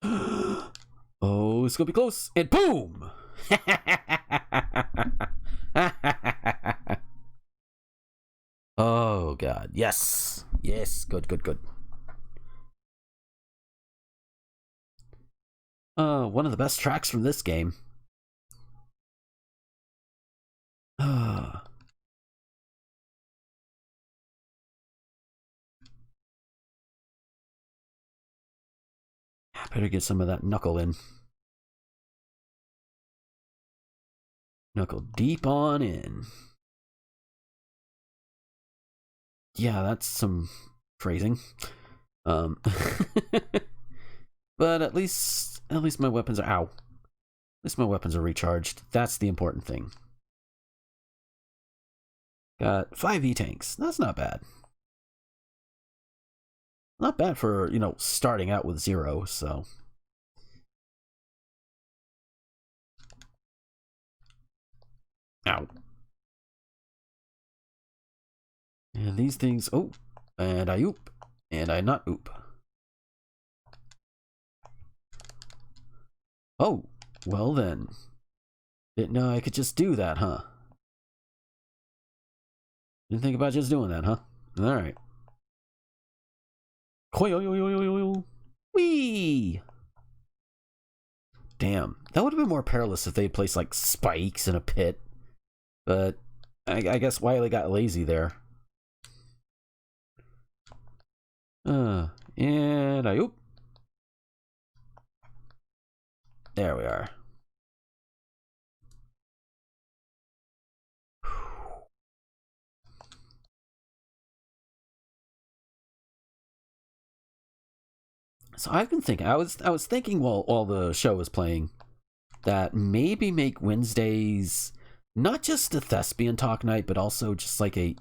Oh, it's gonna be close. And boom! Oh, God. Yes. Yes. Good, good, good. One of the best tracks from this game. I better get some of that knuckle in. Knuckle deep on in. Yeah, that's some phrasing. But at least my weapons are At least my weapons are recharged. That's the important thing. Got 5 E-tanks. That's not bad. Not bad for, starting out with 0, so. Ow. And these things, oh, and I oop, and I not oop. Oh, well then. Didn't know I could just do that, huh? Didn't think about just doing that, huh? Alright. Whee! Damn, that would have been more perilous if they'd placed like spikes in a pit. But I guess Wiley got lazy there. And I oop. There we are. So I've been thinking. I was thinking while the show was playing that maybe make Wednesdays not just a Thespian talk night, but also just like a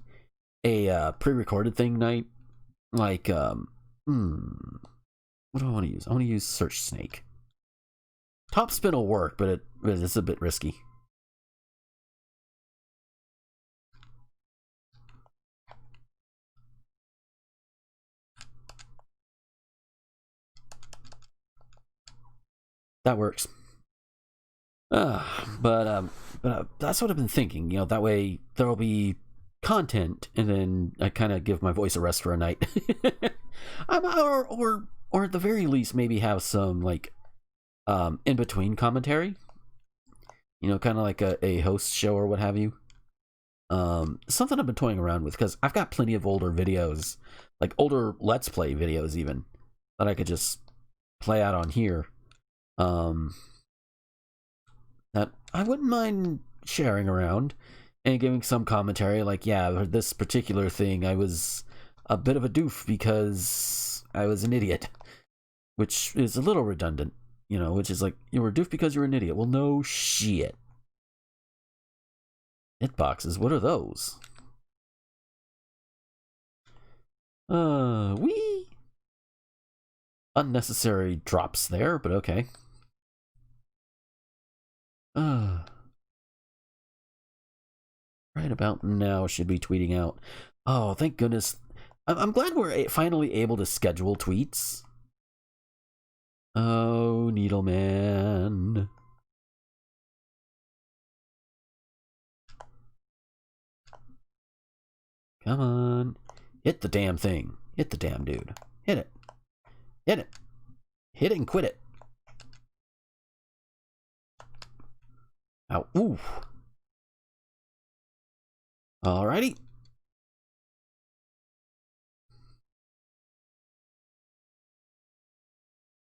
pre-recorded thing night. Like what do I want to use? I want to use Search Snake. Top spin will work, but it's a bit risky. That works. But But that's what I've been thinking. That way there'll be content, and then I kind of give my voice a rest for a night. Or at the very least, maybe have some like in between commentary. Kind of like a host show or what have you. Something I've been toying around with, because I've got plenty of older videos, like older Let's Play videos even, that I could just play out on here. That I wouldn't mind sharing around and giving some commentary, like, yeah, this particular thing, I was a bit of a doof because I was an idiot, which is a little redundant, which is like, you were a doof because you're an idiot. Well, no shit. Hitboxes, what are those? Wee! Unnecessary drops there, but okay. Right about now should be tweeting out. Oh, thank goodness. I'm glad we're finally able to schedule tweets. Oh, Needleman. Come on. Hit the damn thing. Hit the damn dude. Hit it. Hit it. Hit it and quit it. Ow. Ooh. Alrighty.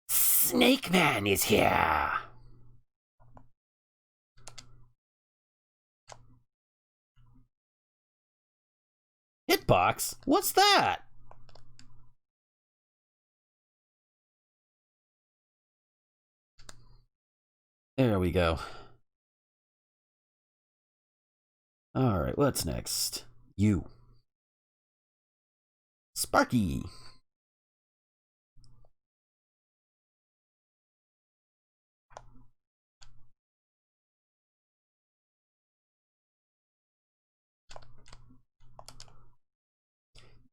Snake Man is here. Hitbox? What's that? There we go. Alright, what's next? You. Sparky.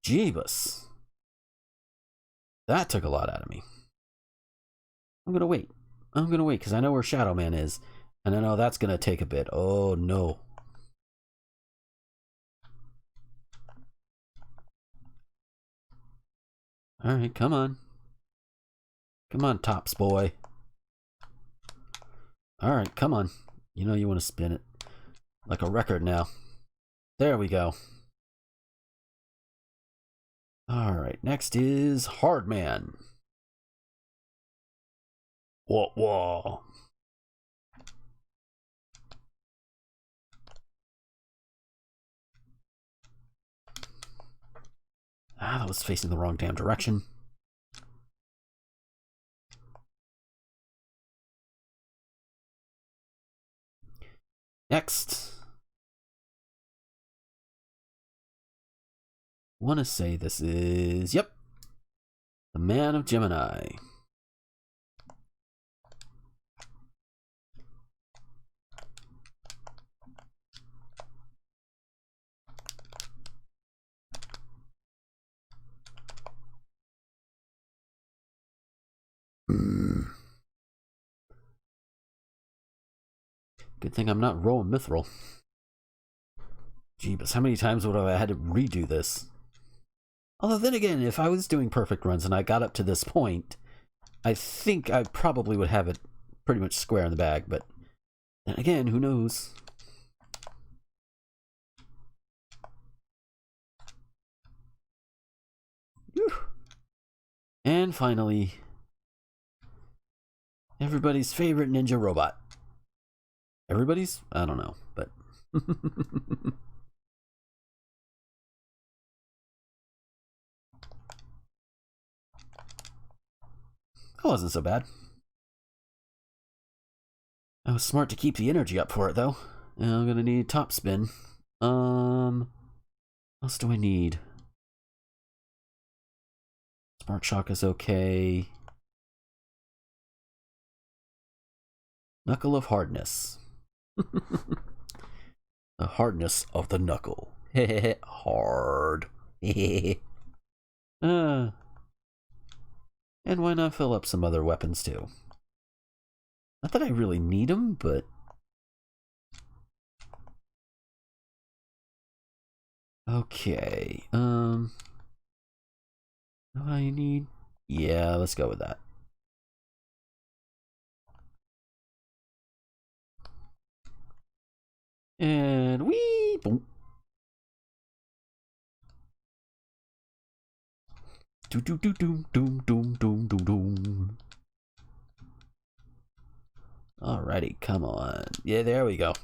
Jeebus. That took a lot out of me. I'm gonna wait. Because I know where Shadow Man is. And I know that's gonna take a bit. Oh no. Alright, come on. Come on, Tops boy. Alright, come on. You know you want to spin it. Like a record now. There we go. Alright, next is Hardman. Whoa. That was facing the wrong damn direction. Next. Want to say this is, yep, the Man of Gemini. Good thing I'm not rolling Mithril. Jeebus, how many times would I have had to redo this? Although then again, if I was doing perfect runs and I got up to this point, I think I probably would have it pretty much square in the bag, but then again, who knows? Whew. And finally, everybody's favorite ninja robot. Everybody's? I don't know, but... That wasn't so bad. I was smart to keep the energy up for it, though. Now I'm gonna need top spin. What else do I need? Smart shock is okay. Knuckle of hardness. The hardness of the knuckle. Hard. And why not fill up some other weapons too? Not that I really need them, but Okay. What do I need? Yeah, let's go with that. And wee boom. Doom doom doom doom doom doom doom doom doom. Alrighty, come on. Yeah, there we go.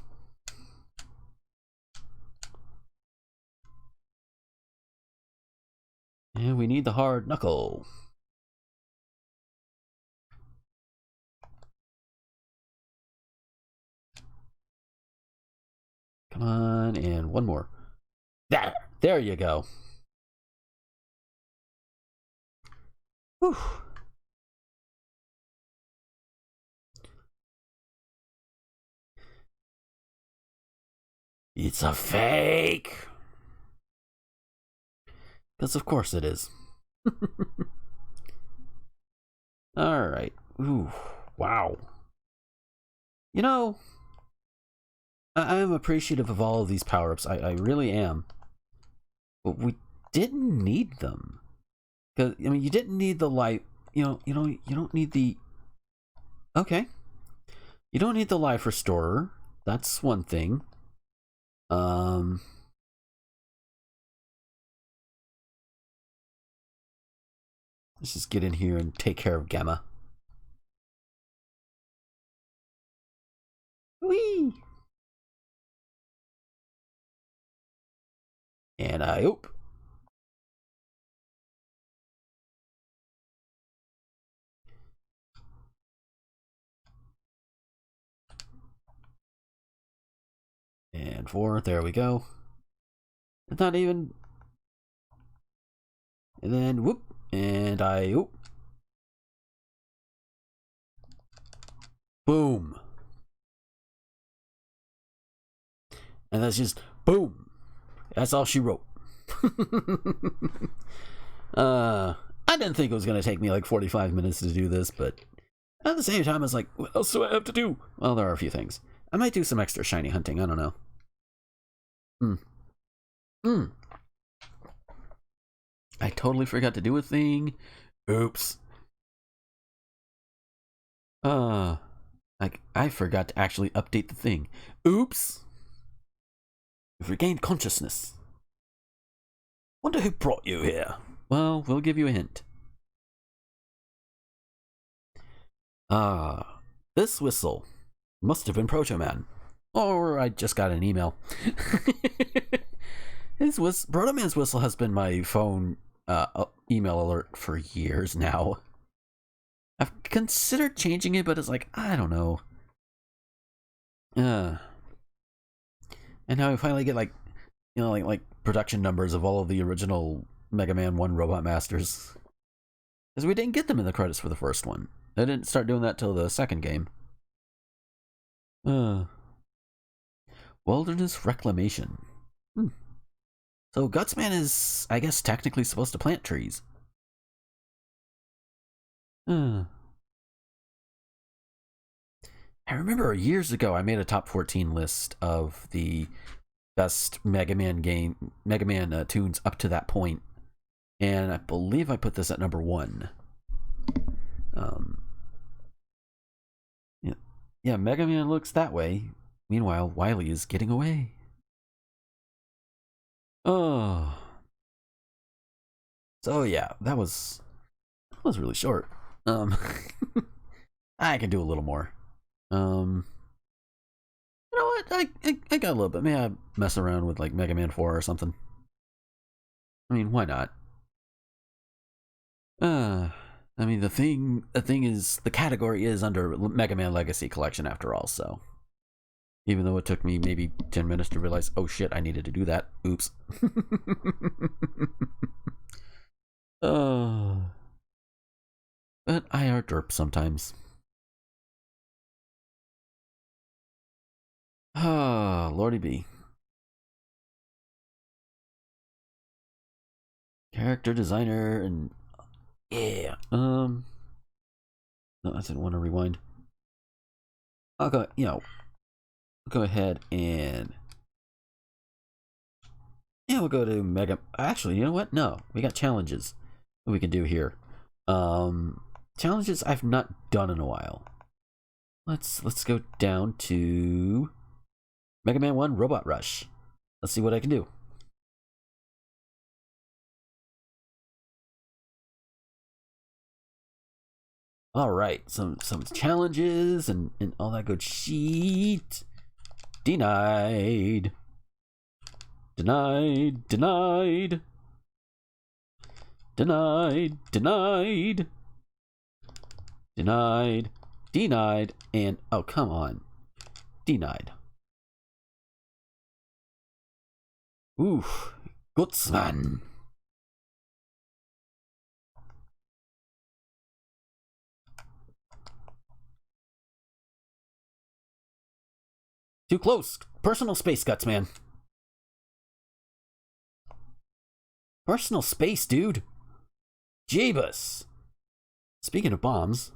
And we need the hard knuckle. Come on, and one more. There you go. Whew. It's a fake. Because of course it is. Alright. Ooh. Wow. You know, I am appreciative of all of these power-ups. I really am. But we didn't need them. Because, I mean, you didn't need the life... You don't need the... Okay. You don't need the life restorer. That's one thing. Let's just get in here and take care of Gamma. Whee! And I oop. And 4, there we go. It's not even. And then whoop. And I oop. Boom. And that's just boom. That's all she wrote. I didn't think it was going to take me like 45 minutes to do this, but at the same time, I was like, what else do I have to do? Well, there are a few things. I might do some extra shiny hunting. I don't know. I totally forgot to do a thing. Oops. I forgot to actually update the thing. Oops. You've regained consciousness. Wonder who brought you here. Well, we'll give you a hint. This whistle must have been Proto Man. Or I just got an email. Proto Man's whistle has been my phone email alert for years now. I've considered changing it, but it's like, I don't know. And now I finally get like production numbers of all of the original Mega Man 1 Robot Masters. Because we didn't get them in the credits for the first one. They didn't start doing that till the second game. Wilderness Reclamation. So Gutsman is, I guess, technically supposed to plant trees. I remember years ago I made a top 14 list of the best Mega Man tunes up to that point, and I believe I put this at number 1. Yeah, Mega Man looks that way. Meanwhile, Wily is getting away. Oh. So yeah, that was really short. I can do a little more. You know what? I got a little bit. Maybe I mess around with like Mega Man 4 or something. I mean, why not? I mean, the thing is, the category is under Mega Man Legacy Collection after all, so. Even though it took me maybe 10 minutes to realize, oh shit, I needed to do that. Oops. But I are derp sometimes. Lordy B. Character designer and yeah. No, I didn't want to rewind. I'll go. Go ahead and Yeah, we'll go to Mega. Actually, you know what? No, we got challenges that we can do here. Challenges I've not done in a while. Let's go down to Mega Man 1 Robot Rush. Let's see what I can do. All right, some challenges and all that good shit. Denied. Denied. Denied. Denied. Denied. Denied. Denied. And oh, come on. Denied. Oof. Gutsman. Too close. Personal space, Gutsman. Personal space, dude. Jeebus. Speaking of bombs.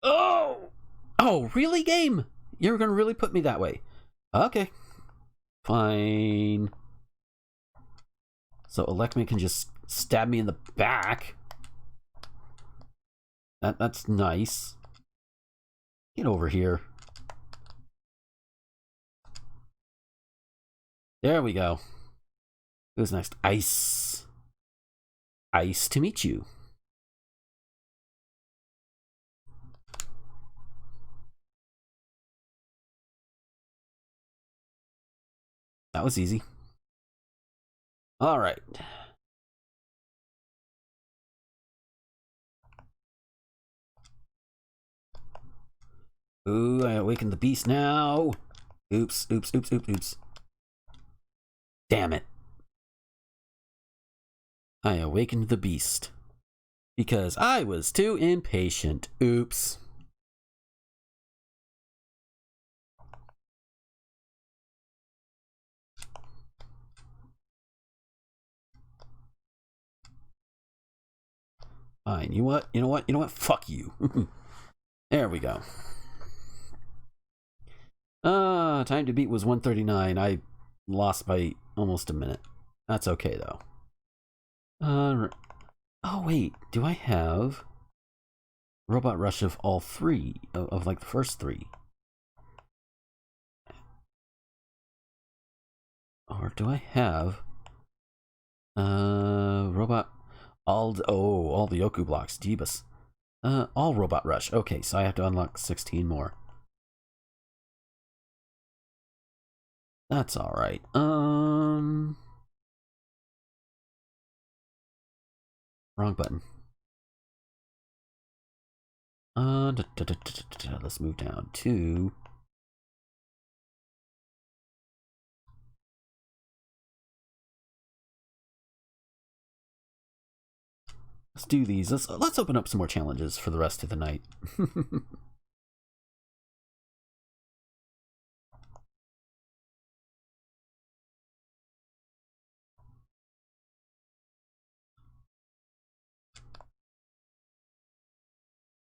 Oh! Oh, really, game? You're gonna really put me that way? Okay. Fine. So Electman can just stab me in the back. That's nice. Get over here. There we go. Who's next? Ice. Ice to meet you. That was easy. All right. Ooh, I awakened the beast now. Oops, oops, oops, oops, oops. Damn it. I awakened the beast. Because I was too impatient. Oops. Fine. You what? You know what? You know what? Fuck you. There we go. Time to beat was 139. I lost by almost a minute. That's okay though. Oh wait, do I have Robot Rush of all three of like the first three? Or do I have Robot all the Yoku blocks, Jeebus. All Robot Rush. Okay, so I have to unlock 16 more. That's all right. Wrong button. Let's move down to let's do these. Let's open up some more challenges for the rest of the night.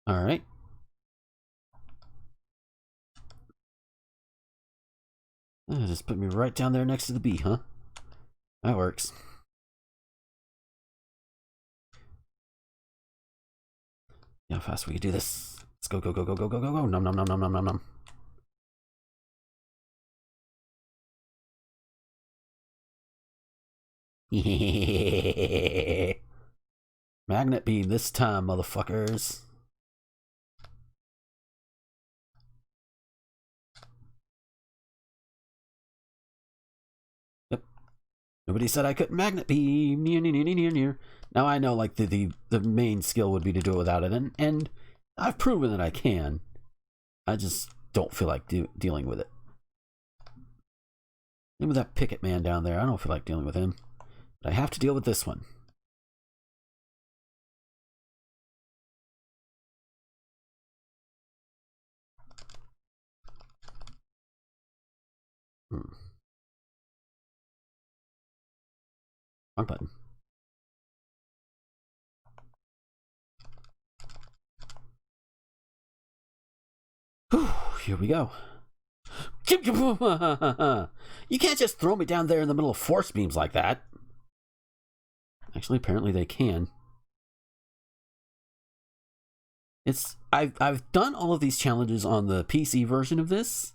All right. Just put me right down there next to the bee, huh? That works. Yeah, how fast we can do this. Let's go, go, go, go, go, go, go, go. Nom, nom, nom, nom, nom, nom, nom. Magnet beam this time, motherfuckers. Yep. Nobody said I couldn't magnet beam. Near, near, near, near, near. Now I know, like, the main skill would be to do it without it, and I've proven that I can. I just don't feel like dealing with it. And with that picket man down there, I don't feel like dealing with him. But I have to deal with this one. Wrong button. Whew, here we go. You can't just throw me down there in the middle of force beams like that. Actually, apparently they can. I've done all of these challenges on the PC version of this,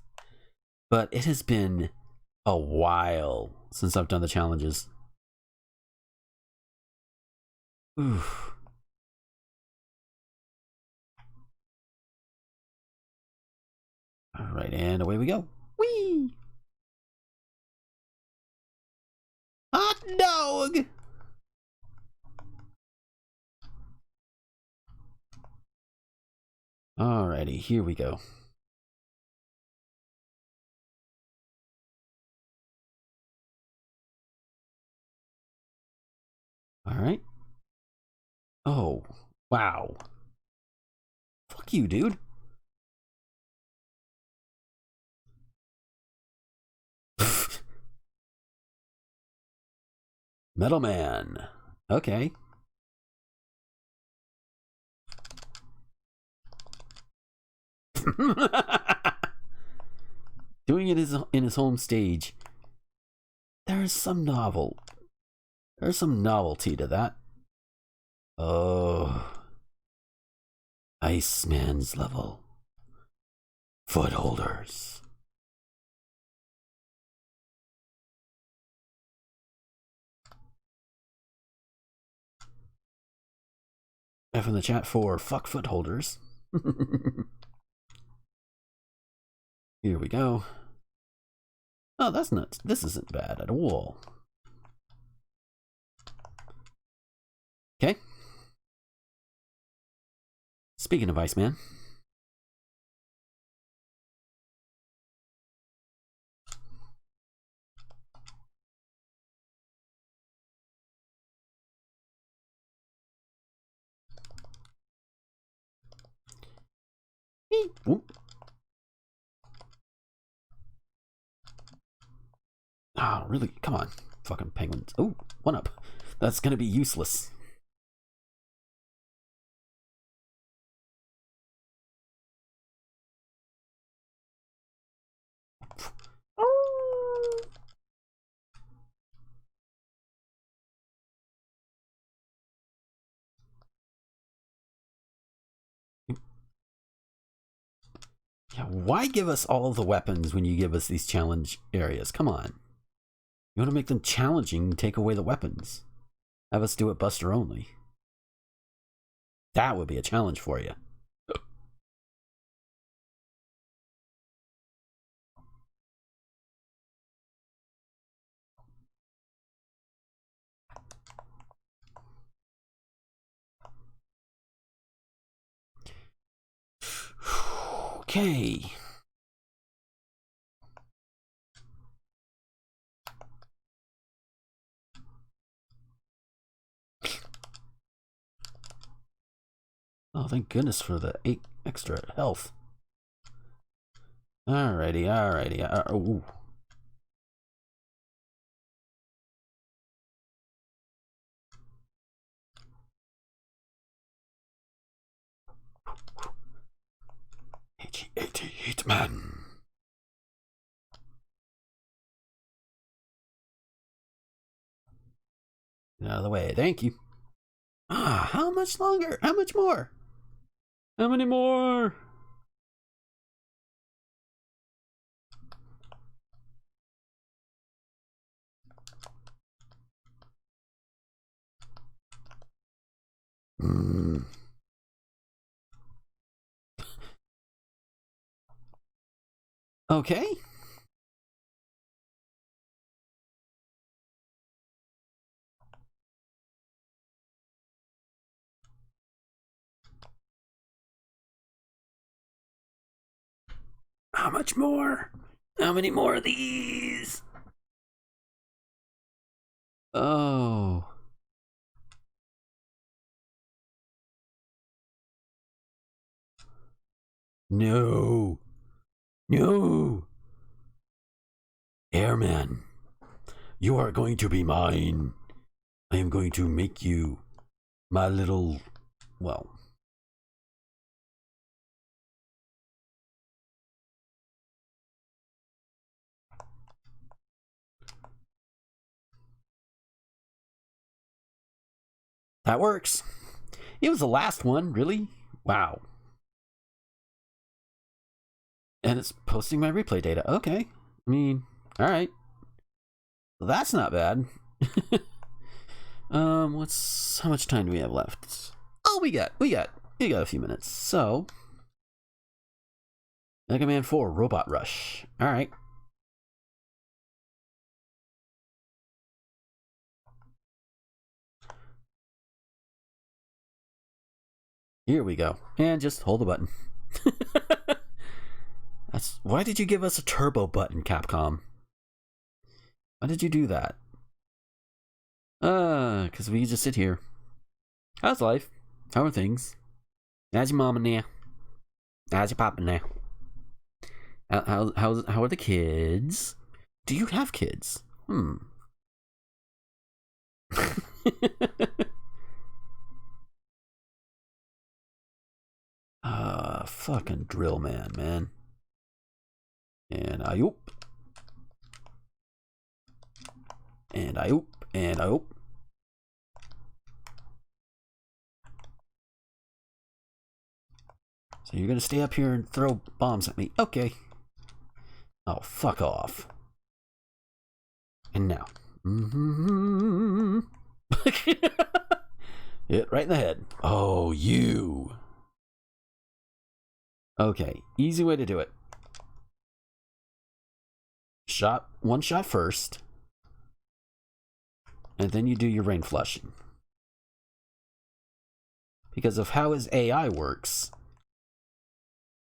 but it has been a while since I've done the challenges. Oof. All right, and away we go. Whee! Hot dog! Alrighty, here we go. Alright. Oh, wow. Fuck you, dude. Metal Man. Okay. Doing it in his home stage. There's some novelty to that. Oh. Iceman's level. Footholders. F in the chat for fuck footholders. Here we go. Oh, that's nuts. This isn't bad at all. Okay. Speaking of Iceman. Whoop. Oh, really? Come on. Fucking penguins. Oh, one up. That's gonna be useless. Yeah, why give us all the weapons when you give us these challenge areas? Come on. You want to make them challenging, take away the weapons. Have us do it Buster only. That would be a challenge for you. Okay. Oh, thank goodness for the 8 extra health. Alrighty. Ooh. Hitman. Get out of the way. Thank you. Ah, how much longer? How much more? How many more? Okay. How much more? How many more of these? Oh. No. No. Airman, you are going to be mine. I am going to make you my little, well... That works. It was the last one, really? Wow. And it's posting my replay data. Okay. I mean, alright. That's not bad. How much time do we have left? Oh, we got a few minutes. So, Mega Man 4 Robot Rush. Alright. Here we go. And just hold the button. Why did you give us a turbo button, Capcom? Why did you do that? Because we just sit here. How's life? How are things? How's your mama now? How's your papa now? How are the kids? Do you have kids? Fucking drill man. And I oop. And I oop. And I oop. So you're gonna stay up here and throw bombs at me? Okay. Oh, fuck off. And now. Hit right in the head. Oh, you. Okay, easy way to do it. One shot first. And then you do your rain flushing. Because of how his AI works,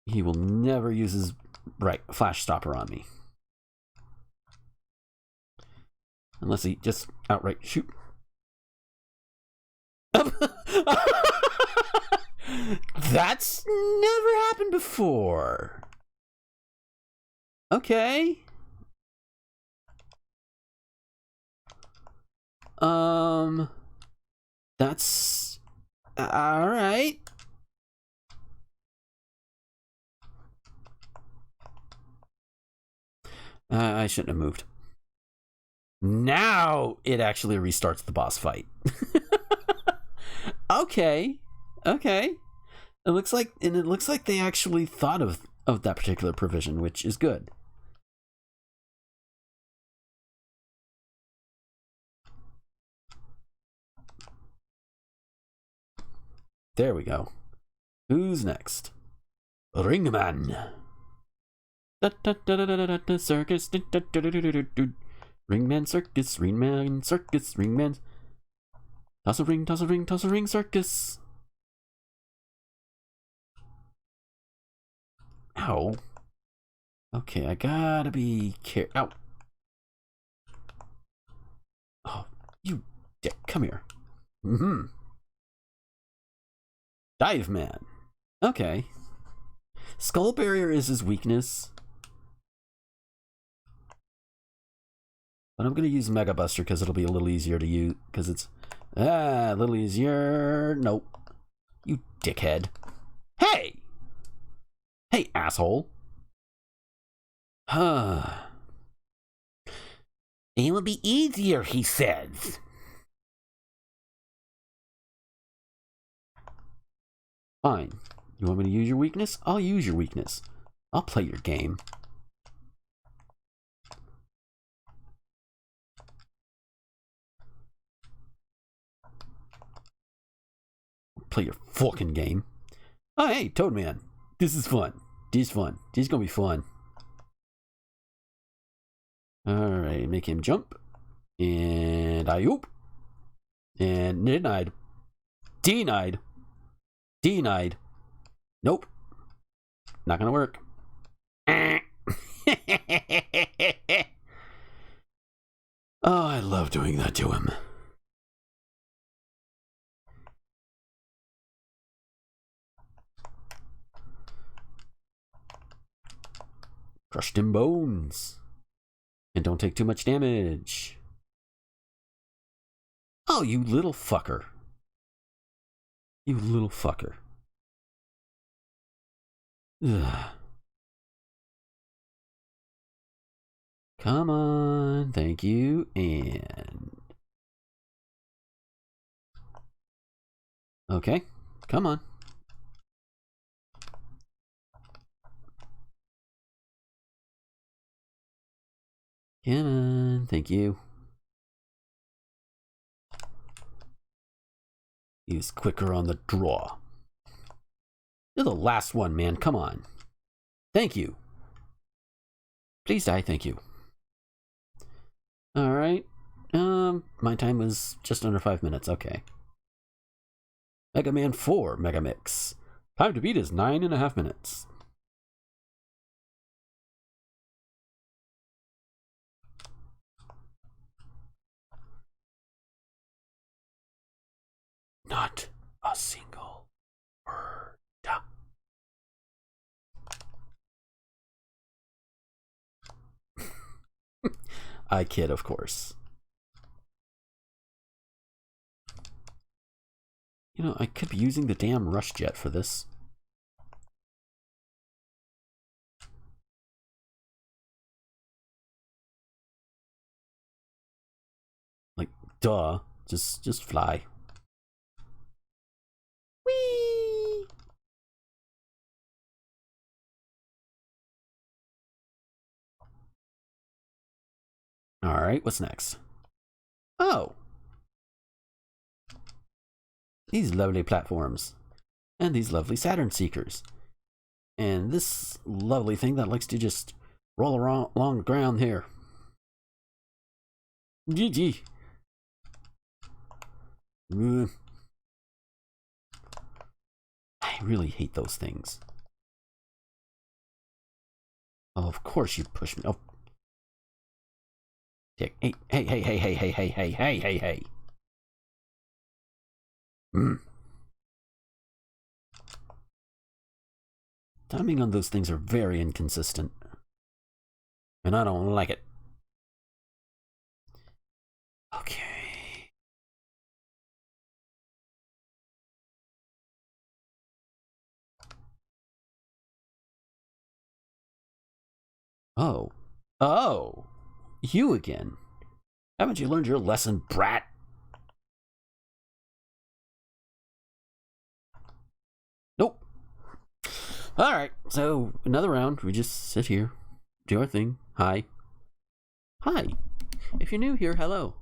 he will never use his flash stopper on me. Unless he just outright shoot. That's never happened before. Okay. That's all right. I shouldn't have moved. Now it actually restarts the boss fight. Okay. It looks like they actually thought of that particular provision, which is good. There we go. Who's next? Ringman. Circus. Ringman circus. Ringman circus. Ringman. Toss a ring, circus. Ow. Okay, I gotta be careful. Ow. Oh, you dick. Come here. Dive Man. Okay. Skull Barrier is his weakness. But I'm gonna use Mega Buster because it'll be a little easier to use. Because it's a little easier. Nope. You dickhead. Hey! Hey, asshole. It will be easier, he says. Fine. You want me to use your weakness? I'll use your weakness. I'll play your game. Play your fucking game. Oh, hey, Toadman. This is fun. This is fun. This is gonna be fun. Alright, make him jump. And I oop. And denied. Denied. Denied. Nope. Not gonna work. Oh, I love doing that to him. Crushed him bones. And don't take too much damage. Oh, you little fucker. You little fucker. Ugh. Come on. Thank you. And... okay. Come on. Come on. Thank you. He's quicker on the draw. You're the last one, man. Come on. Thank you. Please die. Thank you. All right. My time was just under 5 minutes. Okay. Mega Man 4 Mega Mix. Time to beat is 9.5 minutes. Not a single word. I kid, of course. You know, I could be using the damn rush jet for this. Like, duh. Just fly. Whee! Alright, what's next? Oh! These lovely platforms. And these lovely Saturn Seekers. And this lovely thing that likes to just roll around along the ground here. GG. I really hate those things. Oh, of course you push me. Oh. Hey, hey, hey, hey, hey, hey, hey, hey, hey, hey, hey. Timing on those things are very inconsistent. And I don't like it. Okay. Oh. Oh! You again. Haven't you learned your lesson, brat? Nope. Alright, so another round. We just sit here, do our thing. Hi. Hi. If you're new here, hello.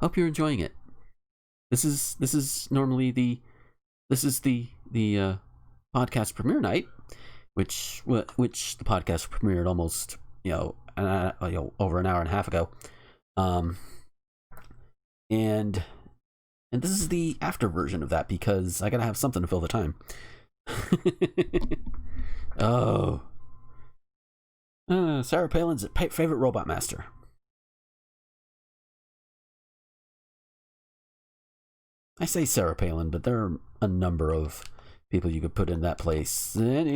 Hope you're enjoying it. This is normally the podcast premiere night, which the podcast premiered almost over an hour and a half ago, and this is the after version of that because I gotta have something to fill the time. Oh, Sarah Palin's favorite robot master. I say Sarah Palin, but there are a number of people you could put in that place. At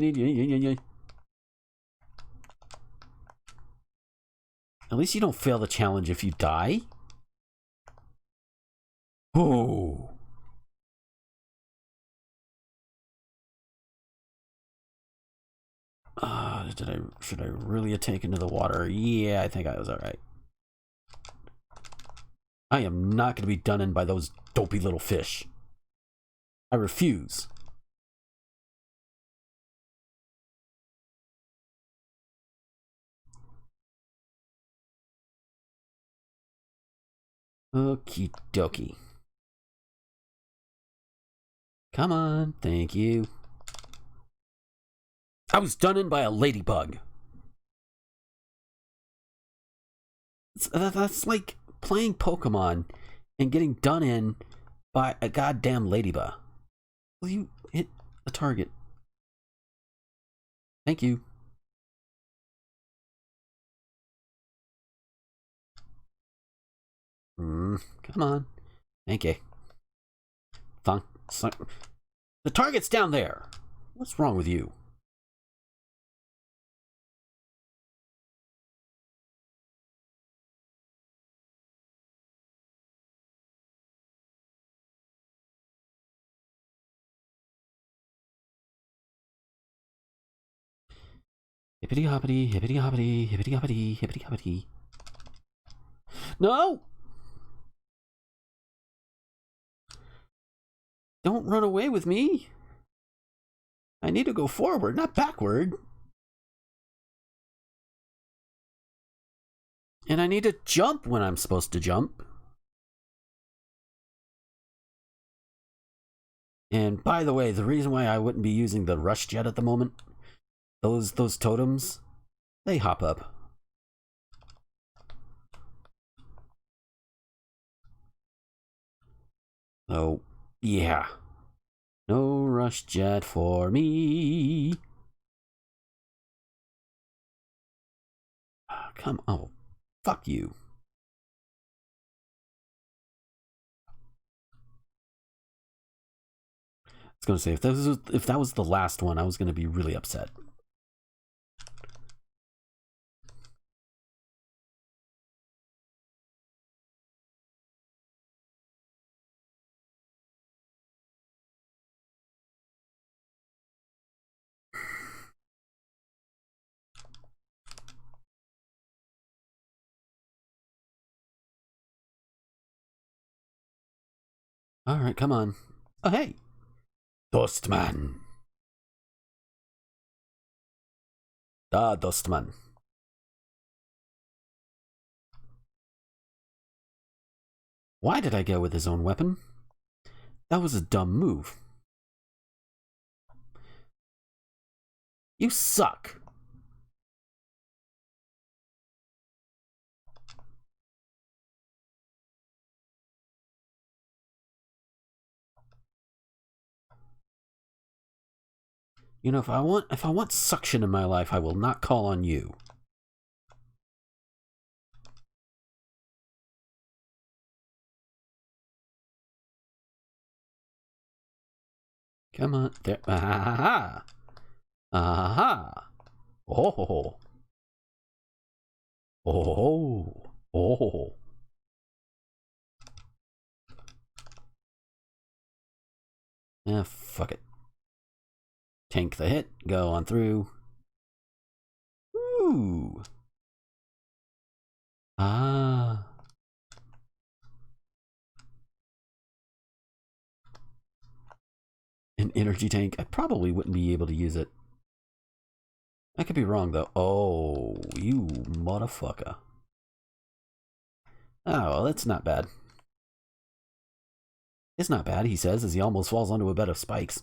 least you don't fail the challenge if you die. Oh. Should I really have taken to the water? Yeah, I think I was alright. I am not going to be done in by those dopey little fish. I refuse. Okie dokie. Come on, thank you. I was done in by a ladybug. That's like playing Pokemon and getting done in by a goddamn ladybug. Will you hit a target? Thank you. Come on. Thank you. The target's down there. What's wrong with you? Hippity hoppity, hippity hoppity, hippity hoppity, hippity hoppity. No! Don't run away with me. I need to go forward, not backward. And I need to jump when I'm supposed to jump. And by the way, the reason why I wouldn't be using the rush jet at the moment, those totems, they hop up. Oh, yeah. No rush jet for me. Come on. Oh, fuck you. I was gonna say, if that was the last one, I was gonna be really upset. Alright, come on. Oh, hey! Dustman. Da Dustman. Why did I go with his own weapon? That was a dumb move. You suck. You know, if I want suction in my life, I will not call on you. Come on, there. Ah ha ha. Oh ho ho. Oh ho. Oh ho. Ah, fuck it. Tank the hit, go on through. Ooh. Ah. An energy tank. I probably wouldn't be able to use it. I could be wrong though. Oh, you motherfucker. Oh, well, that's not bad. It's not bad, he says, as he almost falls onto a bed of spikes.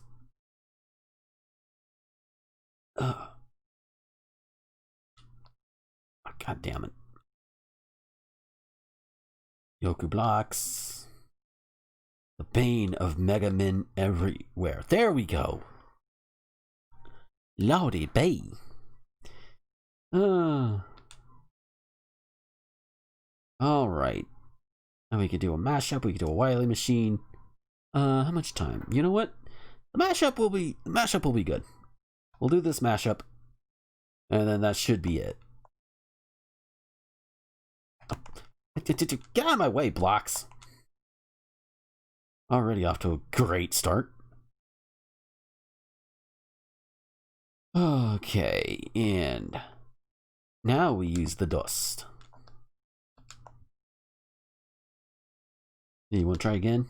Oh, God damn it. Yoku blocks. The bane of Mega Men everywhere. There we go. Lordy bay. Alright. Now we could do a mashup, we could do a Wily machine. How much time? You know what? The mashup will be good. We'll do this mashup, and then that should be it. Get out of my way, blocks. Already off to a great start. Okay, and now we use the dust. You want to try again?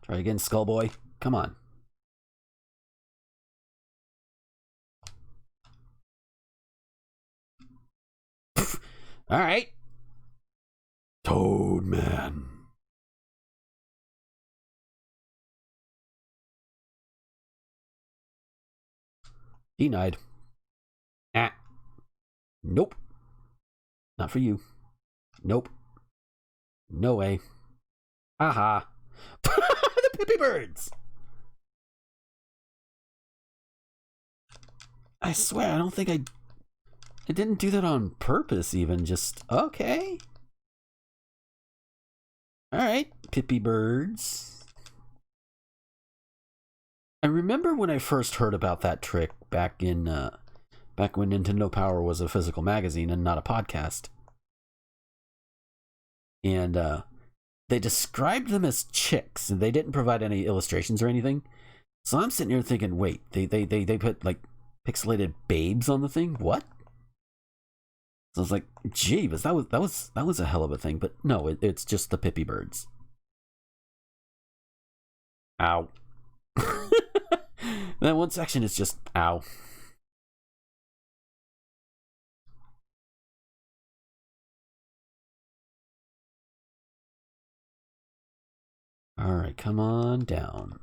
Try again, Skullboy. Come on. All right. Toadman. Denied. Ah. Nope. Not for you. Nope. No way. Aha. The Pippy Birds. I swear, I don't think I didn't do that on purpose even, just, okay. Alright, Pippy Birds. I remember when I first heard about that trick back when Nintendo Power was a physical magazine and not a podcast. And they described them as chicks, and they didn't provide any illustrations or anything. So I'm sitting here thinking, wait, they put like Pixelated babes on the thing? What? So I was like, gee, but that was a hell of a thing. But no, it's just the Pippy birds. Ow. That one section is just ow. Alright, come on down.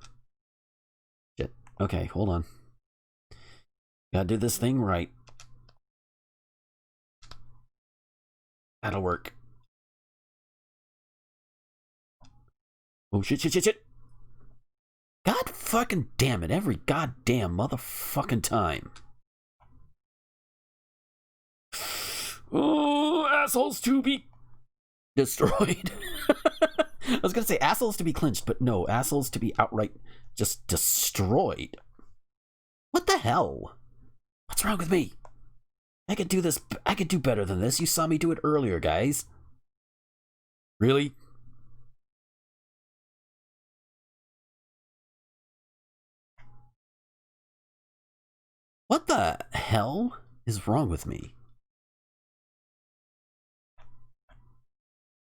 Shit. Okay, hold on. Gotta do this thing right. That'll work. Oh, shit. God fucking damn it, every goddamn motherfucking time. Oh, assholes to be destroyed. I was gonna say assholes to be clinched, but no, assholes to be outright just destroyed. What the hell? What's wrong with me? I could do this. I could do better than this. You saw me do it earlier, guys. Really? What the hell is wrong with me?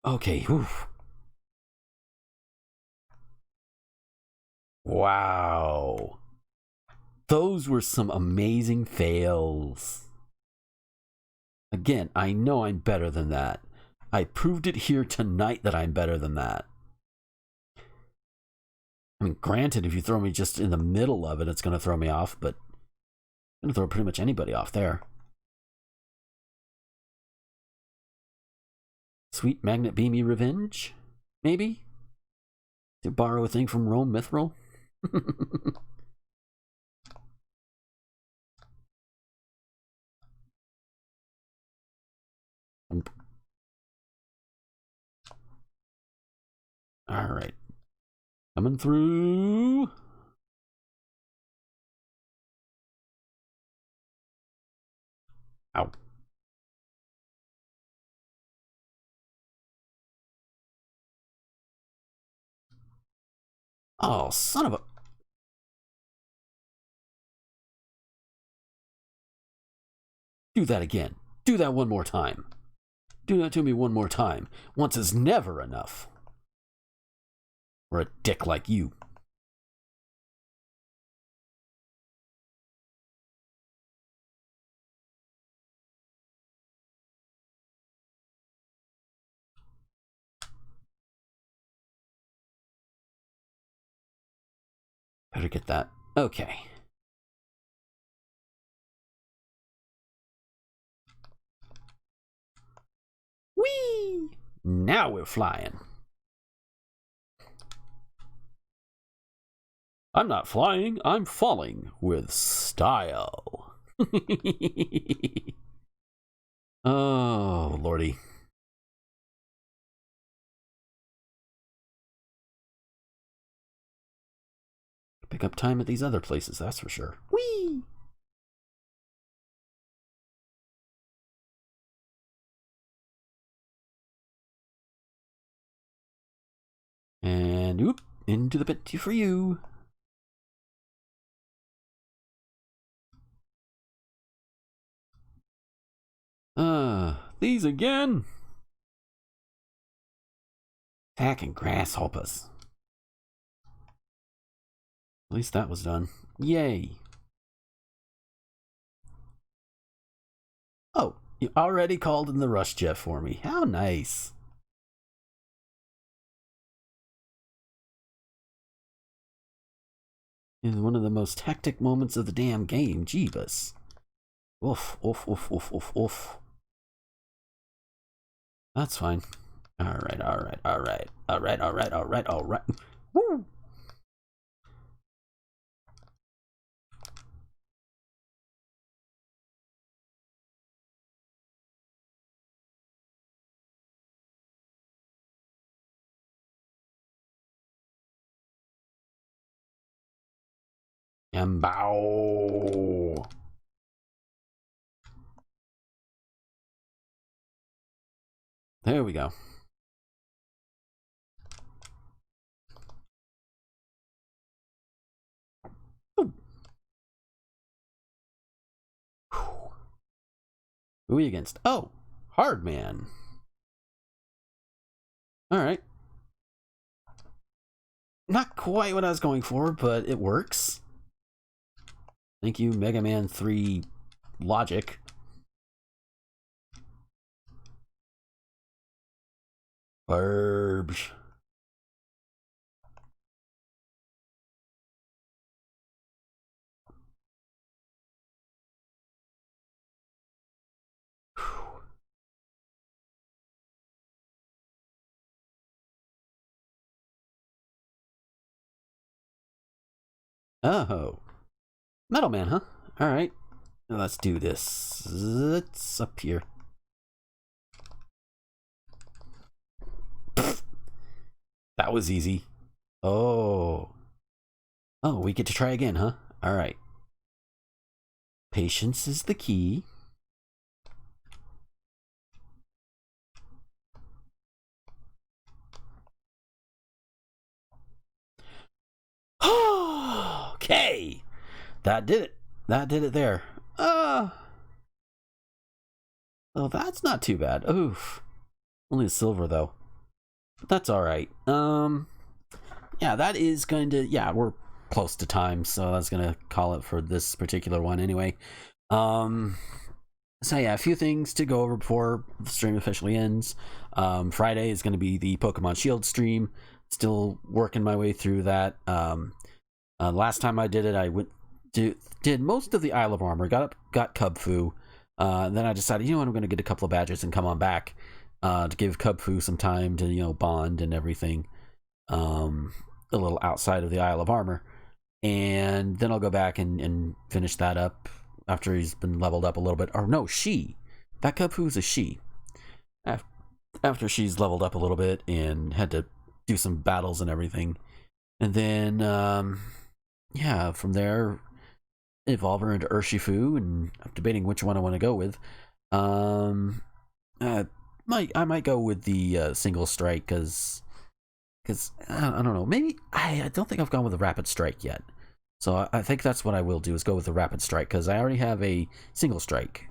Okay, oof. Wow. Those were some amazing fails. Again, I know I'm better than that. I proved it here tonight that I'm better than that. I mean, granted, if you throw me just in the middle of it, it's going to throw me off, but it's going to throw pretty much anybody off there. Sweet Magnet Beamy Revenge? Maybe? To borrow a thing from Rome Mithril? Alright. Coming through. Ow. Oh, son of a... Do that again. Do that one more time. Do that to me one more time. Once is never enough. Or a dick like you. Better get that. Okay. Whee! Now we're flying. I'm not flying, I'm falling with style. Oh, lordy. Pick up time at these other places, that's for sure. Whee! And oop, into the pit for you. These again? Attacking grasshoppers. At least that was done. Yay. Oh, you already called in the rush jet for me. How nice. Is one of the most hectic moments of the damn game. Jeebus. Oof, oof, oof, oof, oof, oof. That's fine. Alright. Woo! And bow. There we go. Ooh. Who are we against? Oh, Hard Man. Alright. Not quite what I was going for, but it works. Thank you, Mega Man 3 Logic. Burbs. Oh. Metal Man, huh? Alright. Let's do this. It's up here. That was easy. Oh. Oh, we get to try again, huh? Alright. Patience is the key. Okay. That did it. That did it there. Oh, that's not too bad. Oof. Only a silver though. But that's alright. Yeah, that is going to, yeah, we're close to time, so that's gonna call it for this particular one anyway. So yeah, a few things to go over before the stream officially ends. Friday is gonna be the Pokemon Shield stream. Still working my way through that. Last time I did it, I did most of the Isle of Armor, got Cub Fu. Then I decided, you know what, I'm going to get a couple of badges and come on back to give Cub Fu some time to, you know, bond and everything. A little outside of the Isle of Armor. And then I'll go back and finish that up after he's been leveled up a little bit. Or no, she. That Cub Fu is a she. After she's leveled up a little bit and had to do some battles and everything. And then, yeah, from there, evolve her into Urshifu, and I'm debating which one I want to go with. I might go with the single strike, because I don't know, maybe I don't think I've gone with a rapid strike yet. So I think that's what I will do, is go with the rapid strike, because I already have a single strike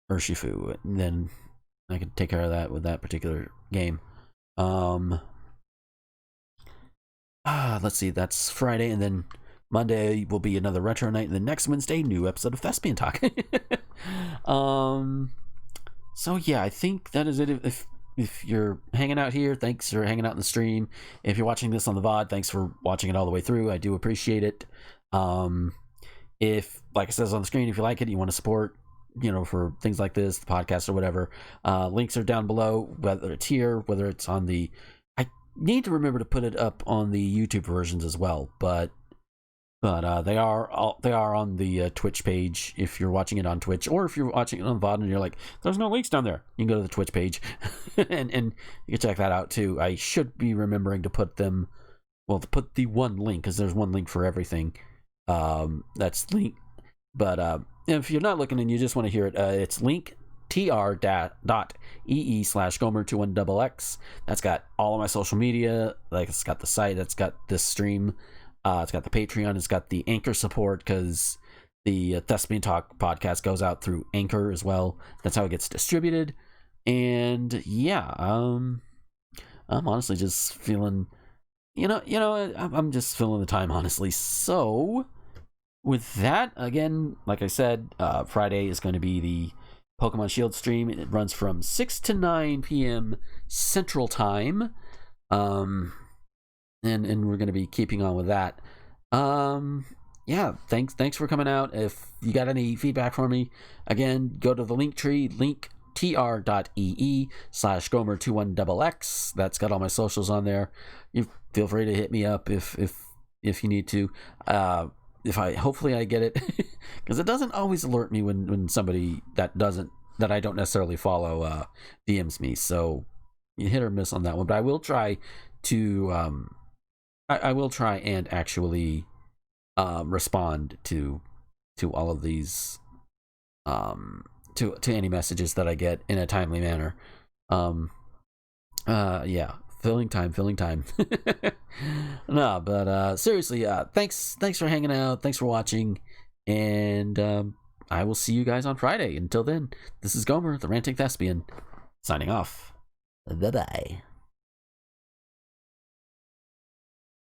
Urshifu, and then I can take care of that with that particular game. Let's see, that's Friday, and then Monday will be another retro night, and the next Wednesday, new episode of Thespian Talk. So yeah, I think that is it. If you're hanging out here, thanks for hanging out in the stream. If you're watching this on the VOD, thanks for watching it all the way through. I do appreciate it. If, like it says on the screen, if you like it, you want to support, you know, for things like this, the podcast or whatever, links are down below, whether it's here, whether it's on the, I need to remember to put it up on the YouTube versions as well, but they are on the Twitch page if you're watching it on Twitch, or if you're watching it on VOD and you're like, there's no links down there, you can go to the Twitch page and you can check that out too. I should be remembering to put them, well, to put the one link, because there's one link for everything. That's link, but if you're not looking and you just want to hear it, it's linktr.ee/gomer21xx. That's got all of my social media, like it's got the site, it's got this stream. It's got the Patreon, it's got the Anchor support, because the Thespian Talk podcast goes out through Anchor as well. That's how it gets distributed. And yeah, I'm honestly just feeling, I'm just feeling the time, honestly. So with that, again, like I said, Friday is going to be the Pokemon Shield stream. It runs from 6 to 9 p.m. Central Time. And we're going to be keeping on with that. Yeah, thanks for coming out. If you got any feedback for me, again, go to the link tree, linktr.ee/gomer21xx. That's got all my socials on there. You feel free to hit me up if you need to. Hopefully I get it, because it doesn't always alert me when somebody that I don't necessarily follow DMs me. So you hit or miss on that one, but I will try to I will try and actually respond to all of these to any messages that I get in a timely manner. Yeah, filling time. No, but seriously, thanks for hanging out, thanks for watching, and I will see you guys on Friday. Until then, this is Gomer, the Ranting Thespian, signing off. Bye-bye.